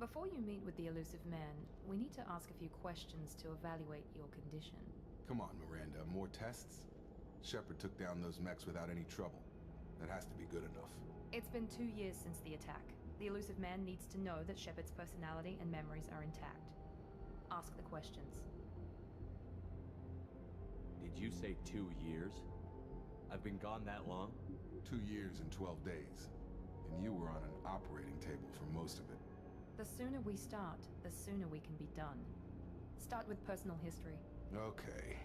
[SPEAKER 21] Before you meet with the elusive man, we need to ask a few questions to evaluate your condition.
[SPEAKER 11] Come on, Miranda. More tests? Shepard took down those mechs without any trouble. That has to be good enough.
[SPEAKER 21] It's been 2 years since the attack. The elusive man needs to know that Shepard's personality and memories are intact. Ask the questions.
[SPEAKER 8] Did you say 2 years? I've been gone that long?
[SPEAKER 11] 2 years and 12 days. And you were on an operating table for most of it.
[SPEAKER 21] The sooner we start, the sooner we can be done. Start with personal history.
[SPEAKER 11] Okay.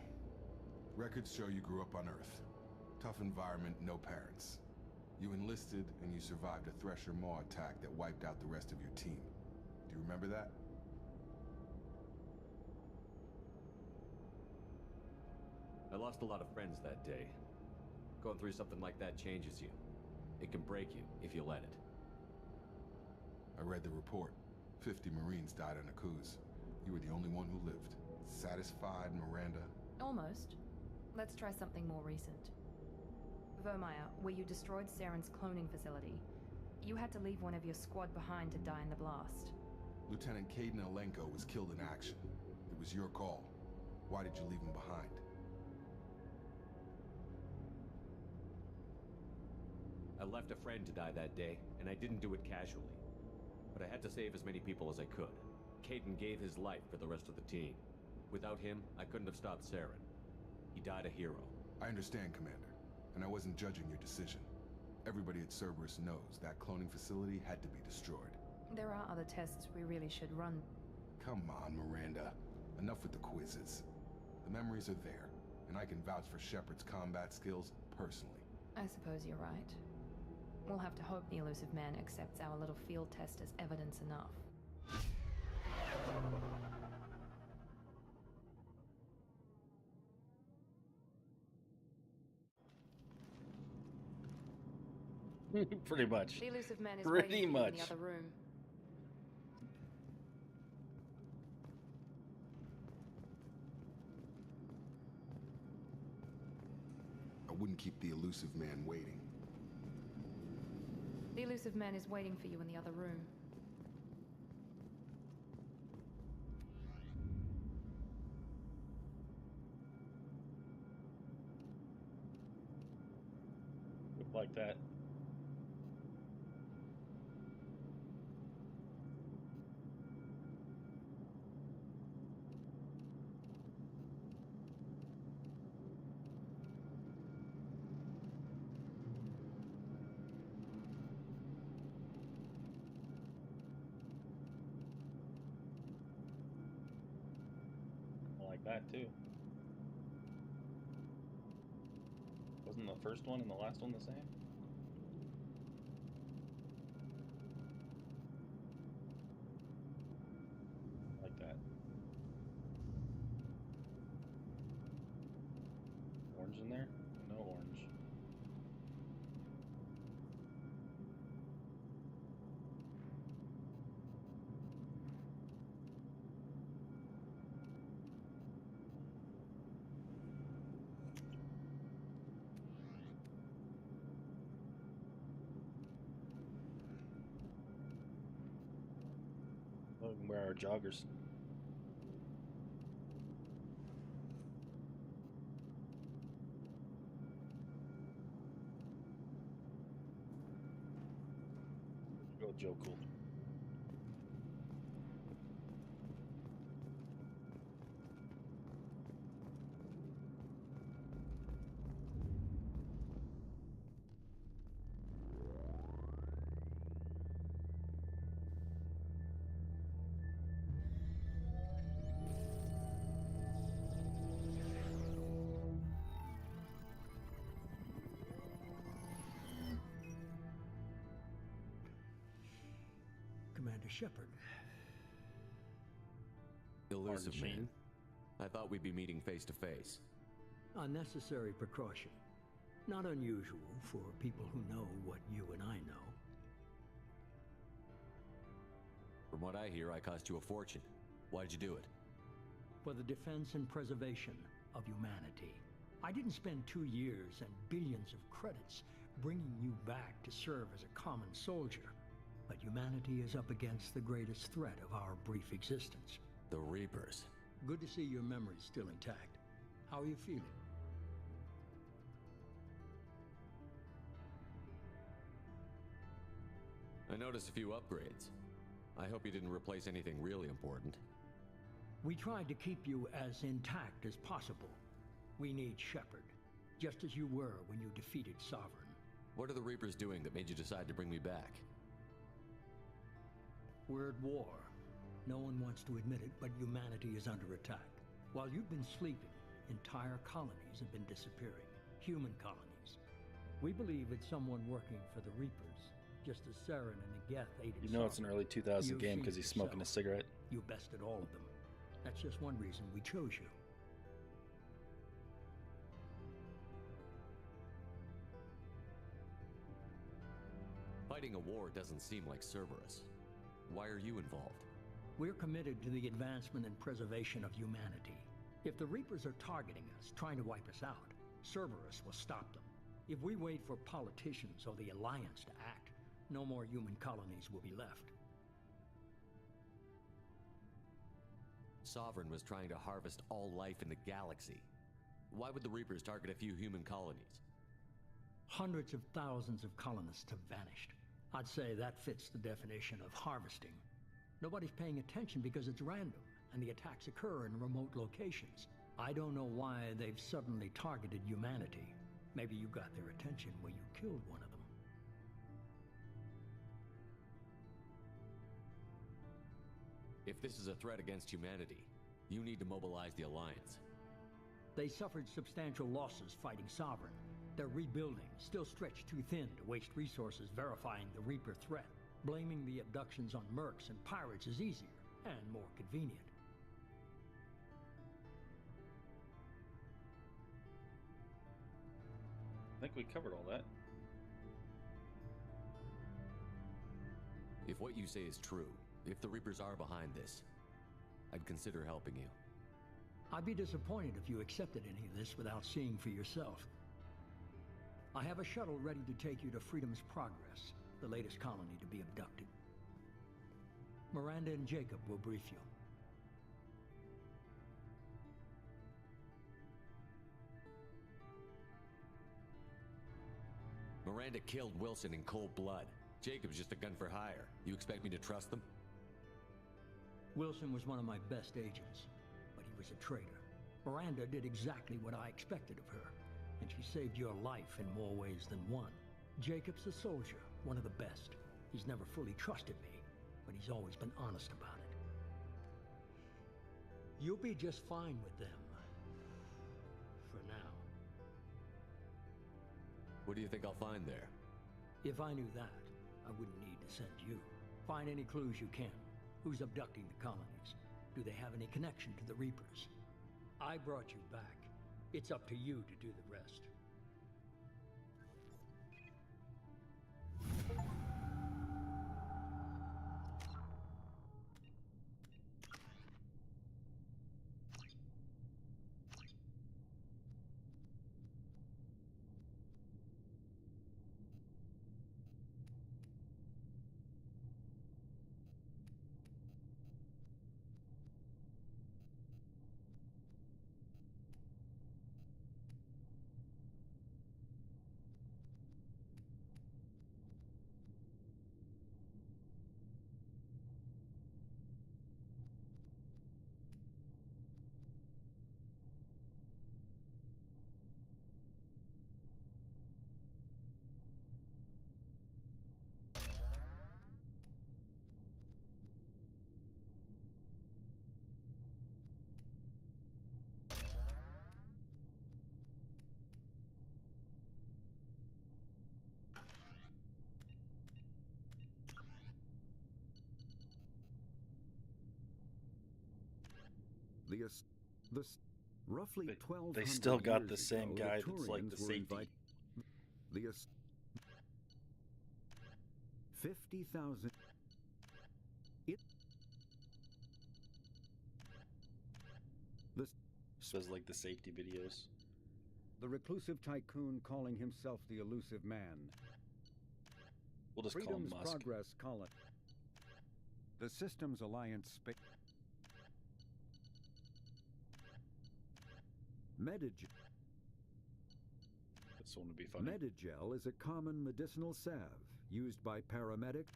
[SPEAKER 11] Records show you grew up on Earth. Tough environment, no parents. You enlisted and you survived a Thresher Maw attack that wiped out the rest of your team. Do you remember that?
[SPEAKER 8] I lost a lot of friends that day. Going through something like that changes you. It can break you if you let it.
[SPEAKER 11] I read the report. 50 Marines died on a cruise. You were the only one who lived. Satisfied, Miranda?
[SPEAKER 21] Almost. Let's try something more recent. Vermeer, where you destroyed Saren's cloning facility. You had to leave one of your squad behind to die in the blast.
[SPEAKER 11] Lieutenant Caden Alenko was killed in action. It was your call. Why did you leave him behind?
[SPEAKER 8] I left a friend to die that day, and I didn't do it casually. But I had to save as many people as I could. Caden gave his life for the rest of the team. Without him, I couldn't have stopped Saren. He died a hero.
[SPEAKER 11] I understand, Commander. and I wasn't judging your decision. Everybody at Cerberus knows that cloning facility had to be destroyed.
[SPEAKER 21] There are other tests we really should run.
[SPEAKER 11] Come on, Miranda. Enough with the quizzes. The memories are there, and I can vouch for Shepard's combat skills personally.
[SPEAKER 21] I suppose you're right. We'll have to hope the elusive man accepts our little field test as evidence enough.
[SPEAKER 1] Pretty much.
[SPEAKER 21] The elusive man is
[SPEAKER 1] Pretty
[SPEAKER 21] waiting for you in
[SPEAKER 1] much.
[SPEAKER 21] the other room.
[SPEAKER 11] I wouldn't keep the elusive man waiting.
[SPEAKER 21] The elusive man is waiting for you in the other room.
[SPEAKER 1] Look like that. That too. Wasn't the first one and the last one the same? Like that. Orange in there? No orange. Where are our joggers? Go Joe Cool.
[SPEAKER 20] Commander Shepard.
[SPEAKER 8] Elusive man. I thought we'd be meeting face to face.
[SPEAKER 20] Unnecessary precaution. Not unusual for people who know what you and I know.
[SPEAKER 8] From what I hear, I cost you a fortune. Why'd you do it?
[SPEAKER 20] For the defense and preservation of humanity. I didn't spend 2 years and billions of credits bringing you back to serve as a common soldier. But humanity is up against the greatest threat of our brief existence.
[SPEAKER 8] The Reapers.
[SPEAKER 20] Good to see your memory's still intact. How are you feeling?
[SPEAKER 8] I noticed a few upgrades. I hope you didn't replace anything really important.
[SPEAKER 20] We tried to keep you as intact as possible. We need Shepard, just as you were when you defeated Sovereign.
[SPEAKER 8] What are the Reapers doing that made you decide to bring me back?
[SPEAKER 20] We're at war. No one wants to admit it, but humanity is under attack. While you've been sleeping, entire colonies have been disappearing. Human colonies. We believe it's someone working for the Reapers, just as Saren and Geth aided
[SPEAKER 1] You know it's an early 2000 game because he's smoking a cigarette.
[SPEAKER 20] You bested all of them. That's just one reason we chose you.
[SPEAKER 8] Fighting a war doesn't seem like Cerberus. Why are you involved?
[SPEAKER 20] We're committed to the advancement and preservation of humanity. If the Reapers are targeting us, trying to wipe us out, Cerberus will stop them. If we wait for politicians or the Alliance to act, no more human colonies will be left.
[SPEAKER 8] Sovereign was trying to harvest all life in the galaxy. Why would the Reapers target a few human colonies?
[SPEAKER 20] Hundreds of thousands of colonists have vanished. I'd say that fits the definition of harvesting. Nobody's paying attention because it's random, and the attacks occur in remote locations. I don't know why they've suddenly targeted humanity. Maybe you got their attention when you killed one of them.
[SPEAKER 8] If this is a threat against humanity, you need to mobilize the Alliance.
[SPEAKER 20] They suffered substantial losses fighting Sovereign. They're rebuilding, still stretched too thin to waste resources verifying the Reaper threat. Blaming the abductions on mercs and pirates is easier and more convenient.
[SPEAKER 1] I think we covered all that.
[SPEAKER 8] If what you say is true, if the Reapers are behind this, I'd consider helping you.
[SPEAKER 20] I'd be disappointed if you accepted any of this without seeing for yourself. I have a shuttle ready to take you to Freedom's Progress, the latest colony to be abducted. Miranda and Jacob will brief you.
[SPEAKER 8] Miranda killed Wilson in cold blood. Jacob's just a gun for hire. You expect me to trust them?
[SPEAKER 20] Wilson was one of my best agents, but he was a traitor. Miranda did exactly what I expected of her, and she saved your life in more ways than one. Jacob's a soldier, one of the best. He's never fully trusted me, but he's always been honest about it. You'll be just fine with them. For now.
[SPEAKER 8] What do you think I'll find there?
[SPEAKER 20] If I knew that, I wouldn't need to send you. Find any clues you can. Who's abducting the colonies? Do they have any connection to the Reapers? I brought you back. It's up to you to do the rest.
[SPEAKER 4] Roughly 12.
[SPEAKER 1] They still got the same guy that's like the safety.
[SPEAKER 4] 50,000.
[SPEAKER 1] Says like the safety videos.
[SPEAKER 4] The reclusive tycoon calling himself the elusive man.
[SPEAKER 1] We'll just
[SPEAKER 4] Freedom's
[SPEAKER 1] call him Musk.
[SPEAKER 4] Progress colony. The Systems Alliance space. Medigel.
[SPEAKER 1] This one would be funny.
[SPEAKER 4] Medigel is a common medicinal salve used by paramedics.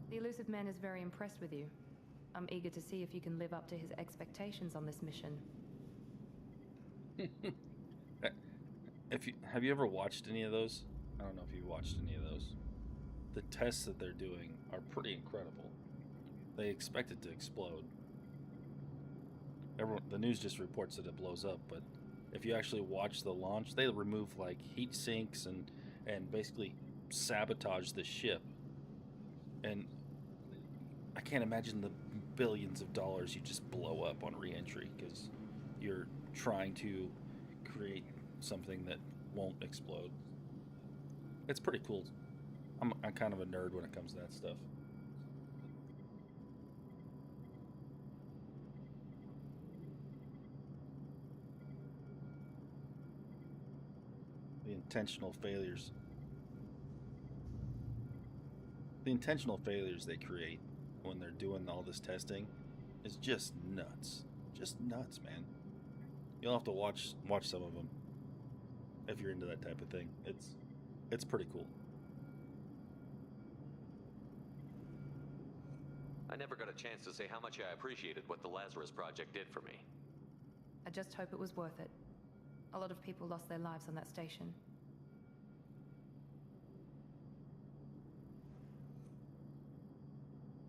[SPEAKER 21] The elusive man is very impressed with you. I'm eager to see if you can live up to his expectations on this mission.
[SPEAKER 1] Have you ever watched any of those? I don't know if you watched any of those. The tests that they're doing are pretty incredible. They expect it to explode. The news just reports that it blows up, but if you actually watch the launch, they remove like heat sinks and basically sabotage the ship. And I can't imagine the billions of dollars you just blow up on re-entry, because you're trying to create something that won't explode. It's pretty cool. I'm kind of a nerd when it comes to that stuff. The intentional failures. The intentional failures they create when they're doing all this testing is just nuts. Just nuts, man. You'll have to watch some of them if you're into that type of thing. It's pretty cool.
[SPEAKER 8] I never got a chance to say how much I appreciated what the Lazarus Project did for me.
[SPEAKER 21] I just hope it was worth it. A lot of people lost their lives on that station.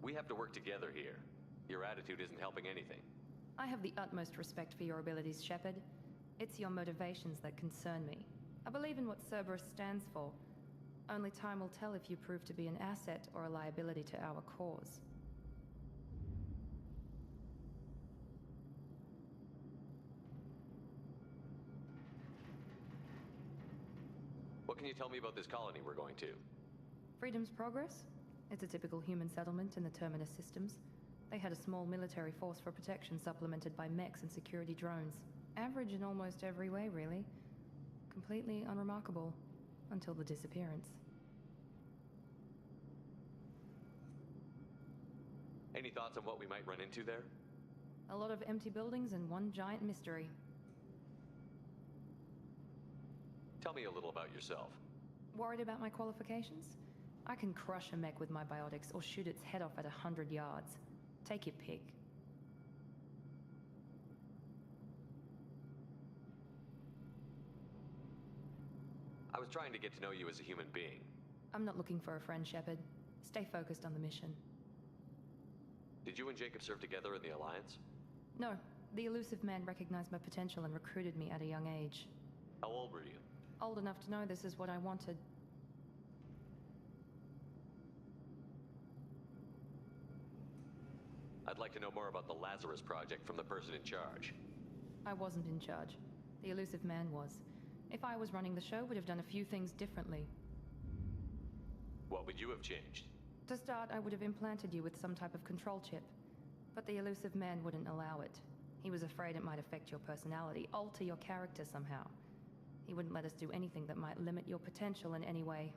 [SPEAKER 8] We have to work together here. Your attitude isn't helping anything.
[SPEAKER 21] I have the utmost respect for your abilities, Shepard. It's your motivations that concern me. I believe in what Cerberus stands for. Only time will tell if you prove to be an asset or a liability to our cause.
[SPEAKER 8] What can you tell me about this colony we're going to?
[SPEAKER 21] Freedom's Progress? It's a typical human settlement in the Terminus systems. They had a small military force for protection supplemented by mechs and security drones. Average in almost every way, really. Completely unremarkable. Until the disappearance.
[SPEAKER 8] Any thoughts on what we might run into there?
[SPEAKER 21] A lot of empty buildings and one giant mystery.
[SPEAKER 8] Tell me a little about yourself.
[SPEAKER 21] Worried about my qualifications? I can crush a mech with my biotics or shoot its head off at 100 yards. Take your pick.
[SPEAKER 8] I was trying to get to know you as a human being.
[SPEAKER 21] I'm not looking for a friend, Shepard. Stay focused on the mission.
[SPEAKER 8] Did you and Jacob serve together in the Alliance?
[SPEAKER 21] No. The elusive man recognized my potential and recruited me at a young age.
[SPEAKER 8] How old were you?
[SPEAKER 21] Old enough to know this is what I wanted.
[SPEAKER 8] I'd like to know more about the Lazarus Project from the person in charge.
[SPEAKER 21] I wasn't in charge. The elusive man was. If I was running the show, would have done a few things differently.
[SPEAKER 8] What would you have changed?
[SPEAKER 21] To start, I would have implanted you with some type of control chip. But the elusive man wouldn't allow it. He was afraid it might affect your personality, alter your character somehow. He wouldn't let us do anything that might limit your potential in any way.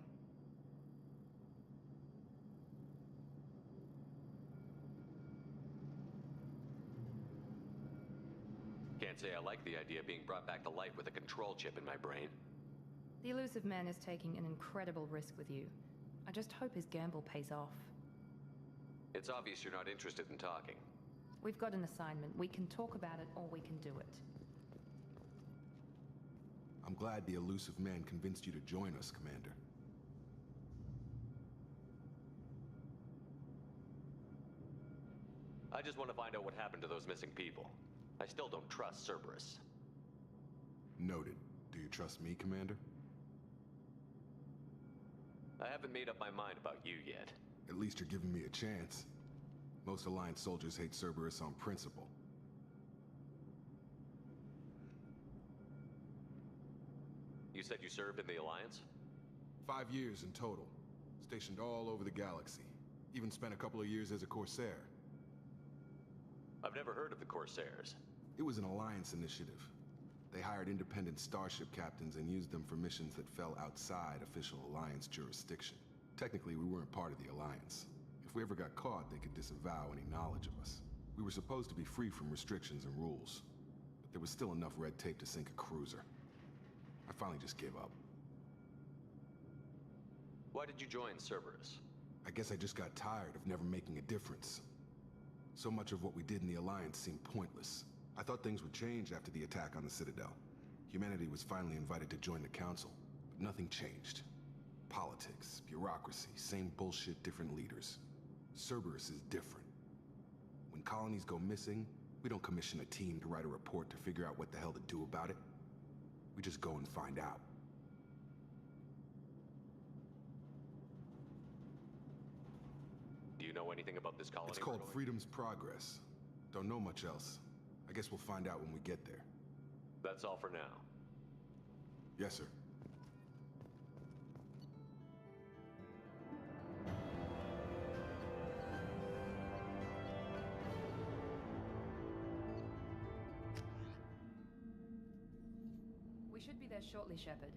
[SPEAKER 8] Can't say I like the idea of being brought back to life with a control chip in my brain.
[SPEAKER 21] The elusive man is taking an incredible risk with you. I just hope his gamble pays off.
[SPEAKER 8] It's obvious you're not interested in talking.
[SPEAKER 21] We've got an assignment. We can talk about it or we can do it.
[SPEAKER 11] I'm glad the elusive man convinced you to join us, Commander.
[SPEAKER 8] I just want to find out what happened to those missing people. I still don't trust Cerberus.
[SPEAKER 11] Noted. Do you trust me, Commander?
[SPEAKER 8] I haven't made up my mind about you yet.
[SPEAKER 11] At least you're giving me a chance. Most Alliance soldiers hate Cerberus on principle.
[SPEAKER 8] You said you served in the Alliance?
[SPEAKER 11] 5 years in total. Stationed all over the galaxy. Even spent a couple of years as a Corsair.
[SPEAKER 8] I've never heard of the Corsairs.
[SPEAKER 11] It was an Alliance initiative. They hired independent starship captains and used them for missions that fell outside official Alliance jurisdiction. Technically, we weren't part of the Alliance. If we ever got caught, they could disavow any knowledge of us. We were supposed to be free from restrictions and rules. But there was still enough red tape to sink a cruiser. I finally just gave up.
[SPEAKER 8] Why did you join Cerberus?
[SPEAKER 11] I guess I just got tired of never making a difference. So much of what we did in the Alliance seemed pointless. I thought things would change after the attack on the Citadel. Humanity was finally invited to join the Council, but nothing changed. Politics, bureaucracy, same bullshit, different leaders. Cerberus is different. When colonies go missing, we don't commission a team to write a report to figure out what the hell to do about it. We just go and find out.
[SPEAKER 8] Do you know anything about this colony?
[SPEAKER 11] It's called Freedom's Progress. Don't know much else. I guess we'll find out when we get there.
[SPEAKER 8] That's all for now.
[SPEAKER 11] Yes, sir.
[SPEAKER 21] We should be there shortly, Shepard.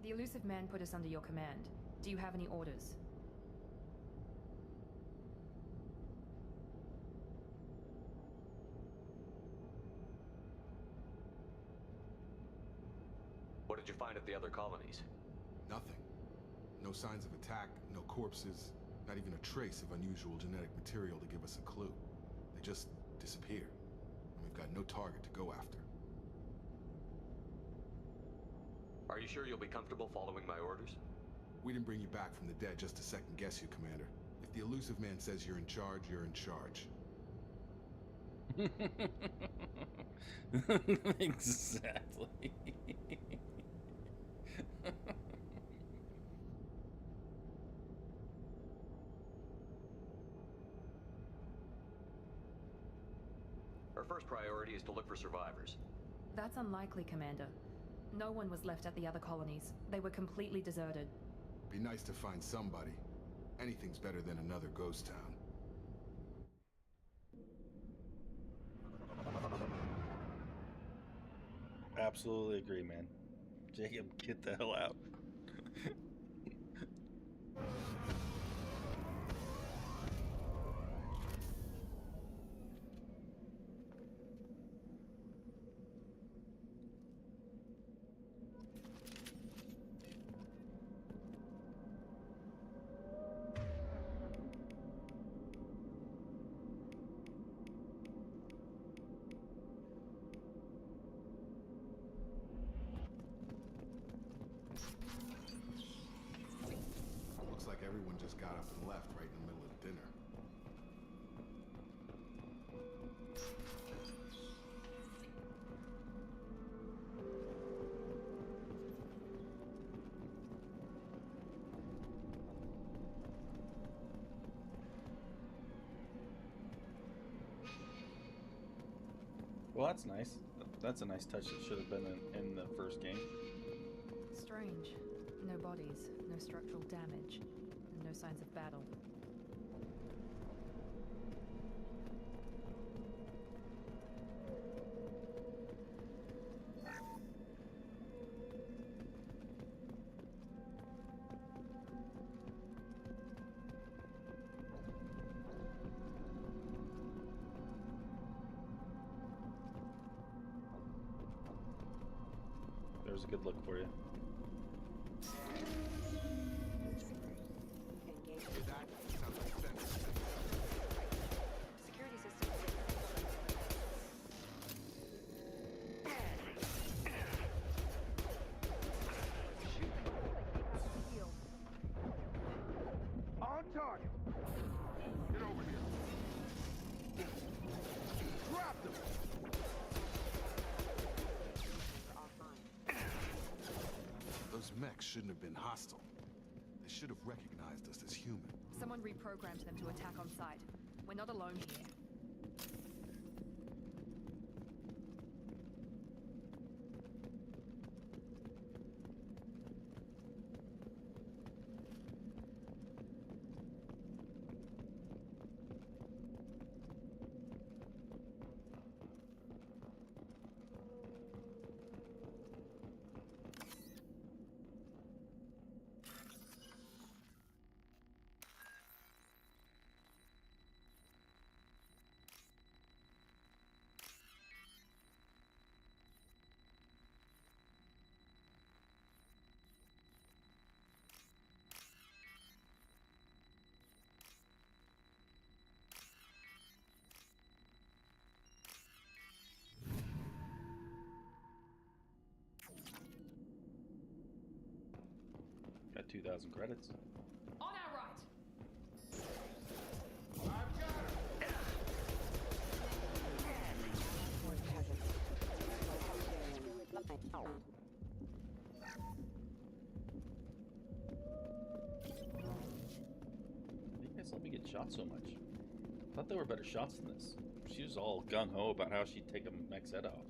[SPEAKER 21] The elusive man put us under your command. Do you have any orders?
[SPEAKER 8] What did you find at the other colonies?
[SPEAKER 11] Nothing. No signs of attack, no corpses, not even a trace of unusual genetic material to give us a clue. They just disappear. And we've got no target to go after.
[SPEAKER 8] Are you sure you'll be comfortable following my orders?
[SPEAKER 11] We didn't bring you back from the dead just to second guess you, Commander. If the elusive man says you're in charge, you're in charge.
[SPEAKER 1] Exactly.
[SPEAKER 8] Our first priority is to look for survivors.
[SPEAKER 21] That's unlikely, Commander. No one was left at the other colonies. They were completely deserted.
[SPEAKER 11] Be nice to find somebody. Anything's better than another ghost town.
[SPEAKER 1] Absolutely agree, man. Jacob, get the hell out.
[SPEAKER 11] Looks like everyone just got up and left right in the middle of dinner.
[SPEAKER 1] Well, that's nice. That's a nice touch that should have been in the first game.
[SPEAKER 21] Strange. No bodies, no structural damage, and no signs of battle.
[SPEAKER 1] There's a good look for you.
[SPEAKER 10] Security system.
[SPEAKER 18] On target. Get over here. Drop them.
[SPEAKER 11] Those mechs shouldn't have been hostile. They should have recognized us as human.
[SPEAKER 21] Someone reprogrammed them to attack on sight. We're not alone here.
[SPEAKER 1] Got 2,000 credits.
[SPEAKER 21] On our right!
[SPEAKER 1] You guys let me get shot so much. thought there were better shots than this. She was all gung-ho about how she'd take a mech's head off.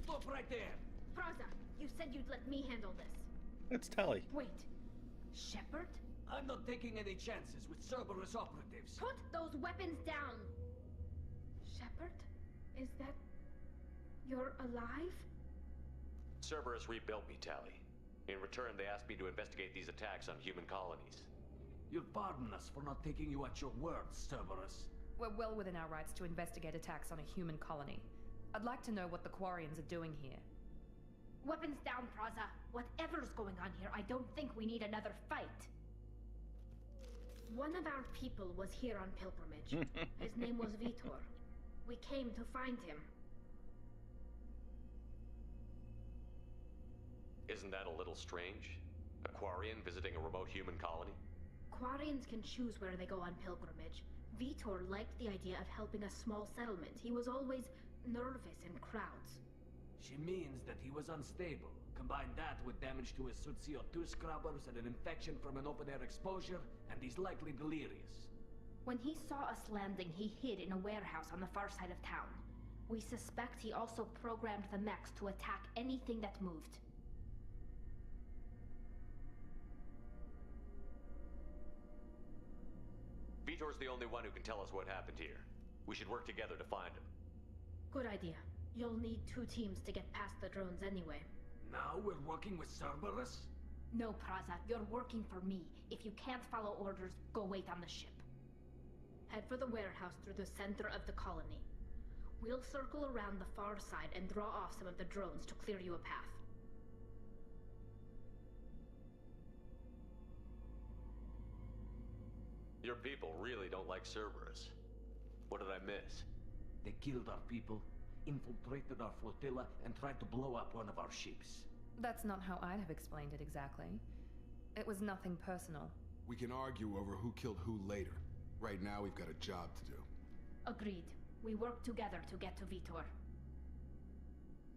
[SPEAKER 6] Stop right there!
[SPEAKER 7] Praza, you said you'd let me handle this.
[SPEAKER 1] It's Tally.
[SPEAKER 7] Wait. Shepard?
[SPEAKER 6] I'm not taking any chances with Cerberus operatives.
[SPEAKER 7] Put those weapons down! Shepard? Is that... you're alive?
[SPEAKER 8] Cerberus rebuilt me, Tally. In return, they asked me to investigate these attacks on human colonies.
[SPEAKER 6] You'll pardon us for not taking you at your word, Cerberus.
[SPEAKER 21] We're well within our rights to investigate attacks on a human colony. I'd like to know what the Quarians are doing here.
[SPEAKER 7] Weapons down, Praza. Whatever's going on here, I don't think we need another fight. One of our people was here on pilgrimage. His name was Vitor. We came to find him.
[SPEAKER 8] Isn't that a little strange? A Quarian visiting a remote human colony?
[SPEAKER 7] Quarians can choose where they go on pilgrimage. Vitor liked the idea of helping a small settlement. He was always nervous in crowds.
[SPEAKER 6] She means that he was unstable. Combine that with damage to his suit CO2 scrubbers and an infection from an open-air exposure, and he's likely delirious.
[SPEAKER 7] When he saw us landing, he hid in a warehouse on the far side of town. We suspect he also programmed the mechs to attack anything that moved.
[SPEAKER 8] Vitor's the only one who can tell us what happened here. We should work together to find him.
[SPEAKER 7] Good idea. You'll need 2 teams to get past the drones anyway.
[SPEAKER 6] Now we're working with Cerberus?
[SPEAKER 7] No, Praza, you're working for me. If you can't follow orders, go wait on the ship. Head for the warehouse through the center of the colony. We'll circle around the far side and draw off some of the drones to clear you a path.
[SPEAKER 8] Your people really don't like Cerberus. What did I miss?
[SPEAKER 6] They killed our people, infiltrated our flotilla, and tried to blow up one of our ships.
[SPEAKER 21] That's not how I'd have explained it exactly. It was nothing personal.
[SPEAKER 11] We can argue over who killed who later. Right now, we've got a job to do.
[SPEAKER 7] Agreed. We work together to get to Vitor.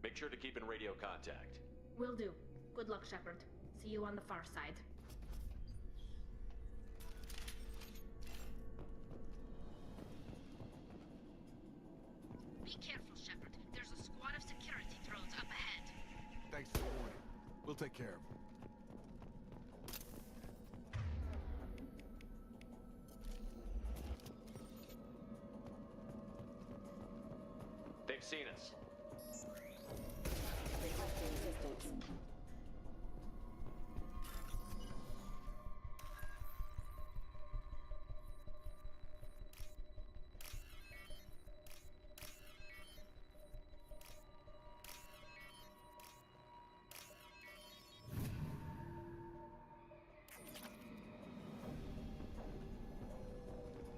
[SPEAKER 8] Make sure to keep in radio contact.
[SPEAKER 7] Will do. Good luck, Shepard. See you on the far side. Be careful, Shepard. There's a squad of security drones up ahead.
[SPEAKER 11] Thanks for the warning. We'll take care of them.
[SPEAKER 8] They've seen us.
[SPEAKER 13] Requesting assistance.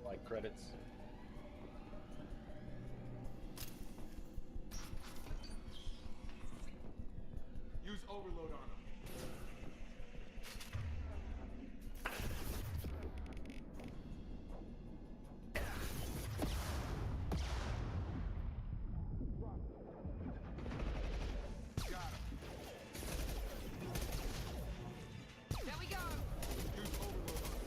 [SPEAKER 1] Like credits.
[SPEAKER 11] Use overload on them.
[SPEAKER 21] There we go!
[SPEAKER 11] Use overload on them.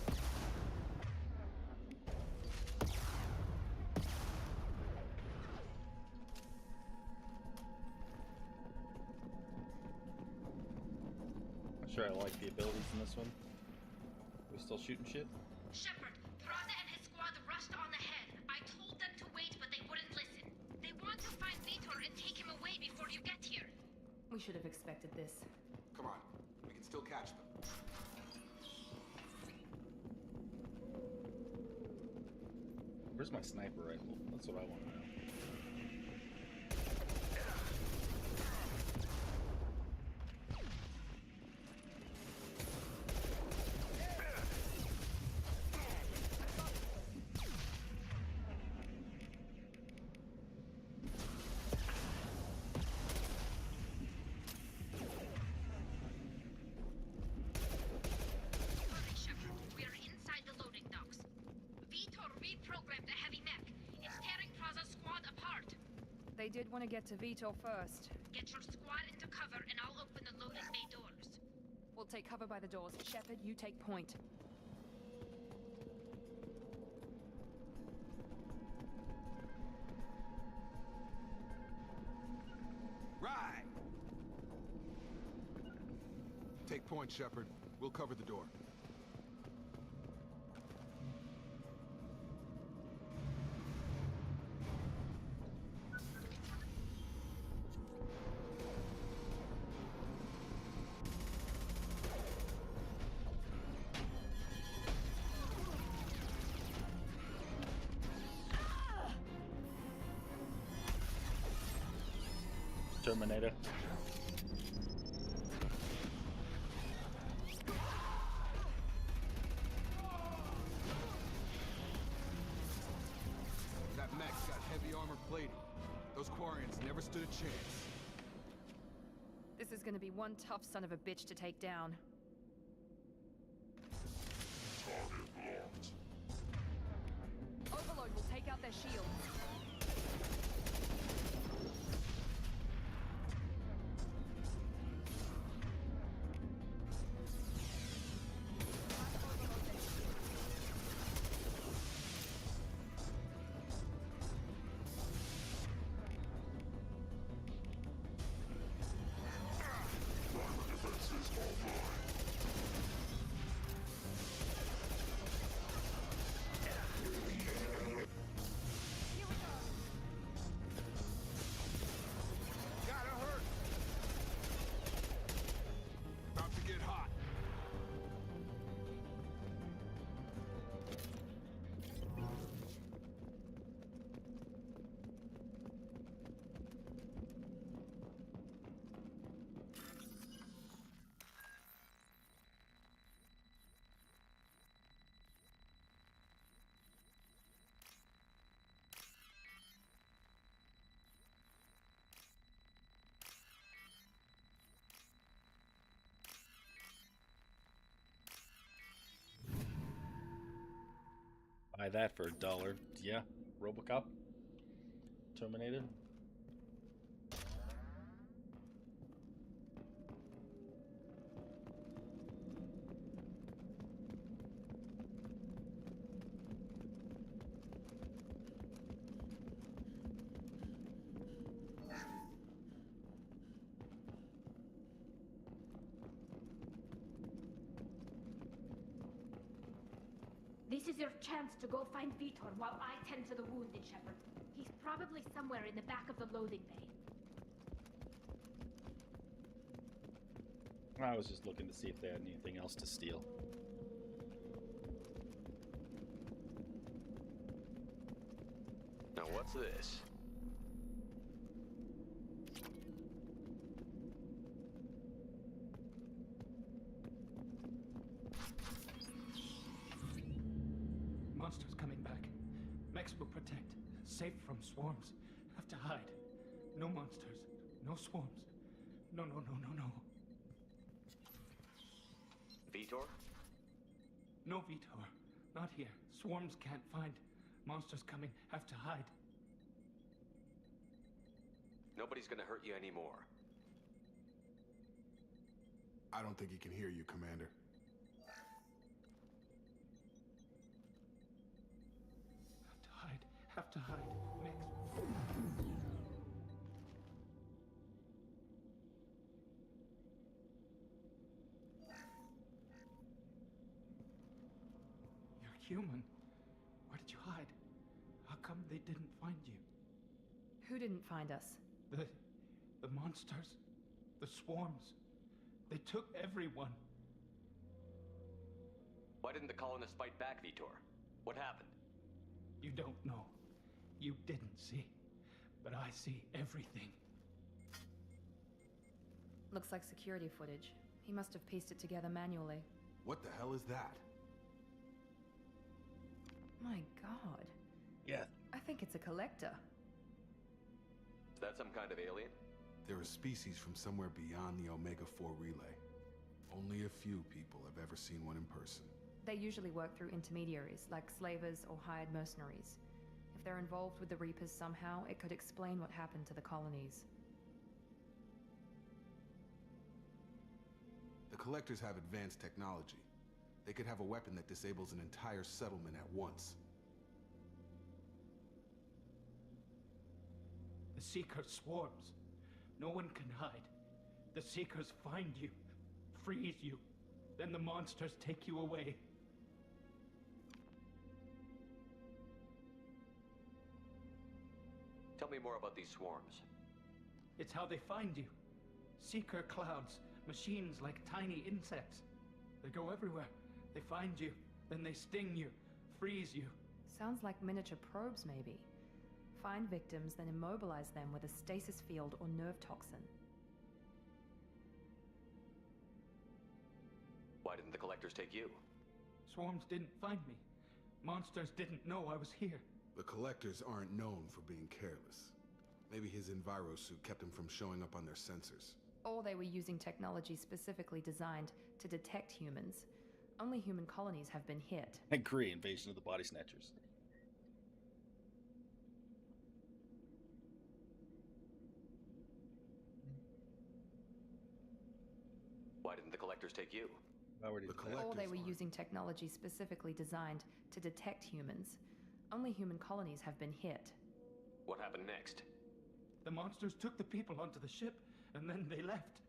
[SPEAKER 1] Not sure I like the abilities in this one. We still shooting shit?
[SPEAKER 7] Shepard, Praza and his squad rushed on ahead. I told them to wait, but they wouldn't listen. They want to find Vitor and take him away before you get here.
[SPEAKER 21] We should have expected this.
[SPEAKER 11] Come on. We can still catch them.
[SPEAKER 1] Where's my sniper rifle? That's what I want to know.
[SPEAKER 7] Hurry, Shepard. We are inside the loading docks. Vitor reprogrammed the heavy mech. It's tearing Praza's squad apart.
[SPEAKER 21] They did want to get to Vitor first.
[SPEAKER 7] Get your squad into cover and I'll open the loading bay doors.
[SPEAKER 21] We'll take cover by the doors. Shepard, you take point.
[SPEAKER 11] Right! Take point, Shepard. We'll cover the door.
[SPEAKER 1] Terminator.
[SPEAKER 11] That mech's got heavy armor plating. Those Quarians never stood a chance.
[SPEAKER 21] This is gonna be one tough son of a bitch to take down.
[SPEAKER 18] Target locked.
[SPEAKER 21] Overload will take out their shields.
[SPEAKER 1] Buy that for $1. Yeah, RoboCop, Terminator.
[SPEAKER 7] This is your chance to go find Vitor while I tend to the wounded, Shepard. He's probably somewhere in the back of the loading bay.
[SPEAKER 1] I was just looking to see if they had anything else to steal.
[SPEAKER 12] Now what's this?
[SPEAKER 15] Monsters coming back. Mechs will protect. Safe from swarms. Have to hide. No monsters. No swarms. No.
[SPEAKER 12] Vitor?
[SPEAKER 15] No Vitor. Not here. Swarms can't find. Monsters coming. Have to hide.
[SPEAKER 12] Nobody's gonna hurt you anymore.
[SPEAKER 11] I don't think he can hear you, Commander.
[SPEAKER 15] Have to hide. Mechs. You're human. Where did you hide? How come they didn't find you?
[SPEAKER 21] Who didn't find us?
[SPEAKER 15] The monsters. The swarms. They took everyone.
[SPEAKER 12] Why didn't the colonists fight back, Vitor? What happened?
[SPEAKER 15] You don't know. You didn't see. But I see everything.
[SPEAKER 21] Looks like security footage. He must have pieced it together manually.
[SPEAKER 11] What the hell is that?
[SPEAKER 21] My god.
[SPEAKER 1] Yeah.
[SPEAKER 21] I think it's a collector.
[SPEAKER 12] Is that some kind of alien?
[SPEAKER 11] They're a species from somewhere beyond the Omega-4 relay. Only a few people have ever seen one in person.
[SPEAKER 21] They usually work through intermediaries, like slavers or hired mercenaries. If they're involved with the Reapers somehow, it could explain what happened to the colonies.
[SPEAKER 11] The The Collectors have advanced technology. They could have a weapon that disables an entire settlement at once.
[SPEAKER 15] The Seeker swarms. No one can hide. The Seekers find you, freeze you, then the monsters take you away.
[SPEAKER 12] Tell me more about these swarms.
[SPEAKER 15] It's how they find you. Seeker clouds, machines like tiny insects. They go everywhere. They find you, then they sting you, freeze you.
[SPEAKER 21] Sounds like miniature probes, maybe. Find victims, then immobilize them with a stasis field or nerve toxin.
[SPEAKER 12] Why didn't the Collectors take you?
[SPEAKER 15] Swarms didn't find me. Monsters didn't know I was here.
[SPEAKER 11] The Collectors aren't known for being careless. Maybe his envirosuit kept him from showing up on their sensors.
[SPEAKER 21] Or they were using technology specifically designed to detect humans. Only human colonies have been hit.
[SPEAKER 1] Agree, invasion of the body snatchers.
[SPEAKER 12] Why didn't the Collectors take you?
[SPEAKER 21] Or they were using technology specifically designed to detect humans. Only human colonies have been hit.
[SPEAKER 12] What happened next?
[SPEAKER 15] The monsters took the people onto the ship, and then they left.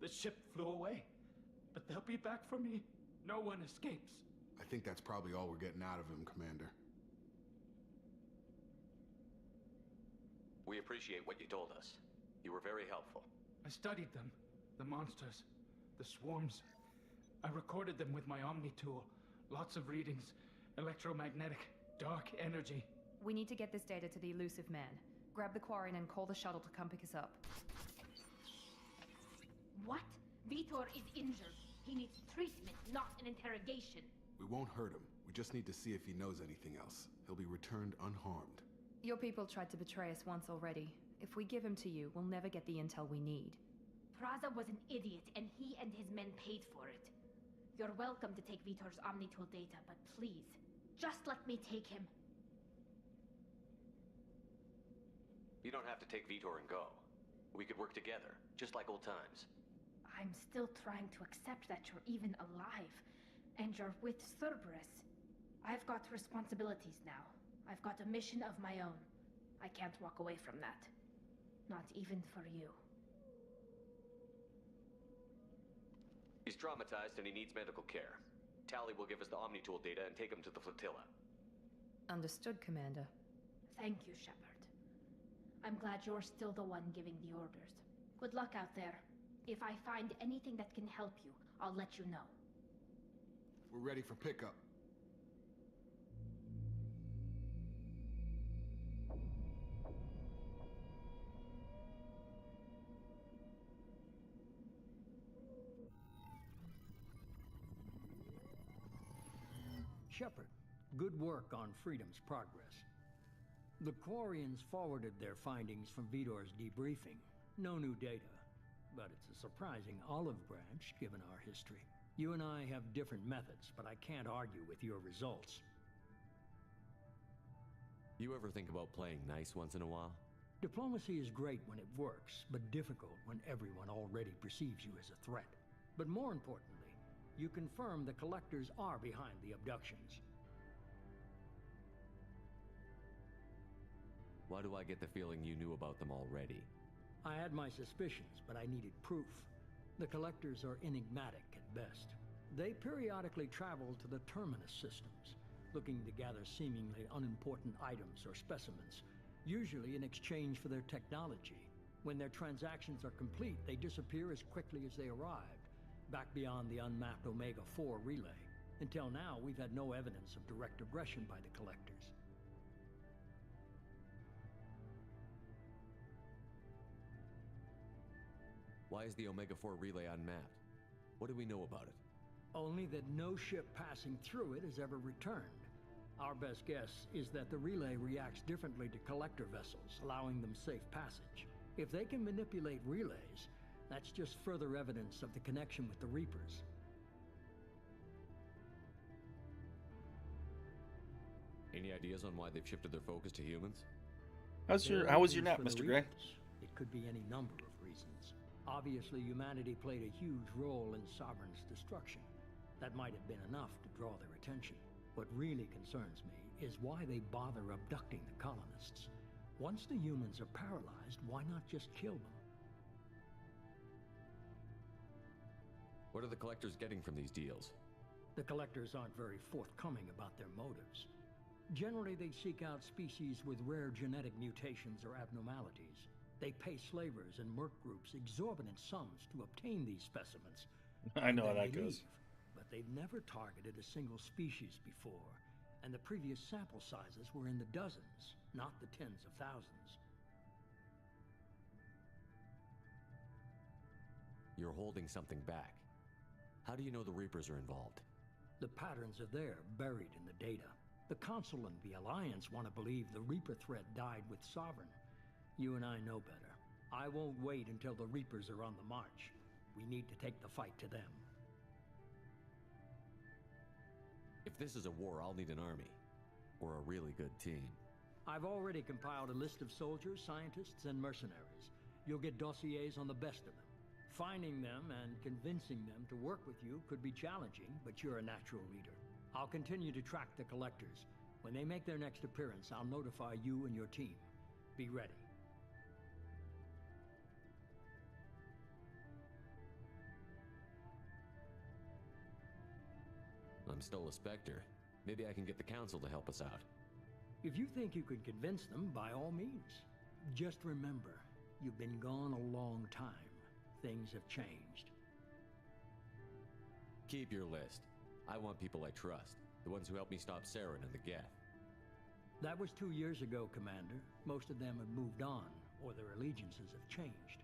[SPEAKER 15] The ship flew away. But they'll be back for me. No one escapes.
[SPEAKER 11] I think that's probably all we're getting out of him, Commander.
[SPEAKER 12] We appreciate what you told us. You were very helpful.
[SPEAKER 15] I studied them. The monsters. The swarms. I recorded them with my Omni tool. Lots of readings. Electromagnetic. Dark energy.
[SPEAKER 21] We need to get this data to the elusive man. Grab the Quarian and call the shuttle to come pick us up.
[SPEAKER 7] What? Vitor is injured. He needs treatment, not an interrogation.
[SPEAKER 11] We won't hurt him. We just need to see if he knows anything else. He'll be returned unharmed.
[SPEAKER 21] Your people tried to betray us once already. If we give him to you, we'll never get the intel we need.
[SPEAKER 7] Praza was an idiot, and he and his men paid for it. You're welcome to take Vitor's Omnitool data, but please, just let me take him.
[SPEAKER 12] You don't have to take Vitor and go. We could work together, just like old times.
[SPEAKER 7] I'm still trying to accept that you're even alive, and you're with Cerberus. I've got responsibilities now. I've got a mission of my own. I can't walk away from that. Not even for you.
[SPEAKER 12] He's traumatized and he needs medical care. Tally will give us the Omnitool data and take him to the flotilla.
[SPEAKER 21] Understood, Commander.
[SPEAKER 7] Thank you, Shepard. I'm glad you're still the one giving the orders. Good luck out there. If I find anything that can help you, I'll let you know.
[SPEAKER 11] We're ready for pickup.
[SPEAKER 20] Shepard, good work on Freedom's progress. The Quarians forwarded their findings from Vitor's debriefing. No new data, but it's a surprising olive branch given our history. You and I have different methods, but I can't argue with your results.
[SPEAKER 8] You ever think about playing nice once in a while?
[SPEAKER 20] Diplomacy is great when it works, but difficult when everyone already perceives you as a threat. But more importantly, you confirm the Collectors are behind the abductions.
[SPEAKER 8] Why do I get the feeling you knew about them already?
[SPEAKER 20] I had my suspicions, but I needed proof. The Collectors are enigmatic at best. They periodically travel to the Terminus systems, looking to gather seemingly unimportant items or specimens, usually in exchange for their technology. When their transactions are complete, they disappear as quickly as they arrived, back beyond the unmapped Omega-4 relay. Until now, we've had no evidence of direct aggression by the Collectors.
[SPEAKER 8] Why is the Omega-4 relay unmapped? What do we know about it?
[SPEAKER 20] Only that no ship passing through it has ever returned. Our best guess is that the relay reacts differently to Collector vessels, allowing them safe passage. If they can manipulate relays, that's just further evidence of the connection with the Reapers.
[SPEAKER 8] Any ideas on why they've shifted their focus to humans?
[SPEAKER 1] How was your nap, Mr. Gray?
[SPEAKER 20] It could be any number of reasons. Obviously, humanity played a huge role in Sovereign's destruction. That might have been enough to draw their attention. What really concerns me is why they bother abducting the colonists. Once the humans are paralyzed, why not just kill them?
[SPEAKER 8] What are the collectors getting from these deals?
[SPEAKER 20] The collectors aren't very forthcoming about their motives. Generally, they seek out species with rare genetic mutations or abnormalities. They pay slavers and merc groups exorbitant sums to obtain these specimens.
[SPEAKER 1] I know how
[SPEAKER 20] And then
[SPEAKER 1] that
[SPEAKER 20] they
[SPEAKER 1] goes.
[SPEAKER 20] leave. But they've never targeted a single species before, and the previous sample sizes were in the dozens, not the tens of thousands.
[SPEAKER 8] You're holding something back. How do you know the Reapers are involved?
[SPEAKER 20] The patterns are there, buried in the data. The Council and the Alliance want to believe the Reaper threat died with Sovereign. You and I know better. I won't wait until the Reapers are on the march. We need to take the fight to them.
[SPEAKER 8] If this is a war, I'll need an army. Or a really good team.
[SPEAKER 20] I've already compiled a list of soldiers, scientists, and mercenaries. You'll get dossiers on the best of them. Finding them and convincing them to work with you could be challenging, but you're a natural leader. I'll continue to track the collectors. When they make their next appearance, I'll notify you and your team. Be ready.
[SPEAKER 8] I'm still a Spectre. Maybe I can get the Council to help us out.
[SPEAKER 20] If you think you can convince them, by all means. Just remember, you've been gone a long time. Things have changed.
[SPEAKER 8] Keep your list. I want people I trust. The ones who helped me stop Saren and the Geth.
[SPEAKER 20] That was 2 years ago, Commander. Most of them have moved on, or their allegiances have changed.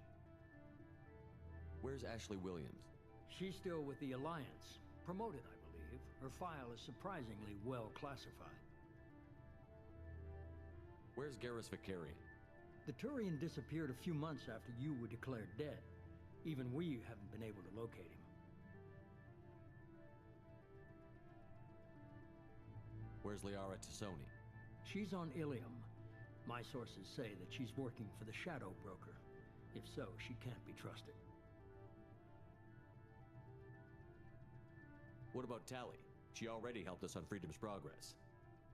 [SPEAKER 8] Where's Ashley Williams?
[SPEAKER 20] She's still with the Alliance. Promoted, I believe. Her file is surprisingly well classified.
[SPEAKER 8] Where's Garrus Vicarian?
[SPEAKER 20] The Turian disappeared a few months after you were declared dead. Even we haven't been able to locate him.
[SPEAKER 8] Where's Liara Tassoni?
[SPEAKER 20] She's on Ilium. My sources say that she's working for the Shadow Broker. If so, she can't be trusted.
[SPEAKER 8] What about Tali? She already helped us on Freedom's Progress.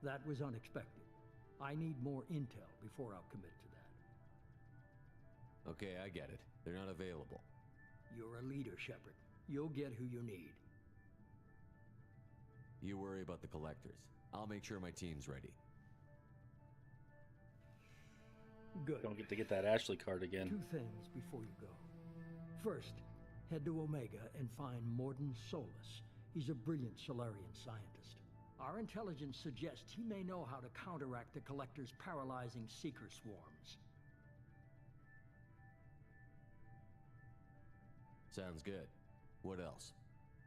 [SPEAKER 20] That was unexpected. I need more intel before I'll commit to that.
[SPEAKER 8] Okay, I get it. They're not available.
[SPEAKER 20] You're a leader, Shepard. You'll get who you need.
[SPEAKER 8] You worry about the collectors. I'll make sure my team's ready.
[SPEAKER 20] Good.
[SPEAKER 1] Don't get to get that Ashley card again.
[SPEAKER 20] 2 things before you go. First, head to Omega and find Morden Solus. He's a brilliant Solarian scientist. Our intelligence suggests he may know how to counteract the Collector's paralyzing Seeker swarms.
[SPEAKER 8] Sounds good. What else?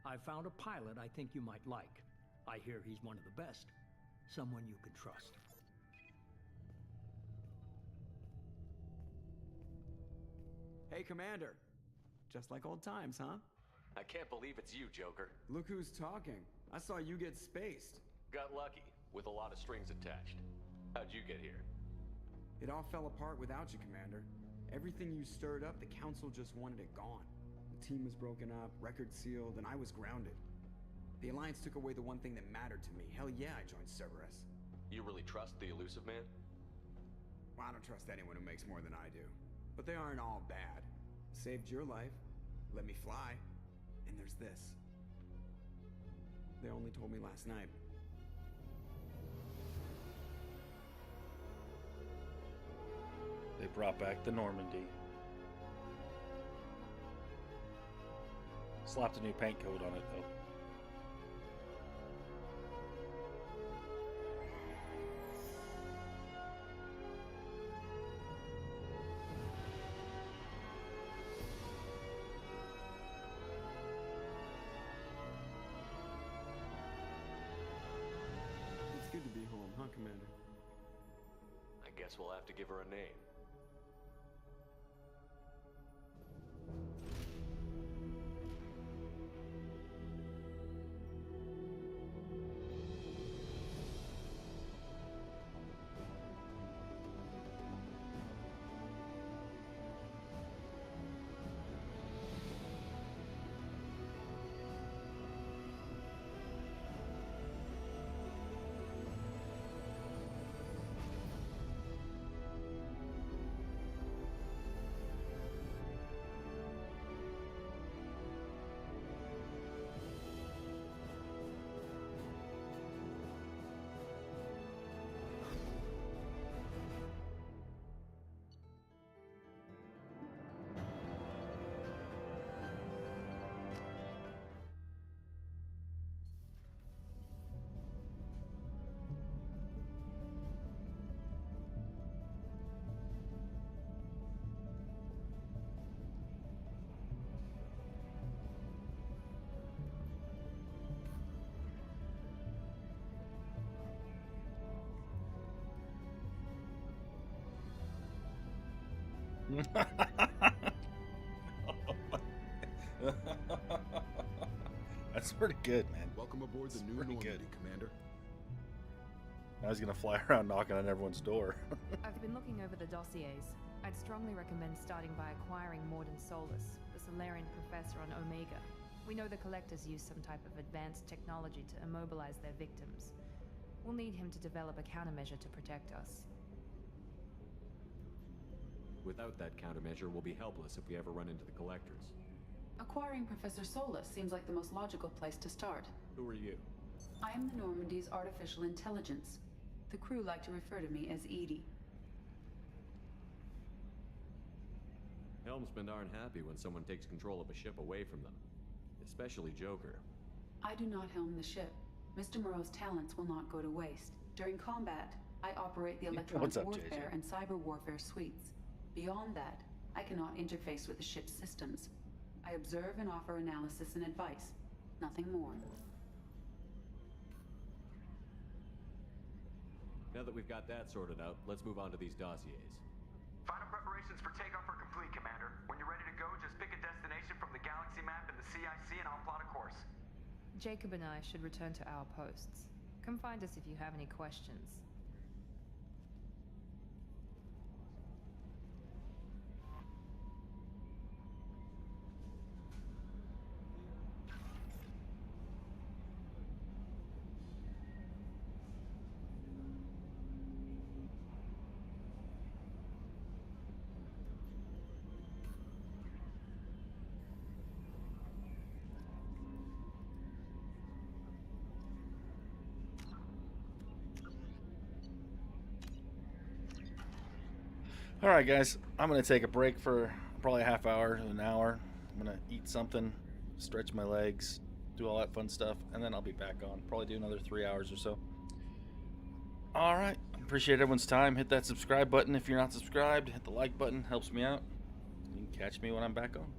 [SPEAKER 20] I found a pilot I think you might like. I hear he's one of the best. Someone you can trust.
[SPEAKER 2] Hey, Commander. Just like old times, huh?
[SPEAKER 12] I can't believe it's you, Joker.
[SPEAKER 2] Look who's talking. I saw you get spaced.
[SPEAKER 12] Got lucky, with a lot of strings attached. How'd you get here?
[SPEAKER 2] It all fell apart without you, Commander. Everything you stirred up, the Council just wanted it gone. The team was broken up, record sealed, and I was grounded. The Alliance took away the one thing that mattered to me. Hell yeah, I joined Cerberus.
[SPEAKER 12] You really trust the Elusive Man?
[SPEAKER 2] Well, I don't trust anyone who makes more than I do. But they aren't all bad. Saved your life, let me fly, and there's this. They only told me last night.
[SPEAKER 1] They brought back the Normandy. Slapped a new paint coat on it, though.
[SPEAKER 2] It's good to be home, huh, Commander?
[SPEAKER 12] I guess we'll have to give her a name.
[SPEAKER 1] That's pretty good, man.
[SPEAKER 11] Welcome aboard the new Normandy, Commander.
[SPEAKER 1] I was gonna fly around knocking on everyone's door.
[SPEAKER 21] I've been looking over the dossiers. I'd strongly recommend starting by acquiring Morden Solus, the Solarian professor on Omega. We know the Collectors use some type of advanced technology to immobilize their victims. We'll need him to develop a countermeasure to protect us.
[SPEAKER 8] Without that countermeasure, we'll be helpless if we ever run into the Collectors.
[SPEAKER 13] Acquiring Professor Solus seems like the most logical place to start.
[SPEAKER 8] Who are you?
[SPEAKER 13] I am the Normandy's artificial intelligence. The crew like to refer to me as Edie.
[SPEAKER 8] Helmsmen aren't happy when someone takes control of a ship away from them. Especially Joker.
[SPEAKER 13] I do not helm the ship. Mr. Moreau's talents will not go to waste. During combat, I operate the electronic warfare and cyber warfare suites. Beyond that, I cannot interface with the ship's systems. I observe and offer analysis and advice. Nothing more.
[SPEAKER 8] Now that we've got that sorted out, let's move on to these dossiers.
[SPEAKER 22] Final preparations for takeoff are complete, Commander. When you're ready to go, just pick a destination from the galaxy map in the CIC and I'll plot a course.
[SPEAKER 21] Jacob and I should return to our posts. Come find us if you have any questions.
[SPEAKER 1] All right, guys, I'm going to take a break for probably a half hour to an hour. I'm going to eat something, stretch my legs, do all that fun stuff, and then I'll be back on. Probably do another 3 hours or so. All right, appreciate everyone's time. Hit that subscribe button if you're not subscribed. Hit the like button, helps me out. You can catch me when I'm back on.